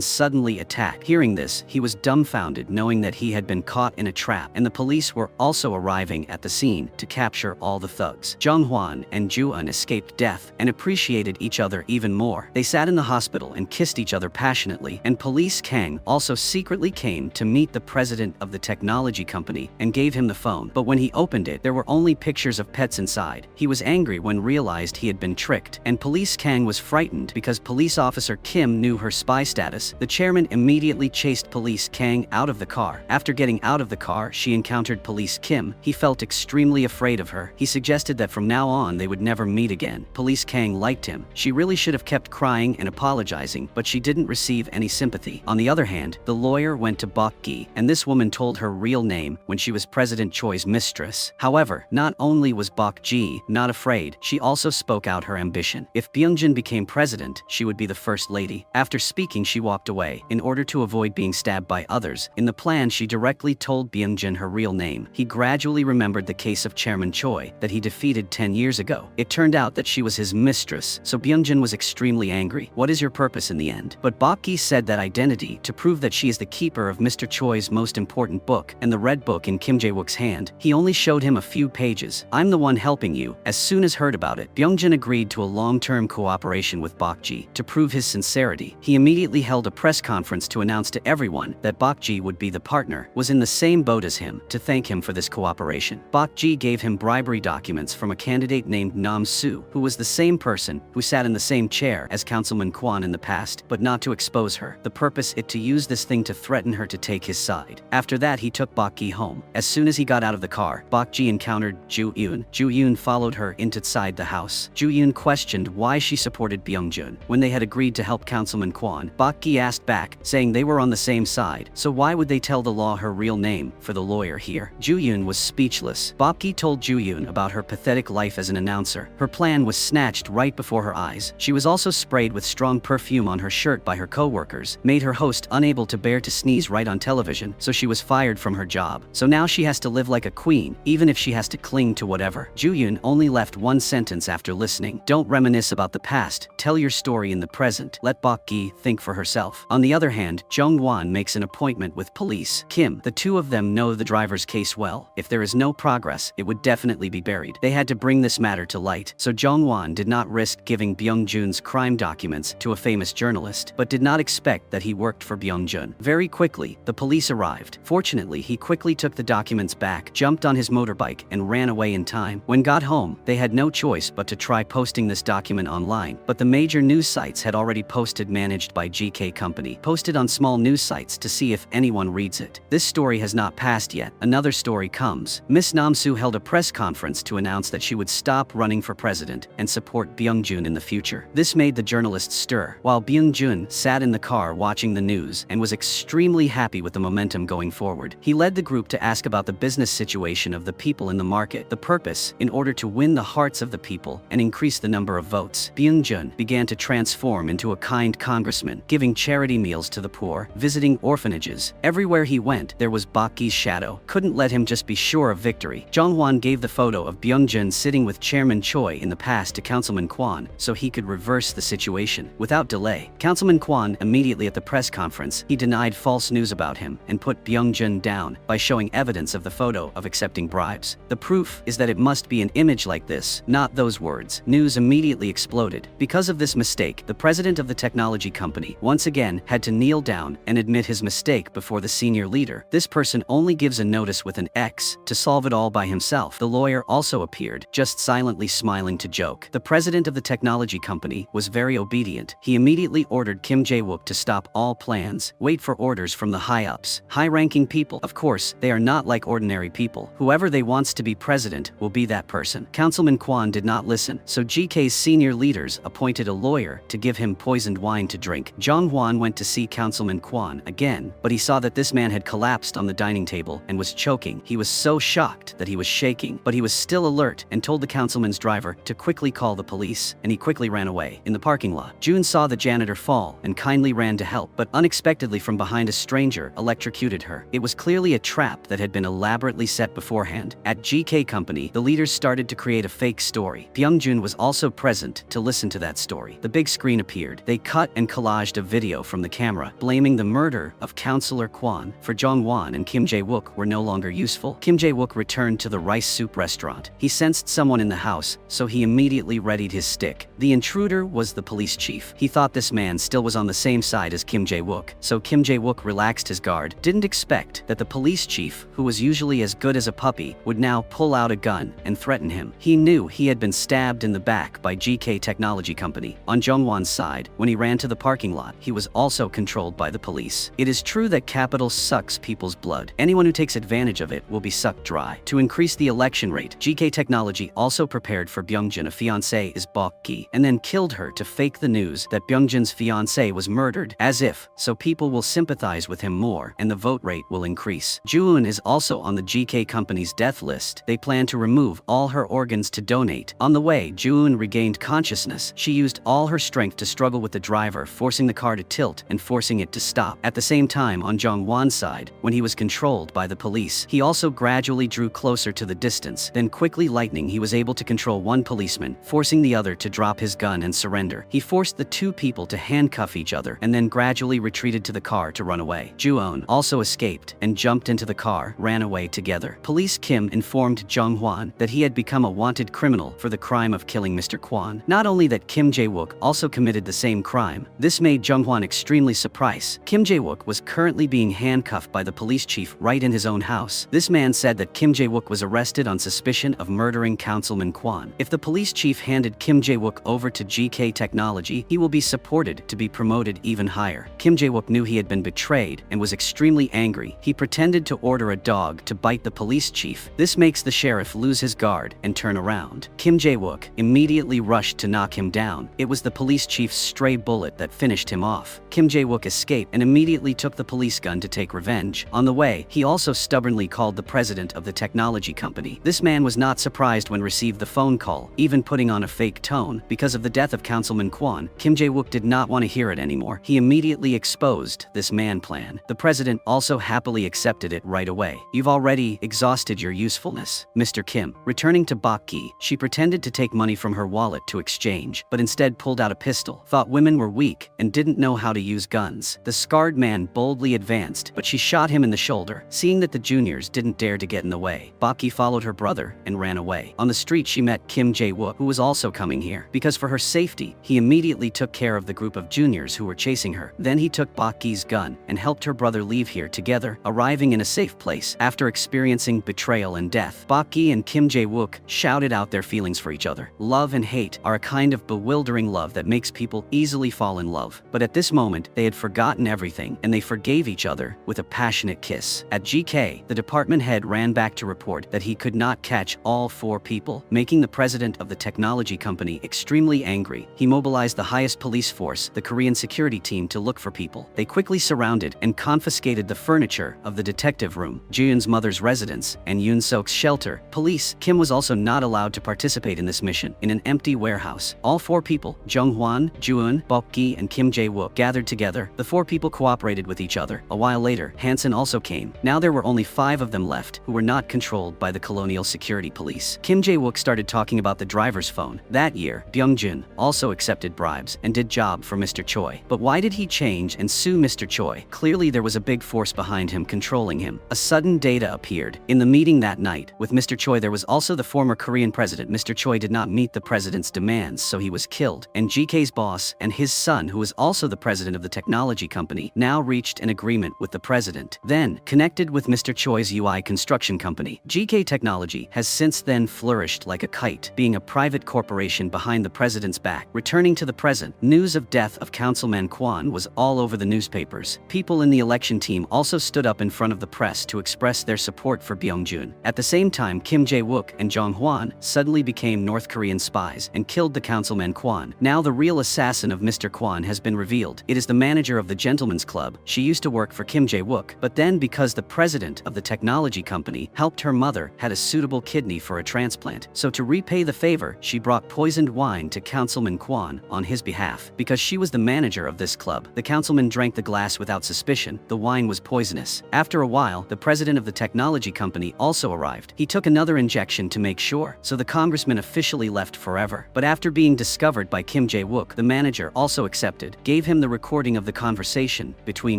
suddenly attacked. Hearing this, he was dumbfounded, knowing that he had been caught in a trap, and the police were also arriving at the scene to capture all the thugs. Jong-hwan and Joo-eun escaped death and appreciated each other even more. They sat in the hospital and kissed each other passionately, and Police Kang also secretly came to meet the president of the technology company and gave him the phone. But when he opened it, there were only pictures of pets inside. He was angry when realized he had been tricked, and Police Kang was frightened because police officer Kim knew her spy status. The chairman immediately chased Police Kang out of the car. After getting out of the car, she encountered Police Kim. He felt extremely afraid of her. He suggested that from now on they would never meet again. Police Kang liked him. She really should have kept crying and apologizing, but she didn't receive any sympathy. On the other hand, the lawyer went to Bok-gi, and this woman told her real name when she was President Choi's mistress. However, not only was Bok-gi not afraid, she also spoke out her ambition. If Byung-jun became president, she would be the first lady. After speaking, she walked away in order to avoid being stabbed by others. In the plan, she directly told Byung-jun her real name. He gradually remembered the case of Chairman Choi that he defeated 10 years ago. It turned out that she was his mistress, so Byung-jun was extremely angry. What is your purpose in the end? But Bok-gi said that identity to prove that she is the keeper of Mr. Choi's most important book and the red book in Kim Jae-wook's hand. He only showed him a few pages. I'm the one helping you. As soon as heard about it, Byung-jun agreed to a long-term cooperation with Bok-gi. To prove his sincerity, he immediately held a press conference to announce to everyone that Bok-gi would be the partner, was in the same boat as him, to thank him for this cooperation. Bok-gi gave him bribery documents from a candidate named Nam-soo, who was the same person who sat in the same chair as Councilman Kwon in the past, but not to expose her. The purpose is to use this thing to threaten her to take his side. After that, he took Bok-gi home. As soon as he got out of the car, Bok-gi encountered Joo-yoon. Joo-yoon followed her inside the house. Joo-yoon questioned why she supported Byung-jun. When they had agreed to help Councilman Kwon, Bok-gi asked back, saying they were on the same side, so why would they tell the law her real name for the lawyer here? Joo-yoon was speechless. Bok-gi told Joo-yoon about her pathetic life as an announcer. Her plan was snatched right before her eyes. She was also sprayed with strong perfume on her shirt by her co-workers, made her host unable to bear to sneeze right on television, so she was fired from her job. So now she has to live like a queen, even if she has to cling to whatever. Joo-yoon only left one sentence after listening. Don't reminisce about the past, tell your story in the present. Let Bok-gi think for herself. On the other hand, Jong-hwan makes an appointment with Police Kim. The two of them know the driver's case well. If there is no progress, it would definitely be buried. They had to bring this matter to light, so Jong-hwan did not risk giving Byung-jun's crime documents to a famous journalist, but did not expect that he worked for Byung-jun. Very quickly, the police arrived. Fortunately, he quickly took the documents back, jumped on his motorbike, and ran away in time. When got home, they had no choice but to try posting this document online, but the major news sites had already posted, managed by GK Company, posted on small news sites to see if anyone reads it. This story has not passed yet. Another story comes. Miss Nam-soo held a press conference to announce that she would stop running for president and support Byung-jun in the future. This made the journalists stir, while Byung-jun sat in the car watching the news and was extremely happy with the momentum going forward. He led the group to ask about the business situation of the people in the market. The purpose, in order to win the hearts of the people and increase the number of votes. Byung-jun began to transform into a kind congressman, giving charity meals to the poor, visiting orphanages. Everywhere he went, there was Bok-gi's shadow. Couldn't let him just be sure of victory. Jong-hwan gave the photo of Byung-jun sitting with Chairman Choi in the past to Councilman Kwon so he could reverse the situation. Without delay, Councilman Kwon immediately at the press conference, he denied false news about him and put Byung-jun down by showing evidence of the photo of accepting bribes. The proof is that it must be an image like this, not those words. News immediately exploded. Because of this mistake, the president of the technology company once again had to kneel down and admit his mistake before the senior leader. This person only gives a notice with an X to solve it all by himself. The lawyer also appeared, just silently smiling to joke. The president of the technology company was very obedient obedient. He immediately ordered Kim Jae-wook to stop all plans, wait for orders from the high-ups. High-ranking people, of course, they are not like ordinary people. Whoever they wants to be president will be that person. Councilman Kwon did not listen, so GK's senior leaders appointed a lawyer to give him poisoned wine to drink. Jong Hwan went to see Councilman Kwon again, but he saw that this man had collapsed on the dining table and was choking. He was so shocked that he was shaking, but he was still alert and told the councilman's driver to quickly call the police, and he quickly ran away. In the parking lot, June saw the janitor fall and kindly ran to help, but unexpectedly from behind a stranger electrocuted her. It was clearly a trap that had been elaborately set beforehand. At GK Company, the leaders started to create a fake story. Byung-jun was also present to listen to that story. The big screen appeared. They cut and collaged a video from the camera, blaming the murder of Councillor Kwon for Jong-won and Kim Jae-wook were no longer useful. Kim Jae-wook returned to the rice soup restaurant. He sensed someone in the house, so he immediately readied his stick. The intruder was the police chief. He thought this man still was on the same side as Kim Jae-wook, so Kim Jae-wook relaxed his guard, didn't expect that the police chief, who was usually as good as a puppy, would now pull out a gun and threaten him. He knew he had been stabbed in the back by GK Technology Company. On Jong-won's side, when he ran to the parking lot, he was also controlled by the police. It is true that capital sucks people's blood. Anyone who takes advantage of it will be sucked dry. To increase the election rate, GK Technology also prepared for Byung-jun a fiancée is Bok-gi, and then killed her to fake the news that Byung-jun's fiancée was murdered, as if, so people will sympathize with him more, and the vote rate will increase. Joo-eun is also on the GK Company's death list. They plan to remove all her organs to donate. On the way, Joo-eun regained consciousness. She used all her strength to struggle with the driver, forcing the car to tilt and forcing it to stop. At the same time, on Jong-won's side, when he was controlled by the police, he also gradually drew closer to the distance. Then quickly lightning, he was able to control one policeman, forcing the other to drop his gun and surrender. He forced the two people to handcuff each other and then gradually retreated to the car to run away. Joo-eun also escaped and jumped into the car, ran away together. Police Kim informed Jong-hwan that he had become a wanted criminal for the crime of killing Mr. Kwon. Not only that Kim Jae-wook also committed the same crime, this made Jong-hwan extremely surprised. Kim Jae-wook was currently being handcuffed by the police chief right in his own house. This man said that Kim Jae-wook was arrested on suspicion of murdering Councilman Kwon. If the police chief handed Kim Jae-wook over to GK Technology, he will be supported to be promoted even higher. Kim Jae-wook knew he had been betrayed and was extremely angry. He pretended to order a dog to bite the police chief. This makes the sheriff lose his guard and turn around. Kim Jae-wook immediately rushed to knock him down. It was the police chief's stray bullet that finished him off. Kim Jae-wook escaped and immediately took the police gun to take revenge. On the way, he also stubbornly called the president of the technology company. This man was not surprised when received the phone call, even putting on a fake tone. Because of the death of Councilman Kwon, Kim Jae-wook did not want to hear it anymore. He immediately exposed this man plan. The president also happily accepted it right away. You've already exhausted your usefulness, Mr. Kim. Returning to Bok-gi, she pretended to take money from her wallet to exchange, but instead pulled out a pistol, thought women were weak, and didn't know how to use guns. The scarred man boldly advanced, but she shot him in the shoulder. Seeing that the juniors didn't dare to get in the way, Bok-gi followed her brother and ran away. On the street, she met Kim Jae-wook, who was also coming here. Because for her safety, he immediately took care of the group of juniors who were chasing her. Then he took Bok-gi's gun and helped her brother leave here together, arriving in a safe place. After experiencing betrayal and death, Bok-gi and Kim Jae-wook shouted out their feelings for each other. Love and hate are a kind of bewildering love that makes people easily fall in love. But at this moment, they had forgotten everything, and they forgave each other with a passionate kiss. At GK, the department head ran back to report that he could not catch all 4 people, making the president of the technology company extremely angry. He mobilized the highest police force, the Korean security team, to look for people. They quickly surrounded and confiscated the furniture of the detective room, Joo-eun's mother's residence, and Yoon-sok's shelter. Police Kim was also not allowed to participate in this mission. In an empty warehouse, all 4 people, Jong-hwan, Joo-eun, Bok-gi, and Kim Jae-wook, gathered together. The 4 people cooperated with each other. A while later, Hansen also came. Now there were only 5 of them left, who were not controlled by the colonial security police. Kim Jae-wook started talking about the driver's phone. That year, Byung-jun also accepted bribes and did job for Mr. Choi. But why did he change and sue Mr. Choi? Clearly there was a big force behind him controlling him. A sudden data appeared. In the meeting that night with Mr. Choi, there was also the former Korean president. Mr. Choi did not meet the president's demands, so he was killed. And GK's boss and his son, who was also the president of the technology company, now reached an agreement with the president. Then, connected with Mr. Choi's UI construction company, GK Technology has since then flourished like a kite, being a private corporation behind the president's back. Returning to the present. News of death of Councilman Kwon was all over the newspapers. People in the election team also stood up in front of the press to express their support for Byung-jun. At the same time, Kim Jae-wook and Jong Hwan suddenly became North Korean spies and killed the Councilman Kwon. Now the real assassin of Mr. Kwon has been revealed. It is the manager of the Gentleman's Club. She used to work for Kim Jae-wook, but then because the president of the technology company helped her mother had a suitable kidney for a transplant, so to repay the favor, she brought poisoned wine to Councilman Kwon on his behalf. Because she was the manager of this club, the councilman drank the glass without suspicion. The wine was poisonous. After a while, the president of the technology company also arrived. He took another injection to make sure, so the congressman officially left forever. But after being discovered by Kim Jae-wook, the manager also accepted, gave him the recording of the conversation between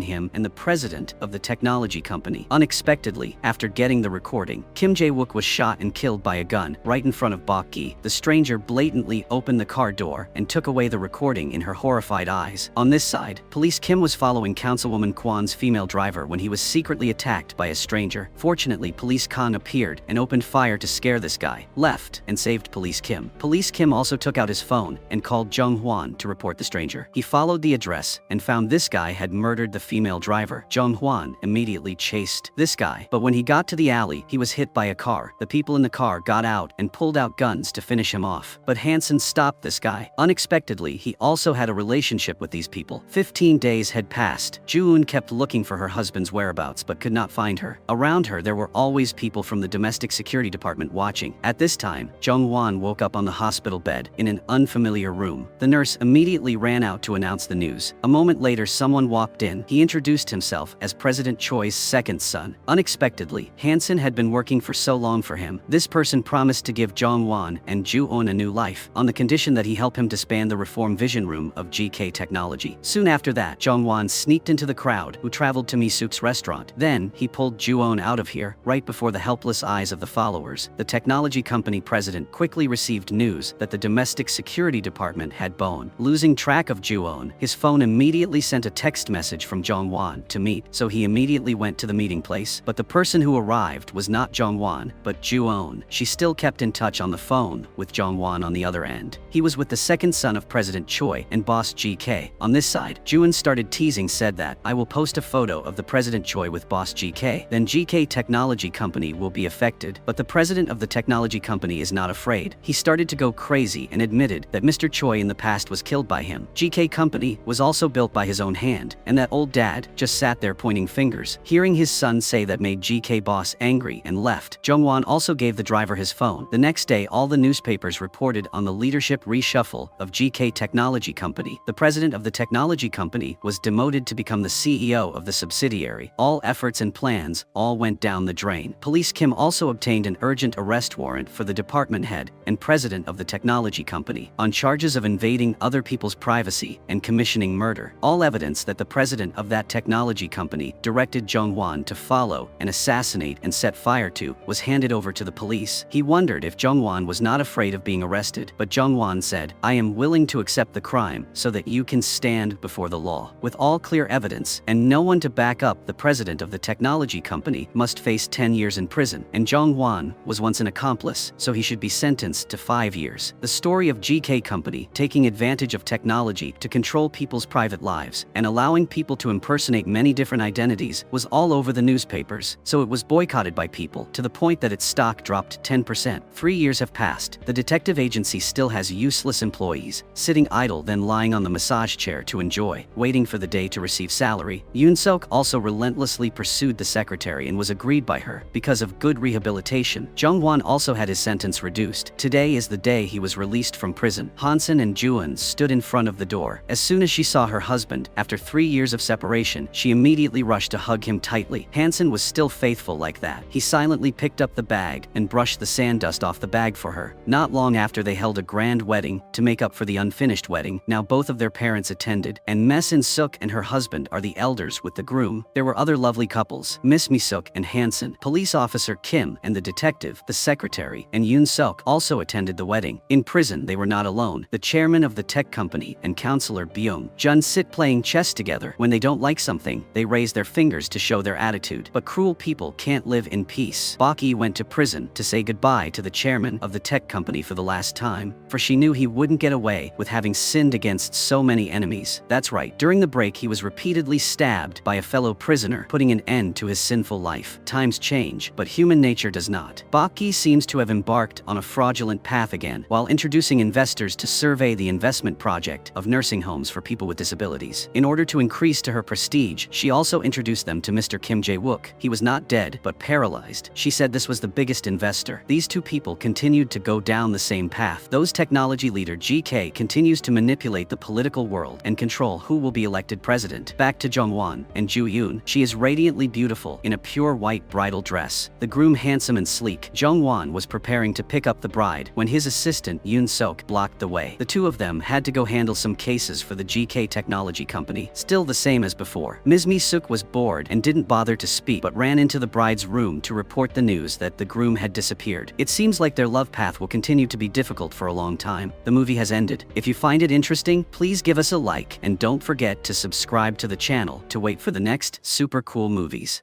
him and the president of the technology company. Unexpectedly, after getting the recording, Kim Jae-wook was shot and killed by a gun right in front of Bok Gi. The stranger blatantly opened the car door and took away the recording in her horrified eyes. On this side, police Kim was following Councilwoman Kwon's female driver when he was secretly attacked by a stranger. Fortunately, police Kang appeared and opened fire to scare this guy, left, and saved police Kim. Police Kim also took out his phone and called Jung Hwan to report the stranger. He followed the address and found this guy had murdered the female driver. Jung Hwan immediately chased this guy, but when he got to the alley, he was hit by a car. The people in the car got out and pulled out guns to finish him off. But Hansen stopped this guy. Unexpectedly, he also had a relationship with these people. 15 days had passed. Ju-eun kept looking for her husband's whereabouts but could not find her. Around her, there were always people from the domestic security department watching. At this time, Jung Hwan woke up on the hospital bed in an unfamiliar room. The nurse immediately ran out to announce the news. A moment later, someone walked in. He introduced himself as President Choi's second son. Unexpectedly, Hansen had been working for so long for him. This person promised to give Jong Hwan and Ju-eun a new life, on the condition that he help him disband the reform vision room of GK Technology. Soon after that, Jong Hwan sneaked into the crowd who traveled to Mi-suk's restaurant. Then, he pulled Ju-eun out of here, right before the helpless eyes of the followers. The technology company president quickly received news that the domestic security department had Bone. Losing track of Ju-eun, his phone immediately sent a text message from Jong Hwan to meet, so he immediately went to the meeting place. But the person who arrived was not Jong Hwan, but Ju-eun. She still kept in touch on the phone with Jong Hwan on the other end. He was with the second son of President Choi and boss GK. On this side, Ju-eun started teasing, said that, I will post a photo of the President Choi with boss GK, then GK Technology Company will be affected. But the president of the technology company is not afraid. He started to go crazy and admitted that Mr. Choi in the past was killed by him. GK Company was also built by his own hand, and that old dad just sat there pointing fingers. Hearing his son say that made GK boss angry and left. Jong Hwan also gave the driver his phone. The next day, all the newspapers reported on the leadership reshuffle of GK Technology Company. The president of the technology company was demoted to become the CEO of the subsidiary. All efforts and plans all went down the drain. Police Kim also obtained an urgent arrest warrant for the department head and president of the technology company on charges of invading other people's privacy and commissioning murder. All evidence that the president of that technology company directed Jong Hwan to follow and assassinate and set fire to was handed over to the police. He wondered if Jong Hwan was not afraid of being arrested, but Jong Hwan said, I am willing to accept the crime so that you can stand before the law. With all clear evidence and no one to back up, the president of the technology company must face 10 years in prison, and Jong Hwan was once an accomplice, so he should be sentenced to 5 years. The story of GK Company taking advantage of technology to control people's private lives and allowing people to impersonate many different identities was all over the newspapers, so it was boycotted by people to the point that its stock dropped 10%. 3 years have passed. The detective agency still has useless employees, sitting idle then lying on the massage chair to enjoy, waiting for the day to receive salary. Yoon Sok also relentlessly pursued the secretary and was agreed by her. Because of good rehabilitation, Jung Hwan also had his sentence reduced. Today is the day he was released from prison. Hansen and Ju-eun stood in front of the door. As soon as she saw her husband, after 3 years of separation, she immediately rushed to hug him tightly. Hansen was still faithful like that. He silently picked up the bag and brushed the sand dust off the bag for her. Not long after, they held a grand wedding to make up for the unfinished wedding. Now both of their parents attended, and Miss In-suk and her husband are the elders with the groom. There were other lovely couples, Miss Mi-suk and Hansen, police officer Kim and the detective, the secretary, and Yoon Sok also attended the wedding. In prison, they were not alone. The chairman of the tech company and counselor Byung-jun sit playing chess together. When they don't like something, they raise their fingers to show their attitude. But cruel people can't live in peace. Bok-yi went to prison to say goodbye to the chairman of the tech company for the last time, for she knew he wouldn't get away with having sinned against so many enemies. That's right, during the break he was repeatedly stabbed by a fellow prisoner, putting an end to his sinful life. Times change, but human nature does not. Baki seems to have embarked on a fraudulent path again, while introducing investors to survey the investment project of nursing homes for people with disabilities. In order to increase to her prestige, she also introduced them to Mr. Kim Jae-wook. He was not dead, but paralyzed. She said this was the biggest investor. These two people continued to go down the same path. Those technology leader GK continues to manipulate the political world and control who will be elected president. Back to Jongwon and Ju Yoon. She is radiantly beautiful in a pure white bridal dress. The groom handsome and sleek. Jongwon was preparing to pick up the bride when his assistant Yoon Sok blocked the way. The two of them had to go handle some cases for the GK technology company. Still the same as before. Ms. Mi-suk was bored and didn't bother to speak, but ran into the bride's room to report the news that the groom had disappeared. It seems like their love path will continue to be difficult for a long time. The movie has ended. If you find it interesting, please give us a like and don't forget to subscribe to the channel to wait for the next super cool movies.